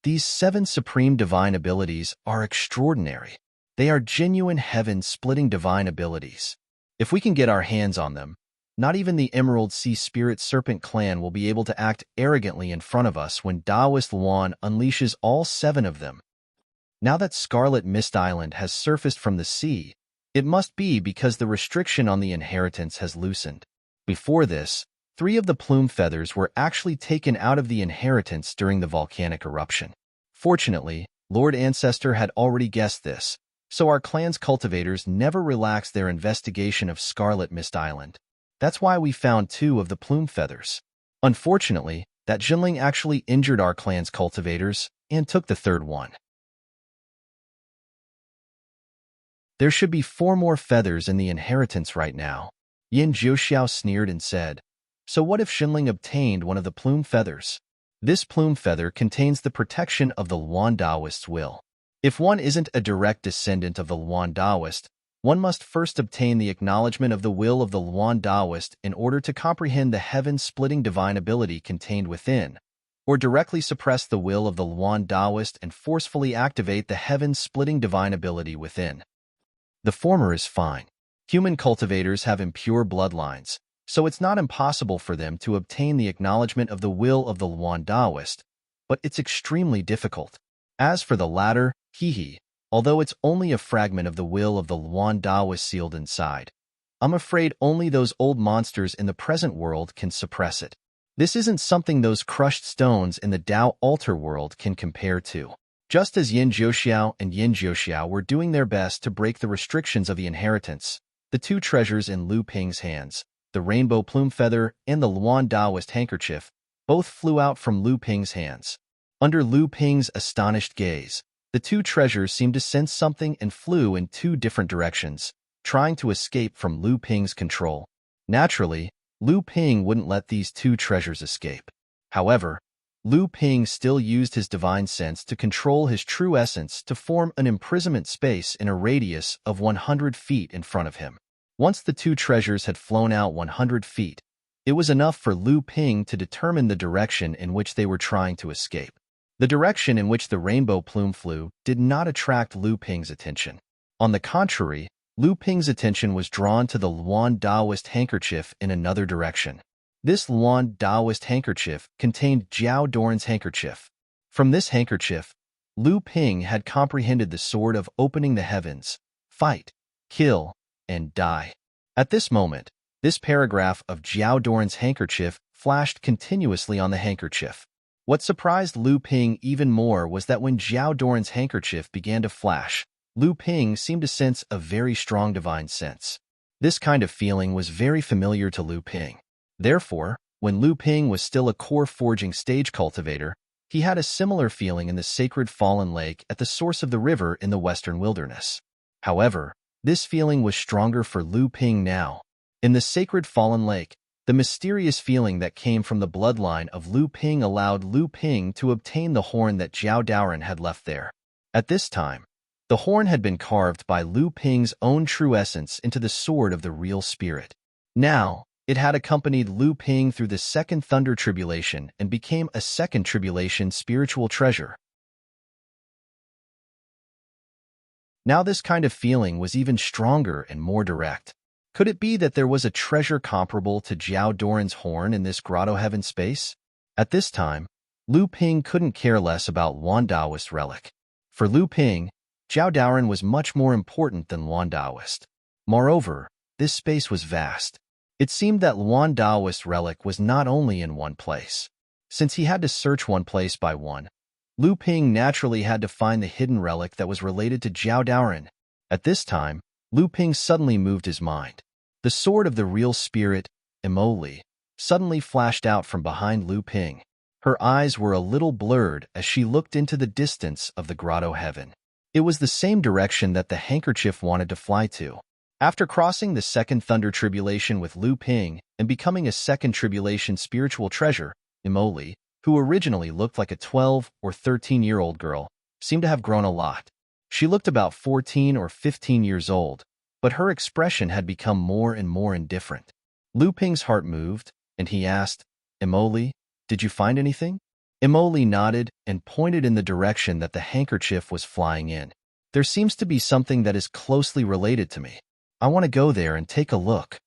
Speaker 1: These 7 supreme divine abilities are extraordinary. They are genuine heaven-splitting divine abilities. If we can get our hands on them, not even the Emerald Sea Spirit Serpent clan will be able to act arrogantly in front of us when Daoist Luan unleashes all 7 of them. Now that Scarlet Mist Island has surfaced from the sea, it must be because the restriction on the inheritance has loosened. Before this, 3 of the plume feathers were actually taken out of the inheritance during the volcanic eruption. Fortunately, Lord Ancestor had already guessed this, so our clan's cultivators never relaxed their investigation of Scarlet Mist Island. That's why we found 2 of the plume feathers. Unfortunately, that Jinling actually injured our clan's cultivators and took the 3rd one. There should be 4 more feathers in the inheritance right now. Yin Jiuxiao sneered and said, "So what if Jinling obtained one of the plume feathers? This plume feather contains the protection of the Luan Daoist's will. If one isn't a direct descendant of the Luan Daoist, one must first obtain the acknowledgement of the will of the Luan Daoist in order to comprehend the heaven-splitting divine ability contained within, or directly suppress the will of the Luan Daoist and forcefully activate the heaven-splitting divine ability within. The former is fine. Human cultivators have impure bloodlines, so it's not impossible for them to obtain the acknowledgement of the will of the Luan Daoist, but it's extremely difficult. As for the latter, although it's only a fragment of the will of the Luan Daoist sealed inside, I'm afraid only those old monsters in the present world can suppress it. This isn't something those crushed stones in the Dao altar world can compare to." Just as Yin Jiuxiao and Yin Jiuxiao were doing their best to break the restrictions of the inheritance, the 2 treasures in Lu Ping's hands, the rainbow plume feather and the Luan Daoist handkerchief, Both flew out from Lu Ping's hands. Under Lu Ping's astonished gaze, the two treasures seemed to sense something and flew in two different directions, trying to escape from Lu Ping's control. Naturally, Lu Ping wouldn't let these two treasures escape. However, Lu Ping still used his divine sense to control his true essence to form an imprisonment space in a radius of 100 feet in front of him. Once the two treasures had flown out 100 feet, it was enough for Lu Ping to determine the direction in which they were trying to escape. The direction in which the rainbow plume flew did not attract Lu Ping's attention. On the contrary, Lu Ping's attention was drawn to the Luan Daoist handkerchief in another direction. This Luan Daoist handkerchief contained Jiao Doran's handkerchief. From this handkerchief, Lu Ping had comprehended the sword of opening the heavens, fight, kill, and die. At this moment, this paragraph of Jiao Doran's handkerchief flashed continuously on the handkerchief. What surprised Lu Ping even more was that when Jiao Doran's handkerchief began to flash, Lu Ping seemed to sense a very strong divine sense. This kind of feeling was very familiar to Lu Ping. Therefore, when Lu Ping was still a core forging stage cultivator, he had a similar feeling in the sacred fallen lake at the source of the river in the western wilderness. However, this feeling was stronger for Lu Ping now. In the sacred fallen lake, the mysterious feeling that came from the bloodline of Lu Ping allowed Lu Ping to obtain the horn that Jiao Daoran had left there. At this time, the horn had been carved by Lu Ping's own true essence into the sword of the real spirit. Now, it had accompanied Lu Ping through the second thunder tribulation and became a second tribulation spiritual treasure. Now this kind of feeling was even stronger and more direct. Could it be that there was a treasure comparable to Jiao Doran's horn in this grotto heaven space? At this time, Lu Ping couldn't care less about Luan Daoist relic. For Lu Ping, Jiao Daoran was much more important than Luan Daoist. Moreover, this space was vast. It seemed that Luan Daoist relic was not only in one place. Since he had to search one place by one, Lu Ping naturally had to find the hidden relic that was related to Jiao Daoran. At this time, Lu Ping suddenly moved his mind. The sword of the real spirit, Emoli, suddenly flashed out from behind Lu Ping. Her eyes were a little blurred as she looked into the distance of the grotto heaven. It was the same direction that the handkerchief wanted to fly to. After crossing the second thunder tribulation with Lu Ping and becoming a second tribulation spiritual treasure, Emoli, who originally looked like a 12 or 13-year-old girl, seemed to have grown a lot. She looked about 14 or 15 years old, but her expression had become more and more indifferent. Lu Ping's heart moved, and he asked, "Emoli, did you find anything?" Emoli nodded and pointed in the direction that the handkerchief was flying in. "There seems to be something that is closely related to me. I want to go there and take a look."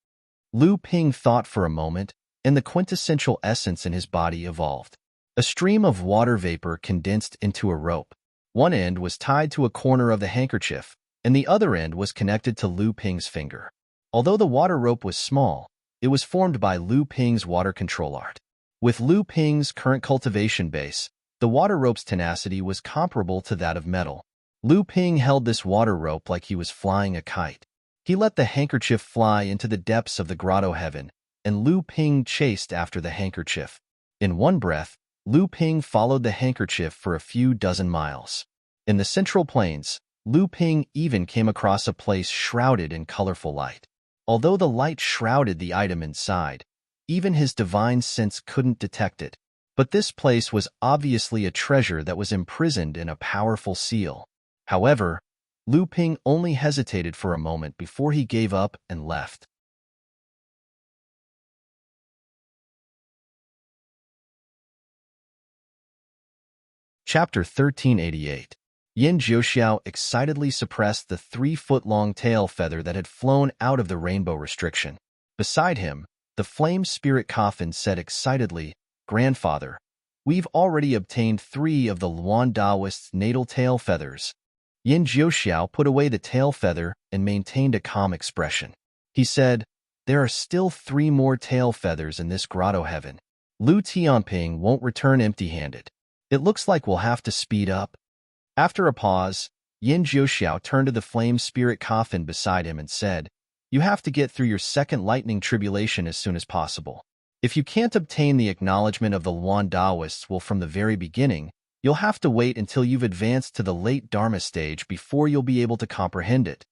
Speaker 1: Lu Ping thought for a moment, and the quintessential essence in his body evolved. A stream of water vapor condensed into a rope. One end was tied to a corner of the handkerchief, and the other end was connected to Lu Ping's finger. Although the water rope was small, it was formed by Lu Ping's water control art. With Lu Ping's current cultivation base, the water rope's tenacity was comparable to that of metal. Lu Ping held this water rope like he was flying a kite. He let the handkerchief fly into the depths of the grotto heaven, and Lu Ping chased after the handkerchief. In one breath, Lu Ping followed the handkerchief for a few dozen miles. In the central plains, Lu Ping even came across a place shrouded in colorful light. Although the light shrouded the item inside, even his divine sense couldn't detect it. But this place was obviously a treasure that was imprisoned in a powerful seal. However, Lu Ping only hesitated for a moment before he gave up and left. Chapter 1388. Yin Jiuxiao excitedly suppressed the 3-foot-long tail feather that had flown out of the rainbow restriction. Beside him, the flame spirit coffin said excitedly, "Grandfather, we've already obtained 3 of the Luan Daoist's natal tail feathers." Yin Jiuxiao put away the tail feather and maintained a calm expression. He said, "There are still 3 more tail feathers in this grotto heaven. Lu Tianping won't return empty-handed. It looks like we'll have to speed up." After a pause, Yin Jiuxiao turned to the flame spirit coffin beside him and said, "You have to get through your second lightning tribulation as soon as possible. If you can't obtain the acknowledgement of the Luan Taoists from the very beginning, you'll have to wait until you've advanced to the late Dharma stage before you'll be able to comprehend it.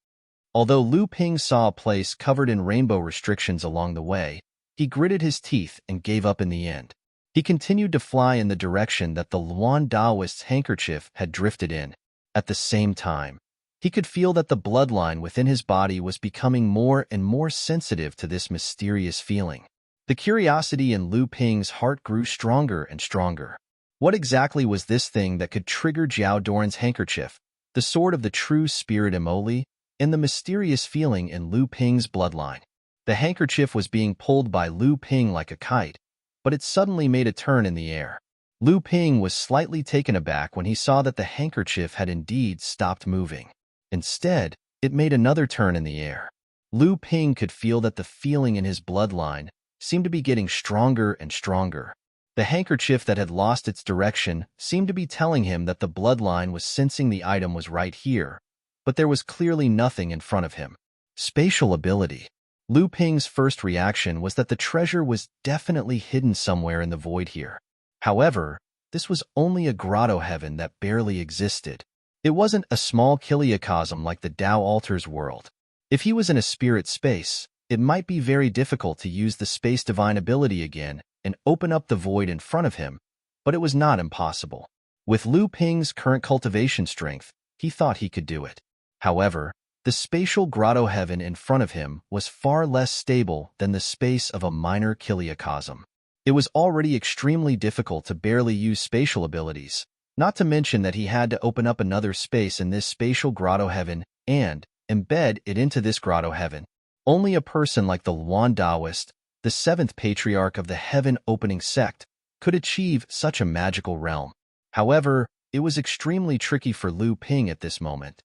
Speaker 1: Although Lu Ping saw a place covered in rainbow restrictions along the way, he gritted his teeth and gave up in the end. He continued to fly in the direction that the Luan Taoist's handkerchief had drifted in. At the same time, he could feel that the bloodline within his body was becoming more and more sensitive to this mysterious feeling. The curiosity in Lu Ping's heart grew stronger and stronger. What exactly was this thing that could trigger Jiao Doran's handkerchief, the sword of the true spirit Emoli, and the mysterious feeling in Lu Ping's bloodline? The handkerchief was being pulled by Lu Ping like a kite, but it suddenly made a turn in the air. Lu Ping was slightly taken aback when he saw that the handkerchief had indeed stopped moving. Instead, it made another turn in the air. Lu Ping could feel that the feeling in his bloodline seemed to be getting stronger and stronger. The handkerchief that had lost its direction seemed to be telling him that the bloodline was sensing the item was right here, but there was clearly nothing in front of him. Spatial ability. Lu Ping's first reaction was that the treasure was definitely hidden somewhere in the void here. However, this was only a grotto heaven that barely existed. It wasn't a small kiliacosm like the Tao Altar's world. If he was in a spirit space, it might be very difficult to use the space divine ability again and open up the void in front of him, but it was not impossible. With Lu Ping's current cultivation strength, he thought he could do it. However, the spatial grotto heaven in front of him was far less stable than the space of a minor kiliacosm. It was already extremely difficult to barely use spatial abilities, not to mention that he had to open up another space in this spatial grotto heaven and embed it into this grotto heaven. Only a person like the Luan Taoist, the seventh patriarch of the heaven-opening sect, could achieve such a magical realm. However, it was extremely tricky for Lu Ping at this moment.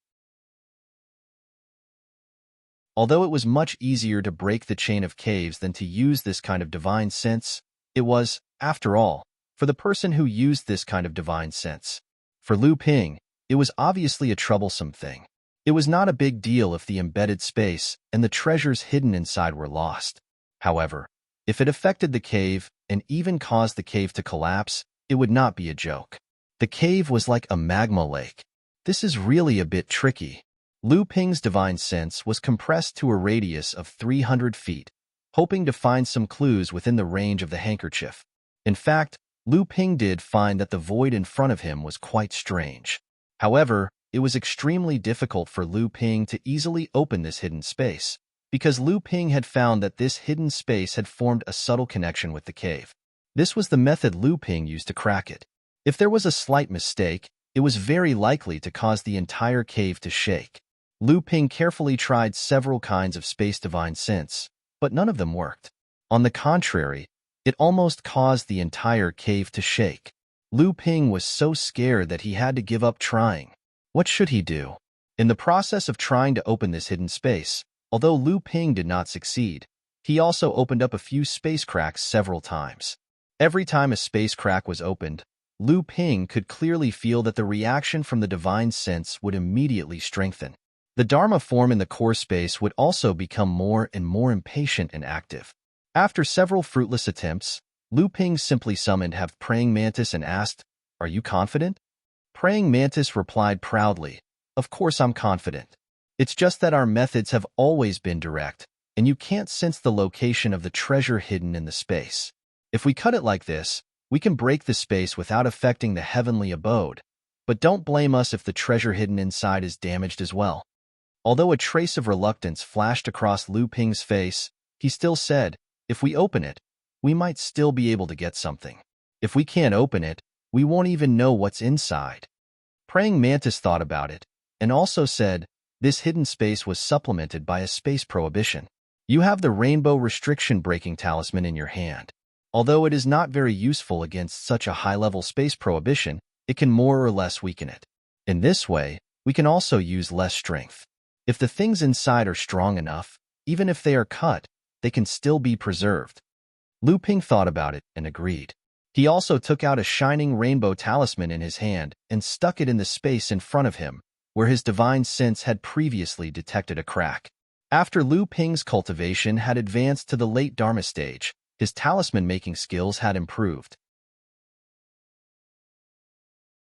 Speaker 1: Although it was much easier to break the chain of caves than to use this kind of divine sense, it was, after all, for the person who used this kind of divine sense. For Lu Ping, it was obviously a troublesome thing. It was not a big deal if the embedded space and the treasures hidden inside were lost. However, if it affected the cave and even caused the cave to collapse, it would not be a joke. The cave was like a magma lake. This is really a bit tricky. Lu Ping's divine sense was compressed to a radius of 300 feet, hoping to find some clues within the range of the handkerchief. In fact, Lu Ping did find that the void in front of him was quite strange. However, it was extremely difficult for Lu Ping to easily open this hidden space, because Lu Ping had found that this hidden space had formed a subtle connection with the cave. This was the method Lu Ping used to crack it. If there was a slight mistake, it was very likely to cause the entire cave to shake. Lu Ping carefully tried several kinds of space divine sense, but none of them worked. On the contrary, it almost caused the entire cave to shake. Lu Ping was so scared that he had to give up trying. What should he do? In the process of trying to open this hidden space, although Lu Ping did not succeed, he also opened up a few space cracks several times. Every time a space crack was opened, Lu Ping could clearly feel that the reaction from the divine sense would immediately strengthen. The Dharma form in the core space would also become more and more impatient and active. After several fruitless attempts, Lu Ping simply summoned Praying Mantis and asked, "Are you confident?" Praying Mantis replied proudly, "Of course I'm confident. It's just that our methods have always been direct, and you can't sense the location of the treasure hidden in the space. If we cut it like this, we can break the space without affecting the heavenly abode, but don't blame us if the treasure hidden inside is damaged as well." Although a trace of reluctance flashed across Lu Ping's face, he still said, "If we open it, we might still be able to get something. If we can't open it, we won't even know what's inside." Praying Mantis thought about it, and also said, "This hidden space was supplemented by a space prohibition. You have the Rainbow Restriction Breaking Talisman in your hand. Although it is not very useful against such a high-level space prohibition, it can more or less weaken it. In this way, we can also use less strength. If the things inside are strong enough, even if they are cut, they can still be preserved." Lu Ping thought about it and agreed. He also took out a shining rainbow talisman in his hand and stuck it in the space in front of him, where his divine sense had previously detected a crack. After Lu Ping's cultivation had advanced to the late Dharma stage, his talisman-making skills had improved.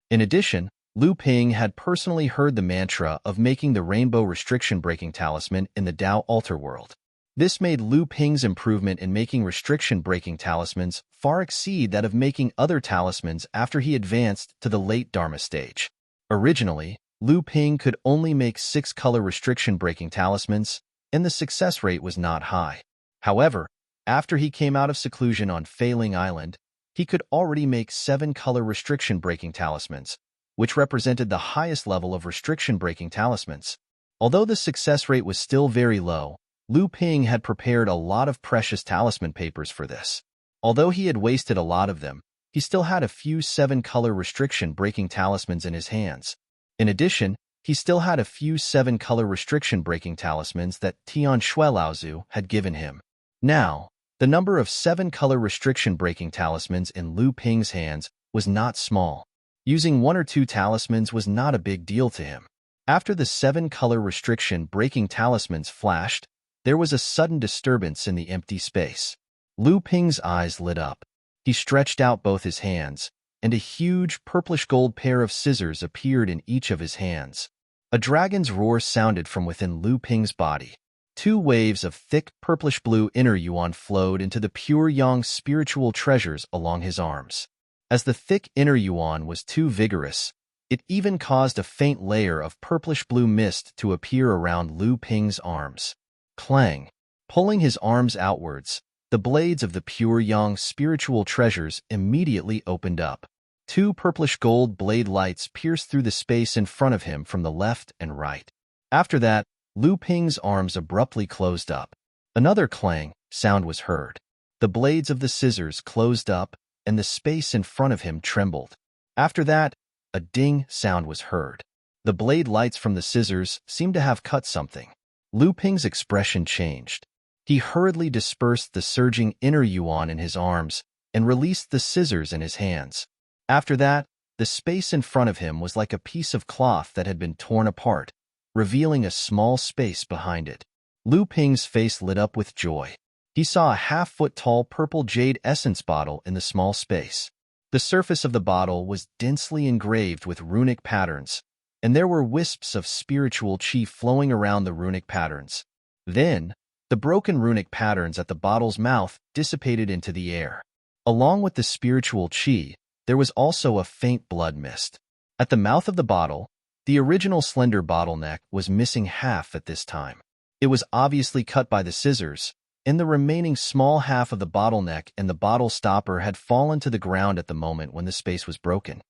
Speaker 1: In addition, Lu Ping had personally heard the mantra of making the rainbow restriction-breaking talisman in the Dao altar world. This made Lu Ping's improvement in making restriction-breaking talismans far exceed that of making other talismans after he advanced to the late Dharma stage. Originally, Lu Ping could only make 6-color restriction-breaking talismans, and the success rate was not high. However, after he came out of seclusion on Failing Island, he could already make 7-color restriction-breaking talismans, which represented the highest level of restriction-breaking talismans. Although the success rate was still very low, Lu Ping had prepared a lot of precious talisman papers for this. Although he had wasted a lot of them, he still had a few 7-color restriction-breaking talismans in his hands. In addition, he still had a few 7-color restriction-breaking talismans that Tian Shuelaozu had given him. Now, the number of 7-color restriction-breaking talismans in Lu Ping's hands was not small. Using 1 or 2 talismans was not a big deal to him. After the 7-color restriction-breaking talismans flashed, there was a sudden disturbance in the empty space. Lu Ping's eyes lit up. He stretched out both his hands, and a huge purplish-gold pair of scissors appeared in each of his hands. A dragon's roar sounded from within Lu Ping's body. 2 waves of thick purplish-blue inner yuan flowed into the pure yang spiritual treasures along his arms. As the thick inner yuan was too vigorous, it even caused a faint layer of purplish-blue mist to appear around Lu Ping's arms. Clang! Pulling his arms outwards, the blades of the pure yang spiritual treasures immediately opened up. 2 purplish-gold blade lights pierced through the space in front of him from the left and right. After that, Lu Ping's arms abruptly closed up. Another clang sound was heard. The blades of the scissors closed up, and the space in front of him trembled. After that, a ding sound was heard. The blade lights from the scissors seemed to have cut something. Lu Ping's expression changed. He hurriedly dispersed the surging inner yuan in his arms and released the scissors in his hands. After that, the space in front of him was like a piece of cloth that had been torn apart, revealing a small space behind it. Lu Ping's face lit up with joy. He saw a half-foot-tall purple jade essence bottle in the small space. The surface of the bottle was densely engraved with runic patterns, and there were wisps of spiritual chi flowing around the runic patterns. Then, the broken runic patterns at the bottle's mouth dissipated into the air. Along with the spiritual chi, there was also a faint blood mist. At the mouth of the bottle, the original slender bottleneck was missing half at this time. It was obviously cut by the scissors, and the remaining small half of the bottleneck and the bottle stopper had fallen to the ground at the moment when the space was broken.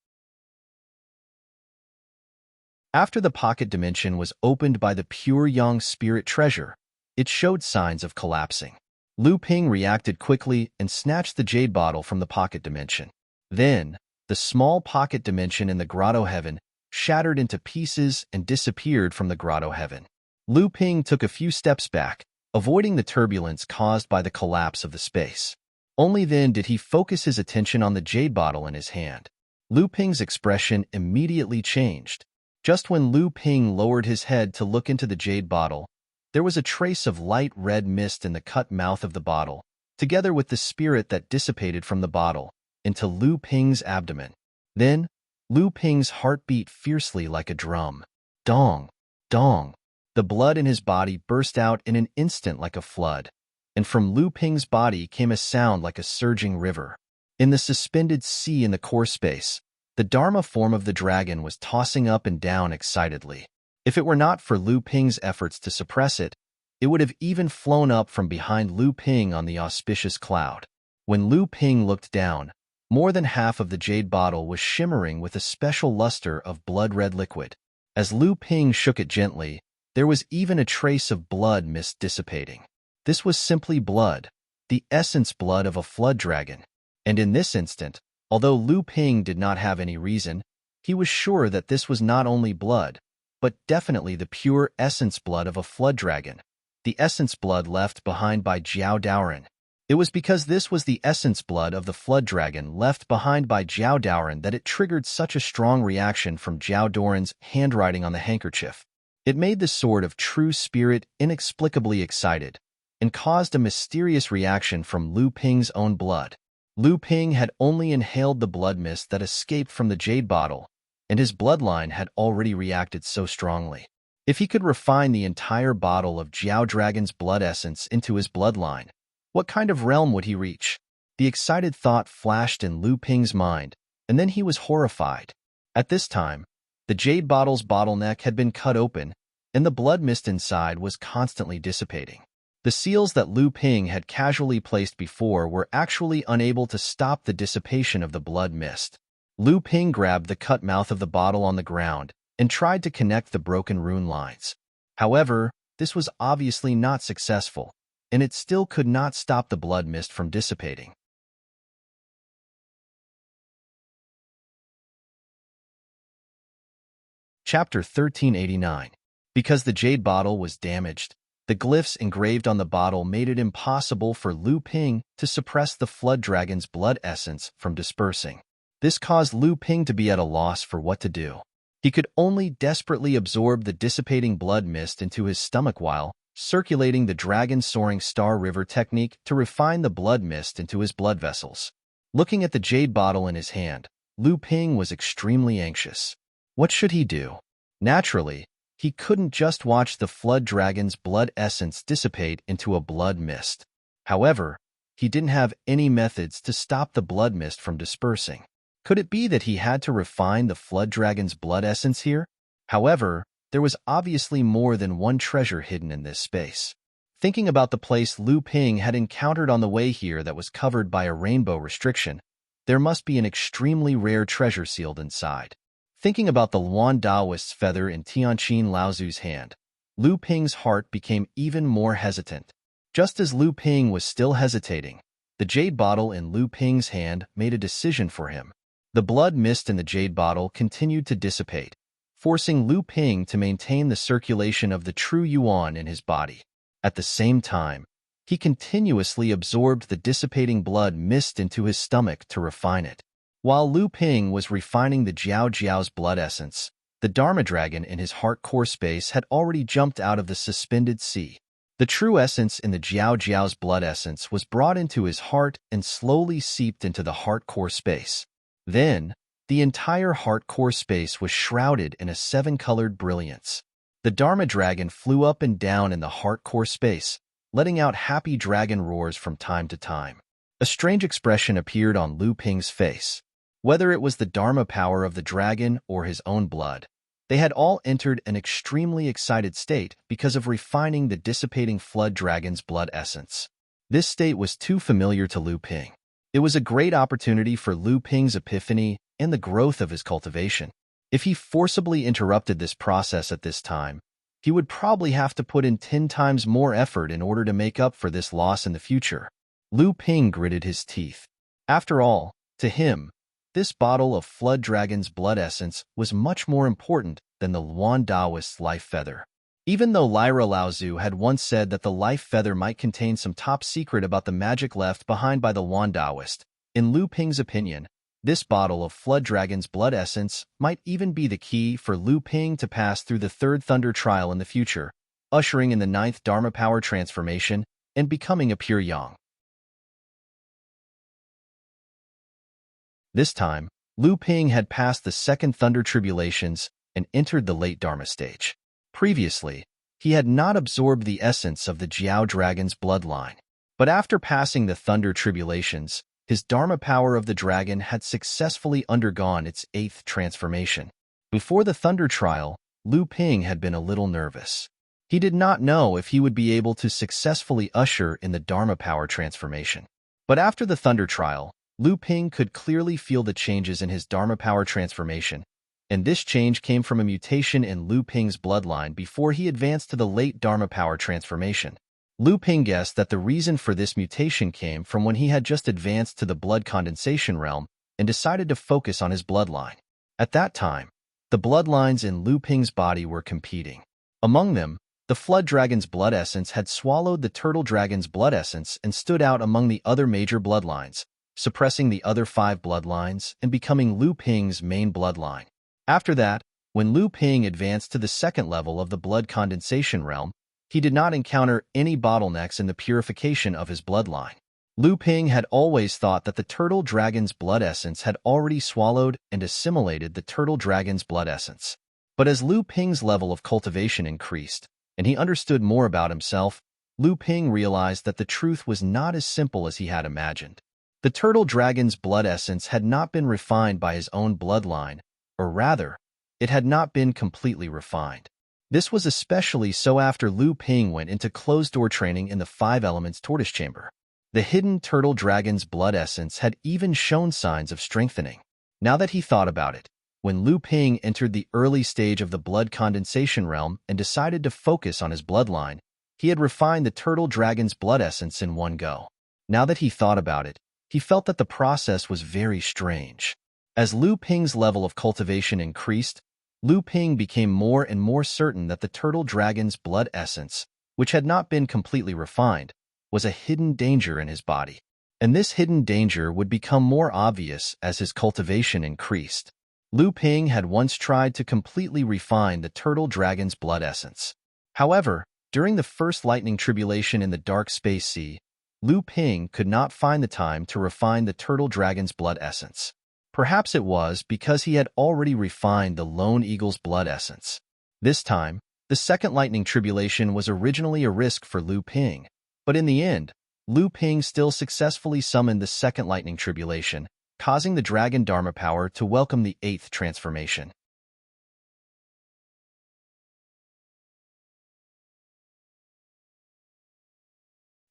Speaker 1: After the pocket dimension was opened by the pure yang spirit treasure, it showed signs of collapsing. Lu Ping reacted quickly and snatched the jade bottle from the pocket dimension. Then, the small pocket dimension in the grotto heaven shattered into pieces and disappeared from the grotto heaven. Lu Ping took a few steps back, avoiding the turbulence caused by the collapse of the space. Only then did he focus his attention on the jade bottle in his hand. Lu Ping's expression immediately changed. Just when Lu Ping lowered his head to look into the jade bottle, there was a trace of light red mist in the cut mouth of the bottle, together with the spirit that dissipated from the bottle into Lu Ping's abdomen. Then, Lu Ping's heart beat fiercely like a drum. Dong! Dong! The blood in his body burst out in an instant like a flood, and from Lu Ping's body came a sound like a surging river. In the suspended sea in the core space, the Dharma form of the dragon was tossing up and down excitedly. If it were not for Lu Ping's efforts to suppress it, it would have even flown up from behind Lu Ping on the auspicious cloud. When Lu Ping looked down, more than half of the jade bottle was shimmering with a special luster of blood-red liquid. As Lu Ping shook it gently, there was even a trace of blood mist dissipating. This was simply blood, the essence blood of a flood dragon. And in this instant, although Lu Ping did not have any reason, he was sure that this was not only blood, but definitely the pure essence blood of a flood dragon, the essence blood left behind by Jiao Daoren. It was because this was the essence blood of the flood dragon left behind by Jiao Daoren that it triggered such a strong reaction from Jiao Daoren's handwriting on the handkerchief. It made the sword of true spirit inexplicably excited, and caused a mysterious reaction from Lu Ping's own blood. Lu Ping had only inhaled the blood mist that escaped from the jade bottle, and his bloodline had already reacted so strongly. If he could refine the entire bottle of Jiao Dragon's blood essence into his bloodline, what kind of realm would he reach? The excited thought flashed in Lu Ping's mind, and then he was horrified. At this time, the jade bottle's bottleneck had been cut open, and the blood mist inside was constantly dissipating. The seals that Lu Ping had casually placed before were actually unable to stop the dissipation of the blood mist. Lu Ping grabbed the cut mouth of the bottle on the ground and tried to connect the broken rune lines. However, this was obviously not successful, and it still could not stop the blood mist from dissipating. Chapter 1389. Because the jade bottle was damaged, the glyphs engraved on the bottle made it impossible for Lu Ping to suppress the flood dragon's blood essence from dispersing. This caused Lu Ping to be at a loss for what to do. He could only desperately absorb the dissipating blood mist into his stomach while circulating the dragon soaring star river technique to refine the blood mist into his blood vessels. Looking at the jade bottle in his hand, Lu Ping was extremely anxious. What should he do? Naturally, he couldn't just watch the flood dragon's blood essence dissipate into a blood mist. However, he didn't have any methods to stop the blood mist from dispersing. Could it be that he had to refine the flood dragon's blood essence here? However, there was obviously more than one treasure hidden in this space. Thinking about the place Lu Ping had encountered on the way here that was covered by a rainbow restriction, there must be an extremely rare treasure sealed inside. Thinking about the Luan Daoist's feather in Tianqin Laozu's hand, Lu Ping's heart became even more hesitant. Just as Lu Ping was still hesitating, the jade bottle in Lu Ping's hand made a decision for him. The blood mist in the jade bottle continued to dissipate, forcing Lu Ping to maintain the circulation of the true yuan in his body. At the same time, he continuously absorbed the dissipating blood mist into his stomach to refine it. While Lu Ping was refining the Jiao Jiao's blood essence, the Dharma dragon in his heart core space had already jumped out of the suspended sea. The true essence in the Jiao Jiao's blood essence was brought into his heart and slowly seeped into the heart core space. Then, the entire heart core space was shrouded in a seven-colored brilliance. The Dharma dragon flew up and down in the heart core space, letting out happy dragon roars from time to time. A strange expression appeared on Lu Ping's face. Whether it was the Dharma power of the dragon or his own blood, they had all entered an extremely excited state because of refining the dissipating flood dragon's blood essence. This state was too familiar to Lu Ping. It was a great opportunity for Lu Ping's epiphany and the growth of his cultivation. If he forcibly interrupted this process at this time, he would probably have to put in 10 times more effort in order to make up for this loss in the future. Lu Ping gritted his teeth. After all, to him, this bottle of Flood Dragon's blood essence was much more important than the Luan Daoist's life feather. Even though Lyra Laozu had once said that the life feather might contain some top secret about the magic left behind by the Luan Daoist, in Lu Ping's opinion, this bottle of Flood Dragon's blood essence might even be the key for Lu Ping to pass through the third Thunder trial in the future, ushering in the 9th Dharma power transformation and becoming a pure yang. This time, Lu Ping had passed the second Thunder tribulations and entered the late Dharma stage. Previously, he had not absorbed the essence of the Jiao dragon's bloodline. But after passing the Thunder tribulations, his Dharma power of the dragon had successfully undergone its 8th transformation. Before the Thunder trial, Lu Ping had been a little nervous. He did not know if he would be able to successfully usher in the Dharma power transformation. But after the Thunder trial, Lu Ping could clearly feel the changes in his Dharma power transformation, and this change came from a mutation in Lu Ping's bloodline before he advanced to the late Dharma power transformation. Lu Ping guessed that the reason for this mutation came from when he had just advanced to the blood condensation realm and decided to focus on his bloodline. At that time, the bloodlines in Lu Ping's body were competing. Among them, the Flood Dragon's blood essence had swallowed the Turtle Dragon's blood essence and stood out among the other major bloodlines, suppressing the other 5 bloodlines and becoming Lu Ping's main bloodline. After that, when Lu Ping advanced to the second level of the blood condensation realm, he did not encounter any bottlenecks in the purification of his bloodline. Lu Ping had always thought that the turtle dragon's blood essence had already swallowed and assimilated the turtle dragon's blood essence. But as Lu Ping's level of cultivation increased, and he understood more about himself, Lu Ping realized that the truth was not as simple as he had imagined. The turtle dragon's blood essence had not been refined by his own bloodline, or rather, it had not been completely refined. This was especially so after Lu Ping went into closed-door training in the Five Elements Tortoise Chamber. The hidden turtle dragon's blood essence had even shown signs of strengthening. Now that he thought about it, when Lu Ping entered the early stage of the blood condensation realm and decided to focus on his bloodline, he had refined the turtle dragon's blood essence in one go. Now that he thought about it, he felt that the process was very strange. As Lu Ping's level of cultivation increased, Lu Ping became more and more certain that the turtle dragon's blood essence, which had not been completely refined, was a hidden danger in his body. And this hidden danger would become more obvious as his cultivation increased. Lu Ping had once tried to completely refine the turtle dragon's blood essence. However, during the first lightning tribulation in the dark space sea, Lu Ping could not find the time to refine the turtle dragon's blood essence. Perhaps it was because he had already refined the lone eagle's blood essence. This time, the second lightning tribulation was originally a risk for Lu Ping, but in the end, Lu Ping still successfully summoned the second lightning tribulation, causing the dragon Dharma power to welcome the eighth transformation.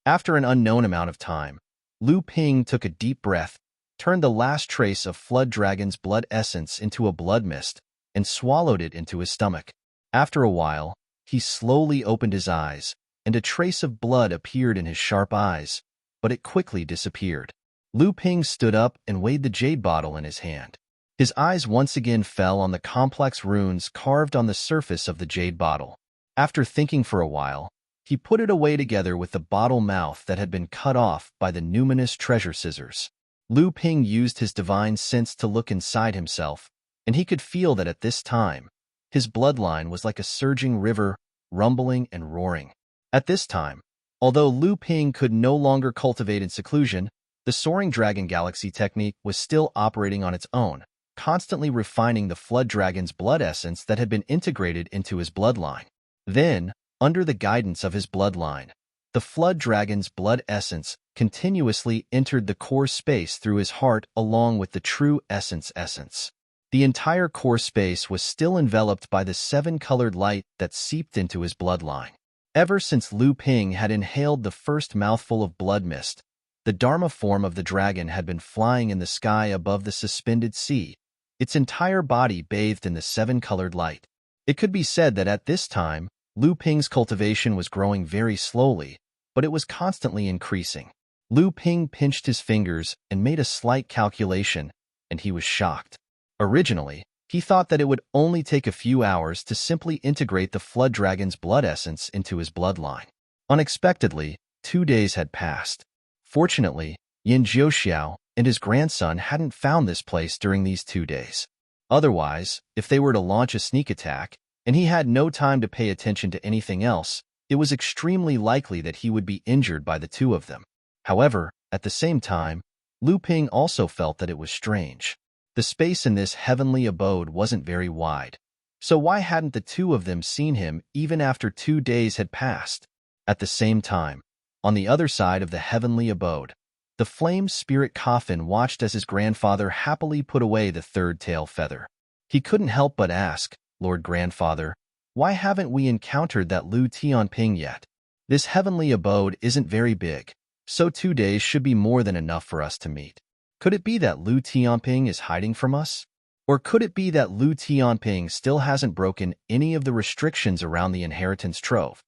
Speaker 1: After an unknown amount of time, Lu Ping took a deep breath, turned the last trace of Flood Dragon's blood essence into a blood mist, and swallowed it into his stomach. After a while, he slowly opened his eyes, and a trace of blood appeared in his sharp eyes, but it quickly disappeared. Lu Ping stood up and weighed the jade bottle in his hand. His eyes once again fell on the complex runes carved on the surface of the jade bottle. After thinking for a while, he put it away together with the bottle mouth that had been cut off by the numinous treasure scissors. Lu Ping used his divine sense to look inside himself, and he could feel that at this time, his bloodline was like a surging river, rumbling and roaring. At this time, although Lu Ping could no longer cultivate in seclusion, the Soaring Dragon Galaxy technique was still operating on its own, constantly refining the Flood Dragon's blood essence that had been integrated into his bloodline. Then, under the guidance of his bloodline, the Flood Dragon's blood essence continuously entered the core space through his heart along with the true essence. The entire core space was still enveloped by the seven-colored light that seeped into his bloodline. Ever since Lu Ping had inhaled the first mouthful of blood mist, the Dharma form of the dragon had been flying in the sky above the suspended sea, its entire body bathed in the seven-colored light. It could be said that at this time, Lu Ping's cultivation was growing very slowly, but it was constantly increasing. Lu Ping pinched his fingers and made a slight calculation, and he was shocked. Originally, he thought that it would only take a few hours to simply integrate the Flood Dragon's blood essence into his bloodline. Unexpectedly, 2 days had passed. Fortunately, Yin Jiuxiao and his grandson hadn't found this place during these 2 days. Otherwise, if they were to launch a sneak attack, and he had no time to pay attention to anything else, it was extremely likely that he would be injured by the two of them. However, at the same time, Lu Ping also felt that it was strange. The space in this heavenly abode wasn't very wide. So why hadn't the two of them seen him even after 2 days had passed? At the same time, on the other side of the heavenly abode, the flame spirit coffin watched as his grandfather happily put away the third tail feather. He couldn't help but ask, "Lord Grandfather, why haven't we encountered that Lu Tianping yet? This heavenly abode isn't very big, so 2 days should be more than enough for us to meet. Could it be that Lu Tianping is hiding from us? Or could it be that Lu Tianping still hasn't broken any of the restrictions around the inheritance trove?"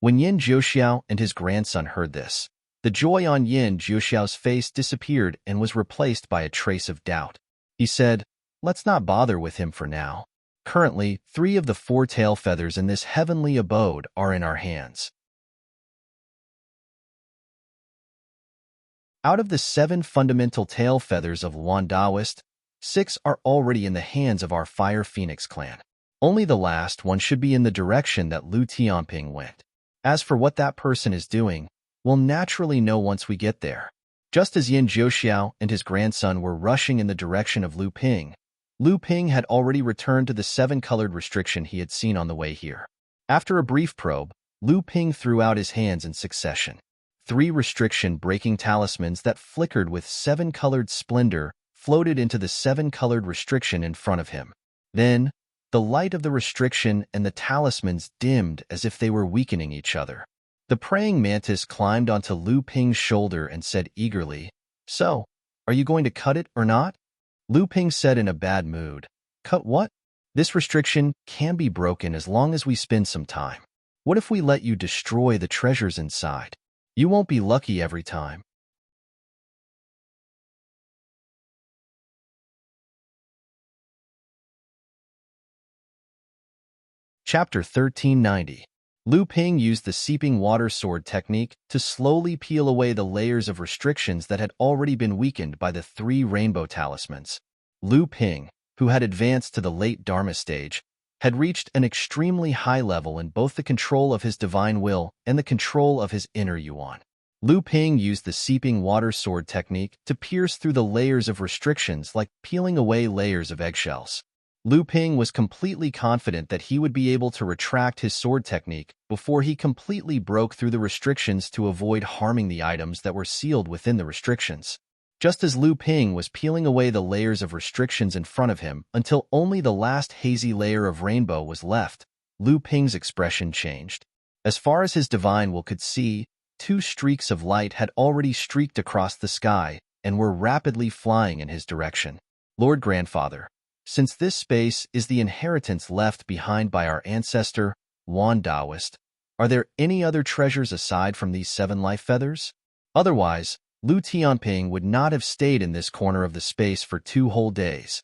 Speaker 1: When Yin Jiuxiao and his grandson heard this, the joy on Yin Jiuxiao's face disappeared and was replaced by a trace of doubt. He said, "Let's not bother with him for now. Currently, 3 of the 4 tail feathers in this heavenly abode are in our hands. Out of the 7 fundamental tail feathers of Luan Daoist, 6 are already in the hands of our Fire Phoenix clan. Only the last one should be in the direction that Lu Tianping went." As for what that person is doing, we'll naturally know once we get there. Just as Yin Jiuxiao and his grandson were rushing in the direction of Lu Ping had already returned to the seven-colored restriction he had seen on the way here. After a brief probe, Lu Ping threw out his hands in succession. 3 restriction-breaking talismans that flickered with 7-colored splendor floated into the 7-colored restriction in front of him. Then, the light of the restriction and the talismans dimmed as if they were weakening each other. The praying mantis climbed onto Lu Ping's shoulder and said eagerly, "So, are you going to cut it or not?" Lu Ping said in a bad mood, "Cut what? This restriction can be broken as long as we spend some time. What if we let you destroy the treasures inside? You won't be lucky every time." Chapter 1390. Lu Ping used the seeping water sword technique to slowly peel away the layers of restrictions that had already been weakened by the 3 rainbow talismans. Lu Ping, who had advanced to the late Dharma stage, had reached an extremely high level in both the control of his divine will and the control of his inner yuan. Lu Ping used the seeping water sword technique to pierce through the layers of restrictions like peeling away layers of eggshells. Lu Ping was completely confident that he would be able to retract his sword technique before he completely broke through the restrictions to avoid harming the items that were sealed within the restrictions. Just as Lu Ping was peeling away the layers of restrictions in front of him until only the last hazy layer of rainbow was left, Lu Ping's expression changed. As far as his divine will could see, 2 streaks of light had already streaked across the sky and were rapidly flying in his direction. "Lord Grandfather, since this space is the inheritance left behind by our ancestor, Wan Daoist, are there any other treasures aside from these 7 life feathers? Otherwise, Lu Tianping would not have stayed in this corner of the space for 2 whole days."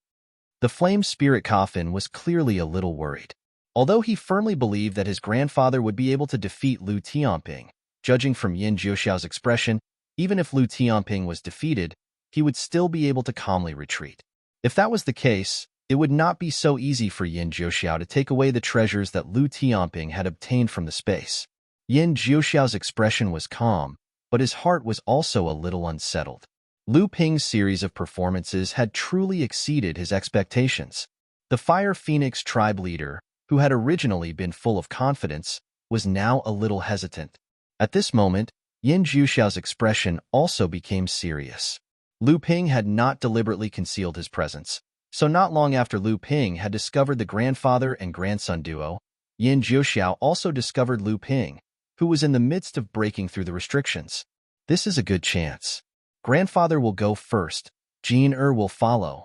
Speaker 1: The flame spirit coffin was clearly a little worried. Although he firmly believed that his grandfather would be able to defeat Lu Tianping, judging from Yin Jiuxiao's expression, even if Lu Tianping was defeated, he would still be able to calmly retreat. If that was the case, it would not be so easy for Yin Jiuxiao to take away the treasures that Lu Tianping had obtained from the space. Yin Jiuxiao's expression was calm, but his heart was also a little unsettled. Lu Ping's series of performances had truly exceeded his expectations. The Fire Phoenix tribe leader, who had originally been full of confidence, was now a little hesitant. At this moment, Yin Jiuxiao's expression also became serious. Lu Ping had not deliberately concealed his presence, so not long after Lu Ping had discovered the grandfather and grandson duo, Yin Jiuxiao also discovered Lu Ping, who was in the midst of breaking through the restrictions. "This is a good chance. Grandfather will go first, Jin will follow."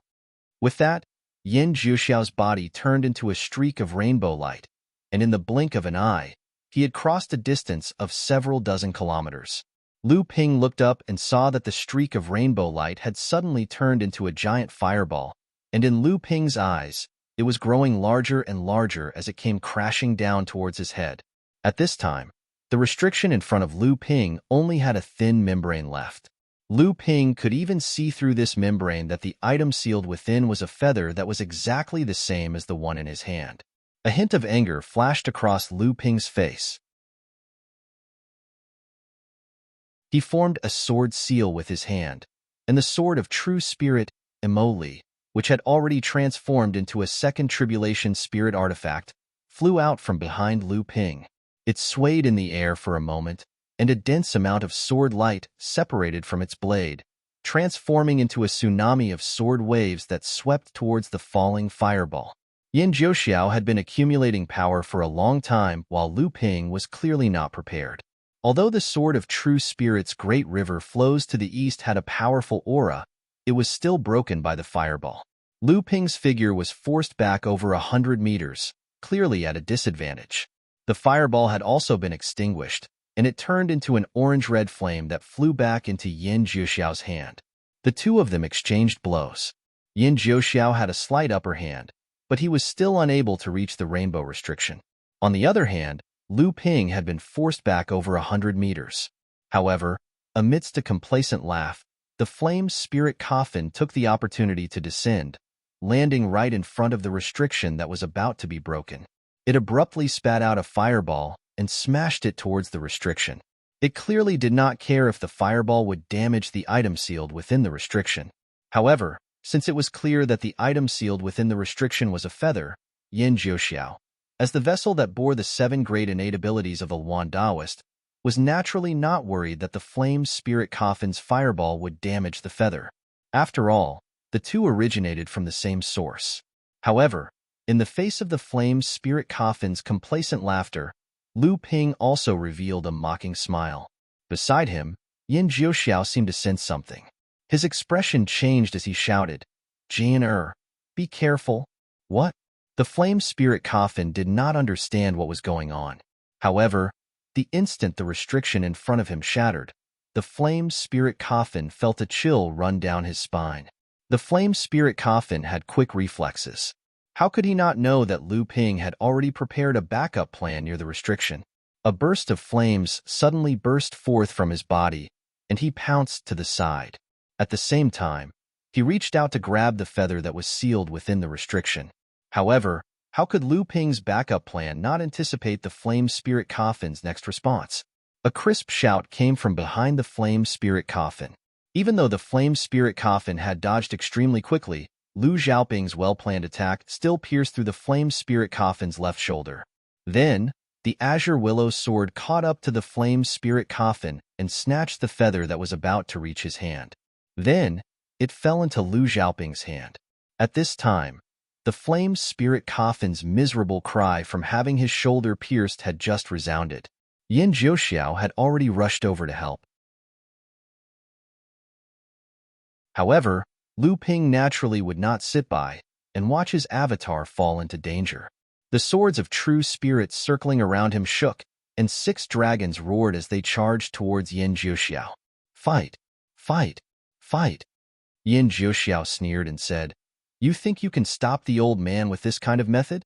Speaker 1: With that, Yin Jiuxiao's body turned into a streak of rainbow light, and in the blink of an eye, he had crossed a distance of several dozen kilometers. Lu Ping looked up and saw that the streak of rainbow light had suddenly turned into a giant fireball, and in Lu Ping's eyes, it was growing larger and larger as it came crashing down towards his head. At this time, the restriction in front of Lu Ping only had a thin membrane left. Lu Ping could even see through this membrane that the item sealed within was a feather that was exactly the same as the one in his hand. A hint of anger flashed across Lu Ping's face. He formed a sword seal with his hand, and the sword of true spirit, Emoli, which had already transformed into a second tribulation spirit artifact, flew out from behind Lu Ping. It swayed in the air for a moment, and a dense amount of sword light separated from its blade, transforming into a tsunami of sword waves that swept towards the falling fireball. Yin Jiuxiao had been accumulating power for a long time while Lu Ping was clearly not prepared. Although the Sword of True Spirit's great river flows to the east had a powerful aura, it was still broken by the fireball. Lu Ping's figure was forced back over 100 meters, clearly at a disadvantage. The fireball had also been extinguished, and it turned into an orange-red flame that flew back into Yin Jiuxiao's hand. The two of them exchanged blows. Yin Jiuxiao had a slight upper hand, but he was still unable to reach the rainbow restriction. On the other hand, Lu Ping had been forced back over 100 meters. However, amidst a complacent laugh, the flame spirit coffin took the opportunity to descend, landing right in front of the restriction that was about to be broken. It abruptly spat out a fireball, and smashed it towards the restriction. It clearly did not care if the fireball would damage the item sealed within the restriction. However, since it was clear that the item sealed within the restriction was a feather, Yin Jiuxiao, as the vessel that bore the 7 great innate abilities of the Luan Daoist, was naturally not worried that the flame spirit coffin's fireball would damage the feather. After all, the two originated from the same source. However, in the face of the flame spirit coffin's complacent laughter, Lu Ping also revealed a mocking smile. Beside him, Yin Jiuxiao seemed to sense something. His expression changed as he shouted, "Jian be careful." What? The flame spirit coffin did not understand what was going on. However, the instant the restriction in front of him shattered, the flame spirit coffin felt a chill run down his spine. The flame spirit coffin had quick reflexes. How could he not know that Lu Ping had already prepared a backup plan near the restriction? A burst of flames suddenly burst forth from his body, and he pounced to the side. At the same time, he reached out to grab the feather that was sealed within the restriction. However, how could Lu Ping's backup plan not anticipate the flame spirit coffin's next response? A crisp shout came from behind the flame spirit coffin. Even though the flame spirit coffin had dodged extremely quickly, Lu Xiaoping's well-planned attack still pierced through the flame spirit coffin's left shoulder. Then, the azure willow sword caught up to the flame spirit coffin and snatched the feather that was about to reach his hand. Then, it fell into Lu Xiaoping's hand. At this time, the flame spirit coffin's miserable cry from having his shoulder pierced had just resounded. Yin Jiuxiao had already rushed over to help. However, Lu Ping naturally would not sit by and watch his avatar fall into danger. The swords of true spirits circling around him shook, and 6 dragons roared as they charged towards Yin Jiuxiao. "Fight! Fight! Fight!" Yin Jiuxiao sneered and said, "You think you can stop the old man with this kind of method?"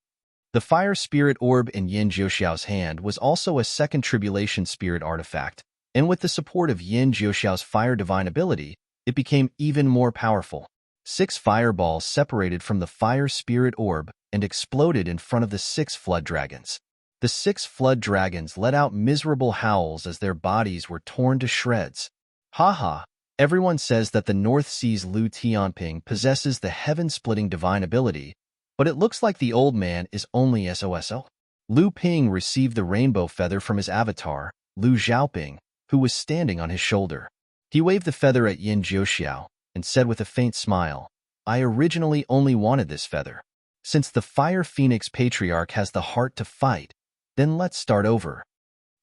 Speaker 1: The fire spirit orb in Yin Jiuxiao's hand was also a second tribulation spirit artifact, and with the support of Yin Jiuxiao's fire divine ability, it became even more powerful. 6 fireballs separated from the fire spirit orb and exploded in front of the 6 flood dragons. The 6 flood dragons let out miserable howls as their bodies were torn to shreds. "Ha! Everyone says that the North Sea's Lu Tianping possesses the heaven-splitting divine ability, but it looks like the old man is only SOSO. Lu Ping received the rainbow feather from his avatar, Lu Xiaoping, who was standing on his shoulder. He waved the feather at Yin Jiuxiao and said with a faint smile, "I originally only wanted this feather. Since the Fire Phoenix Patriarch has the heart to fight, then let's start over."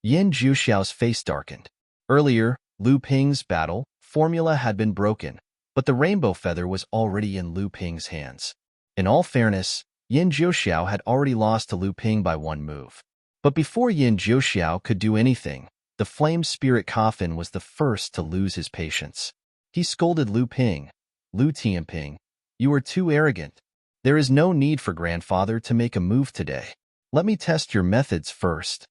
Speaker 1: Yin Jiuxiao's face darkened. Earlier, Lu Ping's battle formula had been broken, but the rainbow feather was already in Lu Ping's hands. In all fairness, Yin Jiuxiao had already lost to Lu Ping by 1 move. But before Yin Jiuxiao could do anything, the flame spirit coffin was the first to lose his patience. He scolded Lu Ping, "Lu Tianping, you are too arrogant. There is no need for grandfather to make a move today. Let me test your methods first."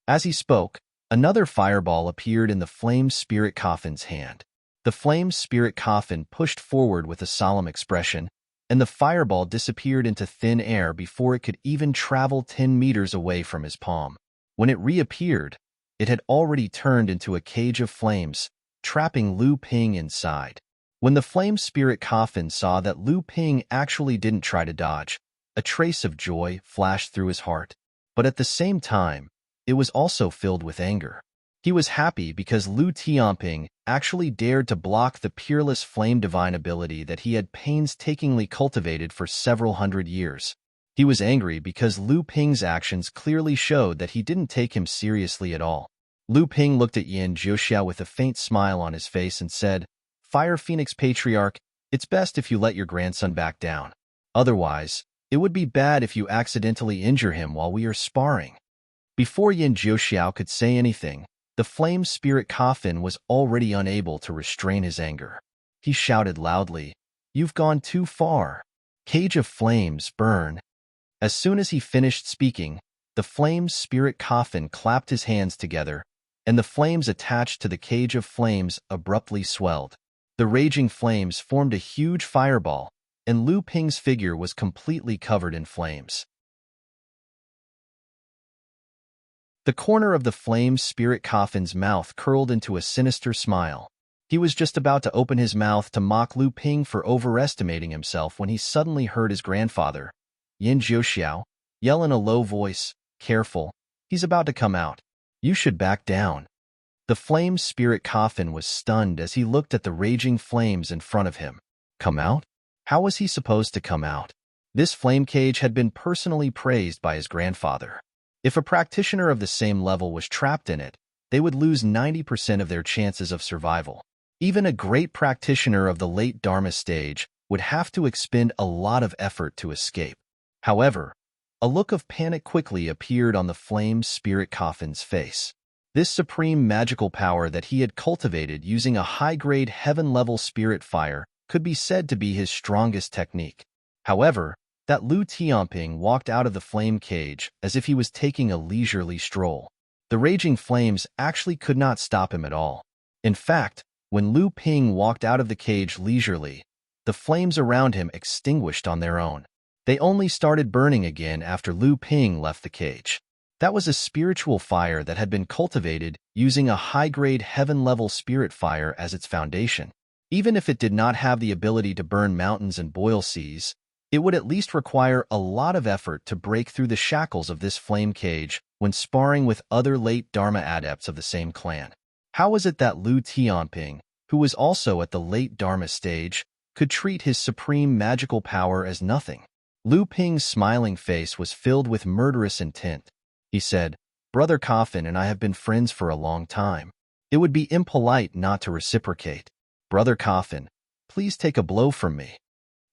Speaker 1: As he spoke, another fireball appeared in the flame spirit coffin's hand. The flame spirit coffin pushed forward with a solemn expression, and the fireball disappeared into thin air before it could even travel 10 meters away from his palm. When it reappeared, it had already turned into a cage of flames, trapping Lu Ping inside. When the flame spirit coffin saw that Lu Ping actually didn't try to dodge, a trace of joy flashed through his heart. But at the same time, it was also filled with anger. He was happy because Lu Tianping actually dared to block the peerless flame divine ability that he had painstakingly cultivated for several hundred years. He was angry because Lu Ping's actions clearly showed that he didn't take him seriously at all. Lu Ping looked at Yin Jiuxiao with a faint smile on his face and said, "Fire Phoenix Patriarch, it's best if you let your grandson back down. Otherwise, it would be bad if you accidentally injure him while we are sparring." Before Yin Jiuxiao could say anything, the flame spirit coffin was already unable to restrain his anger. He shouted loudly, "You've gone too far. Cage of flames, burn." As soon as he finished speaking, the flame spirit coffin clapped his hands together, and the flames attached to the cage of flames abruptly swelled. The raging flames formed a huge fireball, and Lu Ping's figure was completely covered in flames. The corner of the flame spirit coffin's mouth curled into a sinister smile. He was just about to open his mouth to mock Lu Ping for overestimating himself when he suddenly heard his grandfather, Yin Jiuxiao, yell in a low voice, "Careful, he's about to come out. You should back down." The flame spirit coffin was stunned as he looked at the raging flames in front of him. Come out? How was he supposed to come out? This flame cage had been personally praised by his grandfather. If a practitioner of the same level was trapped in it, they would lose 90% of their chances of survival. Even a great practitioner of the late Dharma stage would have to expend a lot of effort to escape. However, a look of panic quickly appeared on the flame spirit coffin's face. This supreme magical power that he had cultivated using a high-grade heaven-level spirit fire could be said to be his strongest technique. However, that Lu Tianping walked out of the flame cage as if he was taking a leisurely stroll. The raging flames actually could not stop him at all. In fact, when Lu Ping walked out of the cage leisurely, the flames around him extinguished on their own. They only started burning again after Lu Ping left the cage. That was a spiritual fire that had been cultivated using a high-grade heaven-level spirit fire as its foundation. Even if it did not have the ability to burn mountains and boil seas, it would at least require a lot of effort to break through the shackles of this flame cage when sparring with other late Dharma adepts of the same clan. How was it that Lu Tianping, who was also at the late Dharma stage, could treat his supreme magical power as nothing? Lu Ping's smiling face was filled with murderous intent. He said, "Brother Coffin and I have been friends for a long time. It would be impolite not to reciprocate. Brother Coffin, please take a blow from me."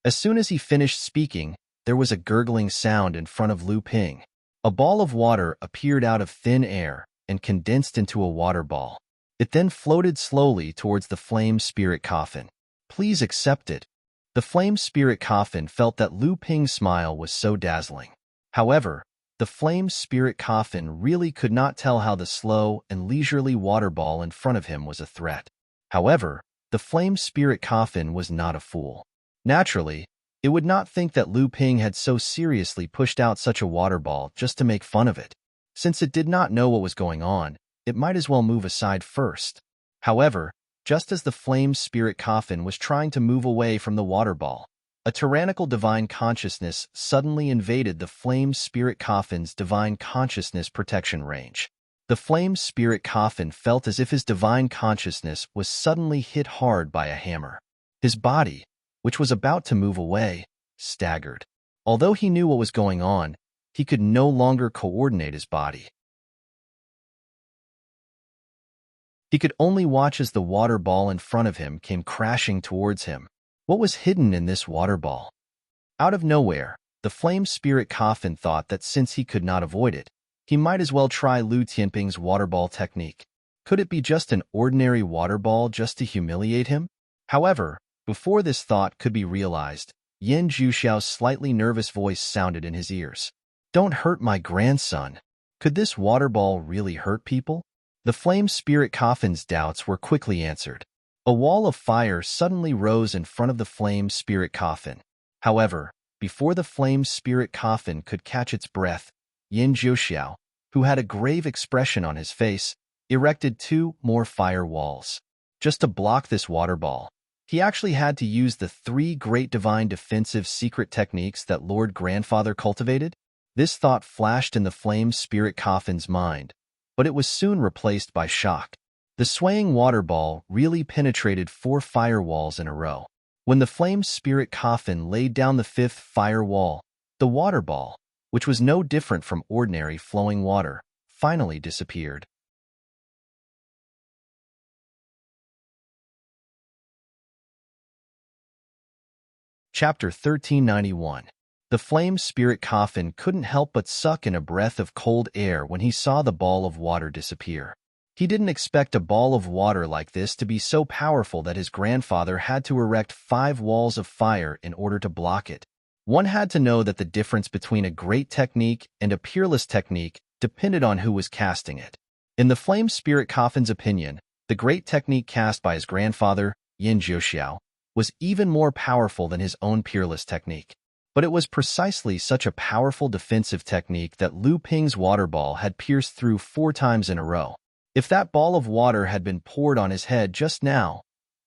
Speaker 1: As soon as he finished speaking, there was a gurgling sound in front of Lu Ping. A ball of water appeared out of thin air and condensed into a water ball. It then floated slowly towards the flame spirit coffin. "Please accept it." The flame spirit coffin felt that Lu Ping's smile was so dazzling. However, the flame spirit coffin really could not tell how the slow and leisurely water ball in front of him was a threat. However, the flame spirit coffin was not a fool. Naturally, it would not think that Lu Ping had so seriously pushed out such a water ball just to make fun of it. Since it did not know what was going on, it might as well move aside first. However, just as the flame spirit coffin was trying to move away from the water ball, a tyrannical divine consciousness suddenly invaded the flame spirit coffin's divine consciousness protection range. The flame spirit coffin felt as if his divine consciousness was suddenly hit hard by a hammer. His body, which was about to move away, staggered. Although he knew what was going on, he could no longer coordinate his body. He could only watch as the water ball in front of him came crashing towards him. What was hidden in this water ball? Out of nowhere, the flame spirit coffin thought that since he could not avoid it, he might as well try Lu Tianping's water ball technique. Could it be just an ordinary water ball just to humiliate him? However, before this thought could be realized, Yin Jiuxiao's slightly nervous voice sounded in his ears. "Don't hurt my grandson. Could this water ball really hurt people?" The flame spirit coffin's doubts were quickly answered. A wall of fire suddenly rose in front of the flame spirit coffin. However, before the flame spirit coffin could catch its breath, Yin Jiuxiao, who had a grave expression on his face, erected 2 more fire walls. Just to block this water ball, he actually had to use the 3 great divine defensive secret techniques that Lord Grandfather cultivated. This thought flashed in the flame spirit coffin's mind, but it was soon replaced by shock. The swaying water ball really penetrated 4 firewalls in a row. When the flame spirit coffin laid down the 5th firewall, the water ball, which was no different from ordinary flowing water, finally disappeared. Chapter 1391. The flame spirit coffin couldn't help but suck in a breath of cold air when he saw the ball of water disappear. He didn't expect a ball of water like this to be so powerful that his grandfather had to erect 5 walls of fire in order to block it. One had to know that the difference between a great technique and a peerless technique depended on who was casting it. In the flame spirit coffin's opinion, the great technique cast by his grandfather, Yin Jiuxiao, was even more powerful than his own peerless technique. But it was precisely such a powerful defensive technique that Lu Ping's water ball had pierced through 4 times in a row. If that ball of water had been poured on his head just now,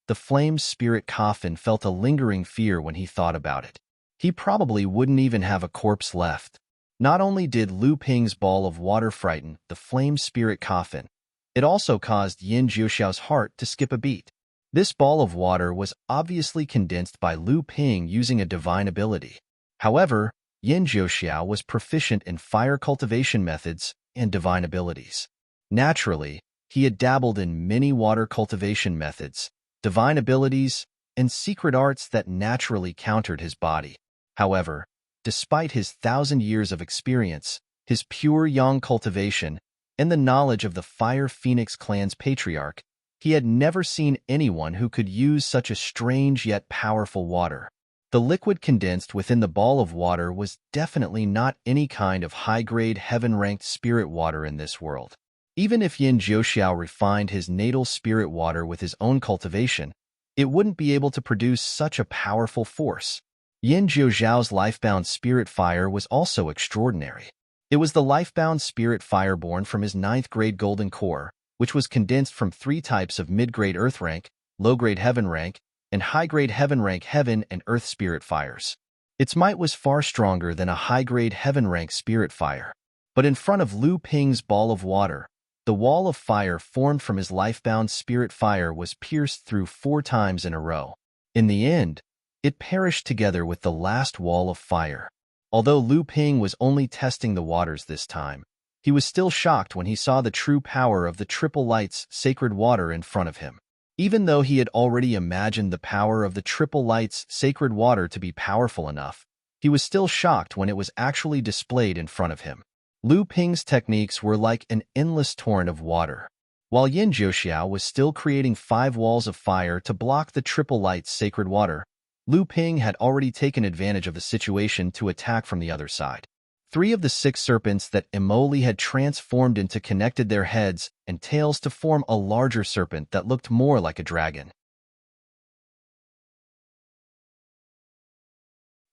Speaker 1: the flame's spirit coffin felt a lingering fear when he thought about it. He probably wouldn't even have a corpse left. Not only did Lu Ping's ball of water frighten the flame's spirit coffin, it also caused Yin Jiuxiao's heart to skip a beat. This ball of water was obviously condensed by Lu Ping using a divine ability. However, Yin Jiuxiao was proficient in fire cultivation methods and divine abilities. Naturally, he had dabbled in many water cultivation methods, divine abilities, and secret arts that naturally countered his body. However, despite his 1,000 years of experience, his pure yang cultivation, and the knowledge of the Fire Phoenix clan's patriarch, he had never seen anyone who could use such a strange yet powerful water. The liquid condensed within the ball of water was definitely not any kind of high-grade heaven-ranked spirit water in this world. Even if Yin Jiuxiao refined his natal spirit water with his own cultivation, it wouldn't be able to produce such a powerful force. Yin Jiuxiao's lifebound spirit fire was also extraordinary. It was the lifebound spirit fire born from his 9th-grade golden core, which was condensed from 3 types of mid-grade earth rank, low-grade heaven rank, and high-grade heaven rank heaven and earth spirit fires. Its might was far stronger than a high-grade heaven rank spirit fire. But in front of Lu Ping's ball of water, the wall of fire formed from his lifebound spirit fire was pierced through 4 times in a row. In the end, it perished together with the last wall of fire. Although Lu Ping was only testing the waters this time, he was still shocked when he saw the true power of the Triple Light's sacred water in front of him. Even though he had already imagined the power of the Triple Light's sacred water to be powerful enough, he was still shocked when it was actually displayed in front of him. Lu Ping's techniques were like an endless torrent of water. While Yin Jiuxiao was still creating 5 walls of fire to block the Triple Light's sacred water, Lu Ping had already taken advantage of the situation to attack from the other side. 3 of the 6 serpents that Emoli had transformed into connected their heads and tails to form a larger serpent that looked more like a dragon.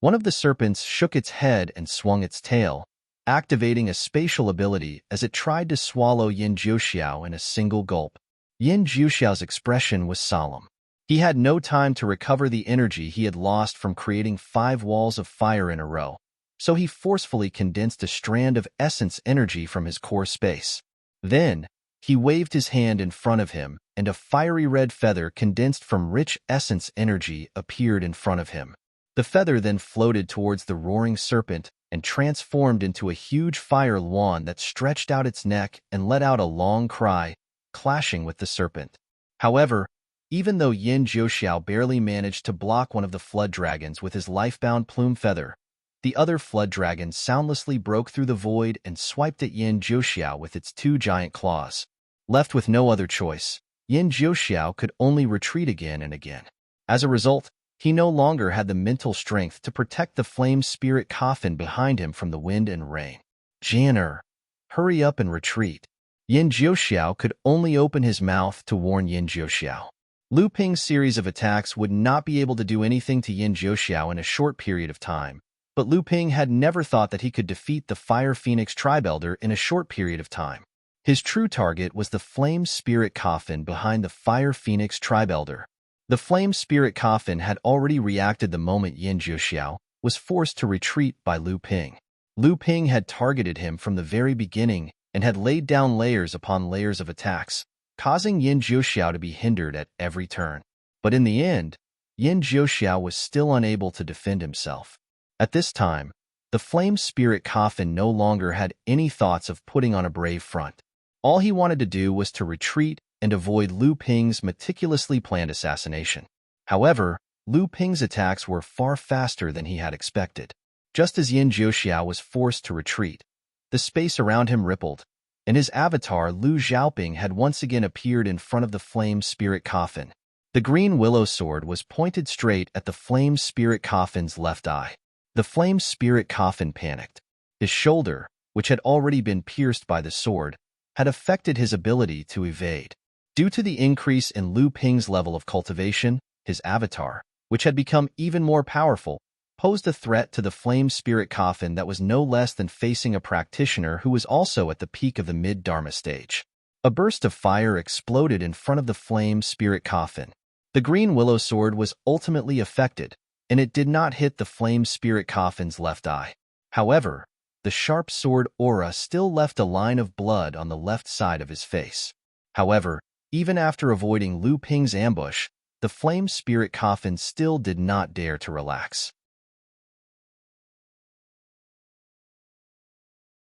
Speaker 1: One of the serpents shook its head and swung its tail, activating a spatial ability as it tried to swallow Yin Jiuxiao in a single gulp. Yin Jiuxiao's expression was solemn. He had no time to recover the energy he had lost from creating 5 walls of fire in a row, so he forcefully condensed a strand of essence energy from his core space. Then, he waved his hand in front of him, and a fiery red feather condensed from rich essence energy appeared in front of him. The feather then floated towards the roaring serpent and transformed into a huge fire luan that stretched out its neck and let out a long cry, clashing with the serpent. However, even though Yin Jiuxiao barely managed to block one of the flood dragons with his lifebound plume feather, the other flood dragon soundlessly broke through the void and swiped at Yin Jiuxiao with its 2 giant claws. Left with no other choice, Yin Jiuxiao could only retreat again and again. As a result, he no longer had the mental strength to protect the flame spirit coffin behind him from the wind and rain. Jan'er, hurry up and retreat. Yin Jiuxiao could only open his mouth to warn Yin Jiuxiao. Lu Ping's series of attacks would not be able to do anything to Yin Jiuxiao in a short period of time, but Lu Ping had never thought that he could defeat the Fire Phoenix Tribe Elder in a short period of time. His true target was the Flame Spirit Coffin behind the Fire Phoenix Tribe Elder. The Flame Spirit Coffin had already reacted the moment Yin Jiuxiao was forced to retreat by Lu Ping. Lu Ping had targeted him from the very beginning and had laid down layers upon layers of attacks, causing Yin Jiuxiao to be hindered at every turn. But in the end, Yin Jiuxiao was still unable to defend himself. At this time, the Flame Spirit Coffin no longer had any thoughts of putting on a brave front. All he wanted to do was to retreat and avoid Lu Ping's meticulously planned assassination. However, Lu Ping's attacks were far faster than he had expected. Just as Yin Jiuxiao was forced to retreat, the space around him rippled, and his avatar Lu Xiaoping had once again appeared in front of the Flame Spirit Coffin. The green willow sword was pointed straight at the Flame Spirit Coffin's left eye. The Flame Spirit Coffin panicked. His shoulder, which had already been pierced by the sword, had affected his ability to evade. Due to the increase in Lu Ping's level of cultivation, his avatar, which had become even more powerful, posed a threat to the flame spirit coffin that was no less than facing a practitioner who was also at the peak of the mid-dharma stage. A burst of fire exploded in front of the flame spirit coffin. The green willow sword was ultimately affected, and it did not hit the flame spirit coffin's left eye. However, the sharp sword aura still left a line of blood on the left side of his face. However, even after avoiding Lu Ping's ambush, the flame spirit coffin still did not dare to relax.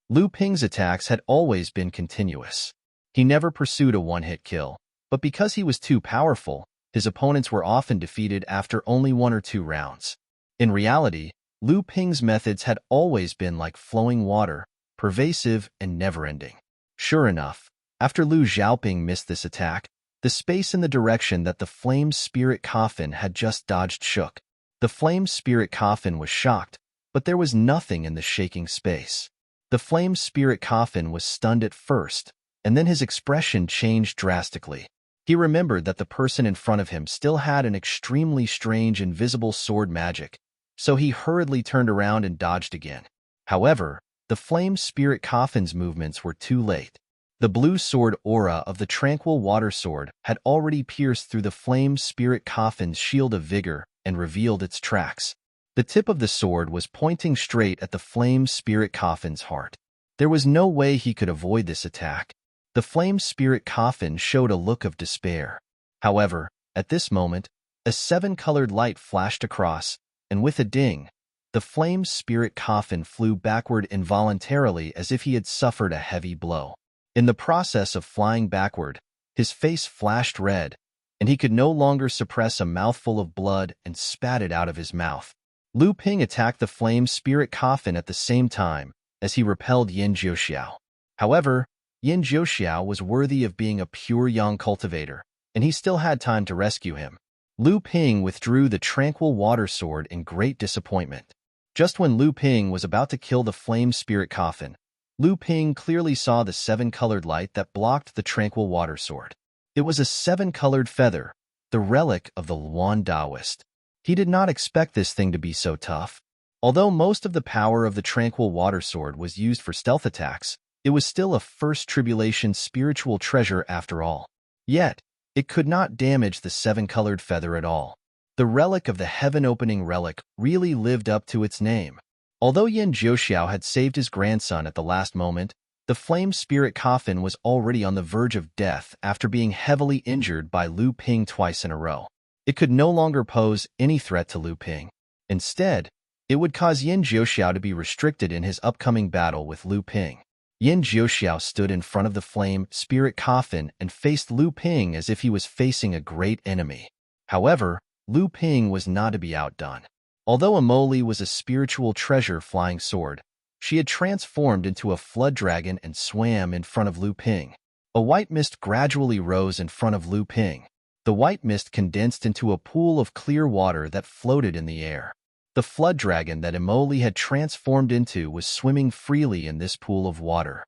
Speaker 1: Lu Ping's attacks had always been continuous. He never pursued a one-hit kill, but because he was too powerful, his opponents were often defeated after only 1 or 2 rounds. In reality, Lu Ping's methods had always been like flowing water, pervasive and never-ending. Sure enough, after Lu Xiaoping missed this attack, the space in the direction that the flame spirit coffin had just dodged shook. The flame spirit coffin was shocked, but there was nothing in the shaking space. The flame spirit coffin was stunned at first, and then his expression changed drastically. He remembered that the person in front of him still had an extremely strange invisible sword magic, so he hurriedly turned around and dodged again. However, the flame spirit coffin's movements were too late. The blue sword aura of the tranquil water sword had already pierced through the flame spirit coffin's shield of vigor and revealed its tracks. The tip of the sword was pointing straight at the flame spirit coffin's heart. There was no way he could avoid this attack. The flame spirit coffin showed a look of despair. However, at this moment, a 7-colored light flashed across, and with a ding, the flame spirit coffin flew backward involuntarily as if he had suffered a heavy blow. In the process of flying backward, his face flashed red, and he could no longer suppress a mouthful of blood and spat it out of his mouth. Lu Ping attacked the flame spirit coffin at the same time as he repelled Yin Jiuxiao. However, Yin Jiuxiao was worthy of being a pure yang cultivator, and he still had time to rescue him. Lu Ping withdrew the tranquil water sword in great disappointment. Just when Lu Ping was about to kill the flame spirit coffin, Lu Ping clearly saw the 7-colored light that blocked the tranquil water sword. It was a 7-colored feather, the relic of the Luan Taoist. He did not expect this thing to be so tough. Although most of the power of the tranquil water sword was used for stealth attacks, it was still a first tribulation spiritual treasure after all. Yet, it could not damage the 7-colored feather at all. The relic of the heaven-opening relic really lived up to its name. Although Yin Jiuxiao had saved his grandson at the last moment, the flame spirit coffin was already on the verge of death after being heavily injured by Lu Ping twice in a row. It could no longer pose any threat to Lu Ping. Instead, it would cause Yin Jiuxiao to be restricted in his upcoming battle with Lu Ping. Yin Jiuxiao stood in front of the flame spirit coffin and faced Lu Ping as if he was facing a great enemy. However, Lu Ping was not to be outdone. Although Amoli was a spiritual treasure flying sword, she had transformed into a flood dragon and swam in front of Lu Ping. A white mist gradually rose in front of Lu Ping. The white mist condensed into a pool of clear water that floated in the air. The flood dragon that Amoli had transformed into was swimming freely in this pool of water.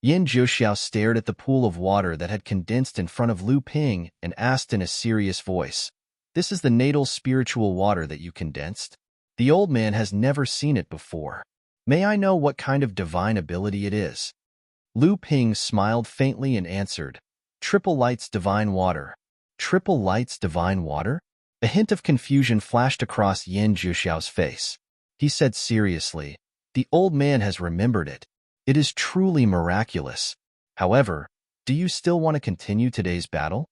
Speaker 1: Yin Jiuxiao stared at the pool of water that had condensed in front of Lu Ping and asked in a serious voice, "This is the natal spiritual water that you condensed? The old man has never seen it before. May I know what kind of divine ability it is?" Lu Ping smiled faintly and answered, "Triple Light's divine water." Triple Light's divine water? A hint of confusion flashed across Yin Jiuxiao's face. He said seriously, "The old man has remembered it. It is truly miraculous. However, do you still want to continue today's battle?"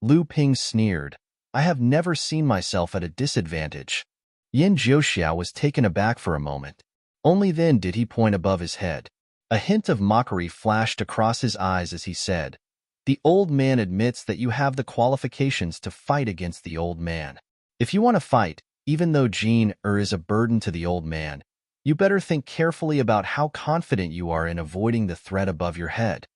Speaker 1: Lu Ping sneered, "I have never seen myself at a disadvantage." Yin Jiuxiao was taken aback for a moment. Only then did he point above his head. A hint of mockery flashed across his eyes as he said, "The old man admits that you have the qualifications to fight against the old man. If you want to fight, even though Jin is a burden to the old man, you better think carefully about how confident you are in avoiding the threat above your head."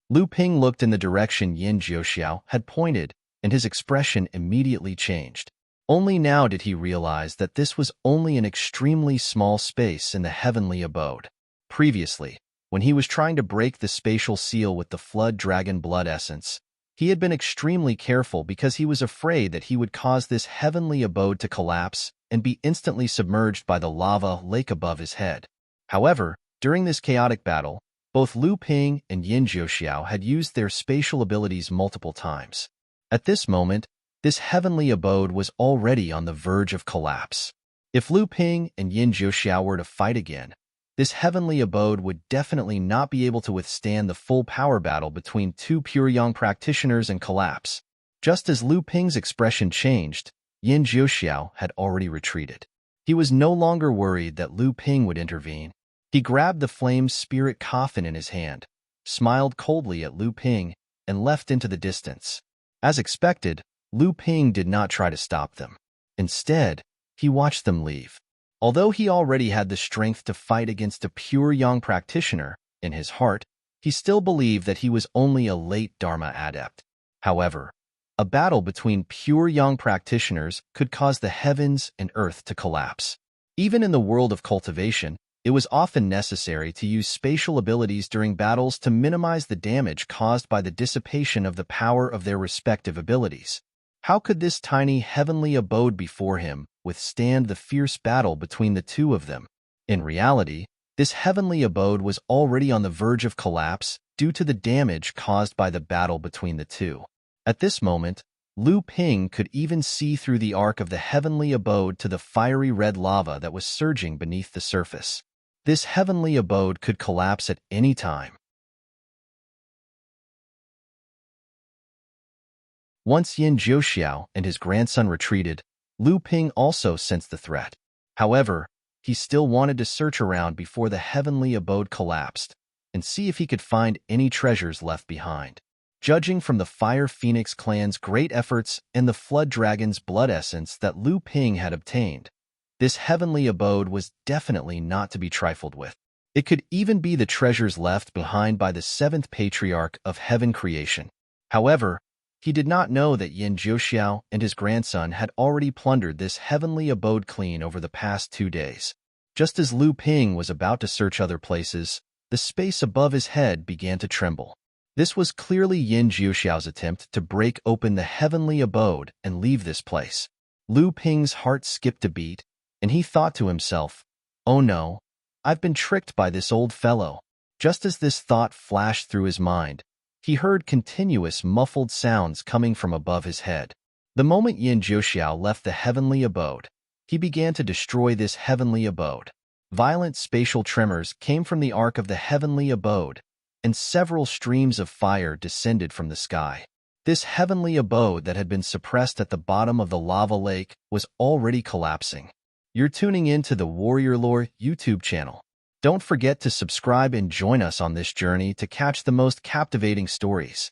Speaker 1: Lu Ping looked in the direction Yin Jiuxiao had pointed, and his expression immediately changed. Only now did he realize that this was only an extremely small space in the heavenly abode. Previously, when he was trying to break the spatial seal with the flood dragon blood essence, He had been extremely careful because he was afraid that he would cause this heavenly abode to collapse and be instantly submerged by the lava lake above his head. However, during this chaotic battle, both Lu Ping and Yin Jiuxiao had used their spatial abilities multiple times. At this moment, this heavenly abode was already on the verge of collapse. If Lu Ping and Yin Jiuxiao were to fight again, this heavenly abode would definitely not be able to withstand the full power battle between two pure yang practitioners and collapse. Just as Lu Ping's expression changed, Yin Jiuxiao had already retreated. He was no longer worried that Lu Ping would intervene. He grabbed the flame spirit coffin in his hand, smiled coldly at Lu Ping, and left into the distance. As expected, Lu Ping did not try to stop them. Instead, he watched them leave. Although he already had the strength to fight against a pure yang practitioner, in his heart, he still believed that he was only a late Dharma adept. However, a battle between pure yang practitioners could cause the heavens and earth to collapse. Even in the world of cultivation, it was often necessary to use spatial abilities during battles to minimize the damage caused by the dissipation of the power of their respective abilities. How could this tiny heavenly abode before him withstand the fierce battle between the two of them? In reality, this heavenly abode was already on the verge of collapse due to the damage caused by the battle between the two. At this moment, Lu Ping could even see through the arc of the heavenly abode to the fiery red lava that was surging beneath the surface. This heavenly abode could collapse at any time. Once Yin Jiuxiao and his grandson retreated, Lu Ping also sensed the threat. However, he still wanted to search around before the heavenly abode collapsed and see if he could find any treasures left behind. Judging from the Fire Phoenix clan's great efforts and the Flood Dragon's blood essence that Lu Ping had obtained, this heavenly abode was definitely not to be trifled with. It could even be the treasures left behind by the seventh patriarch of heaven creation. However, he did not know that Yin Jiuxiao and his grandson had already plundered this heavenly abode clean over the past 2 days. Just as Lu Ping was about to search other places, the space above his head began to tremble. This was clearly Yin Jiuxiao's attempt to break open the heavenly abode and leave this place. Lu Ping's heart skipped a beat, and he thought to himself, "Oh no, I've been tricked by this old fellow." Just as this thought flashed through his mind, he heard continuous muffled sounds coming from above his head. The moment Yin Jiuxiao left the heavenly abode, he began to destroy this heavenly abode. Violent spatial tremors came from the arc of the heavenly abode, and several streams of fire descended from the sky. This heavenly abode that had been suppressed at the bottom of the lava lake was already collapsing. You're tuning in to the Warrior Lore YouTube channel. Don't forget to subscribe and join us on this journey to catch the most captivating stories.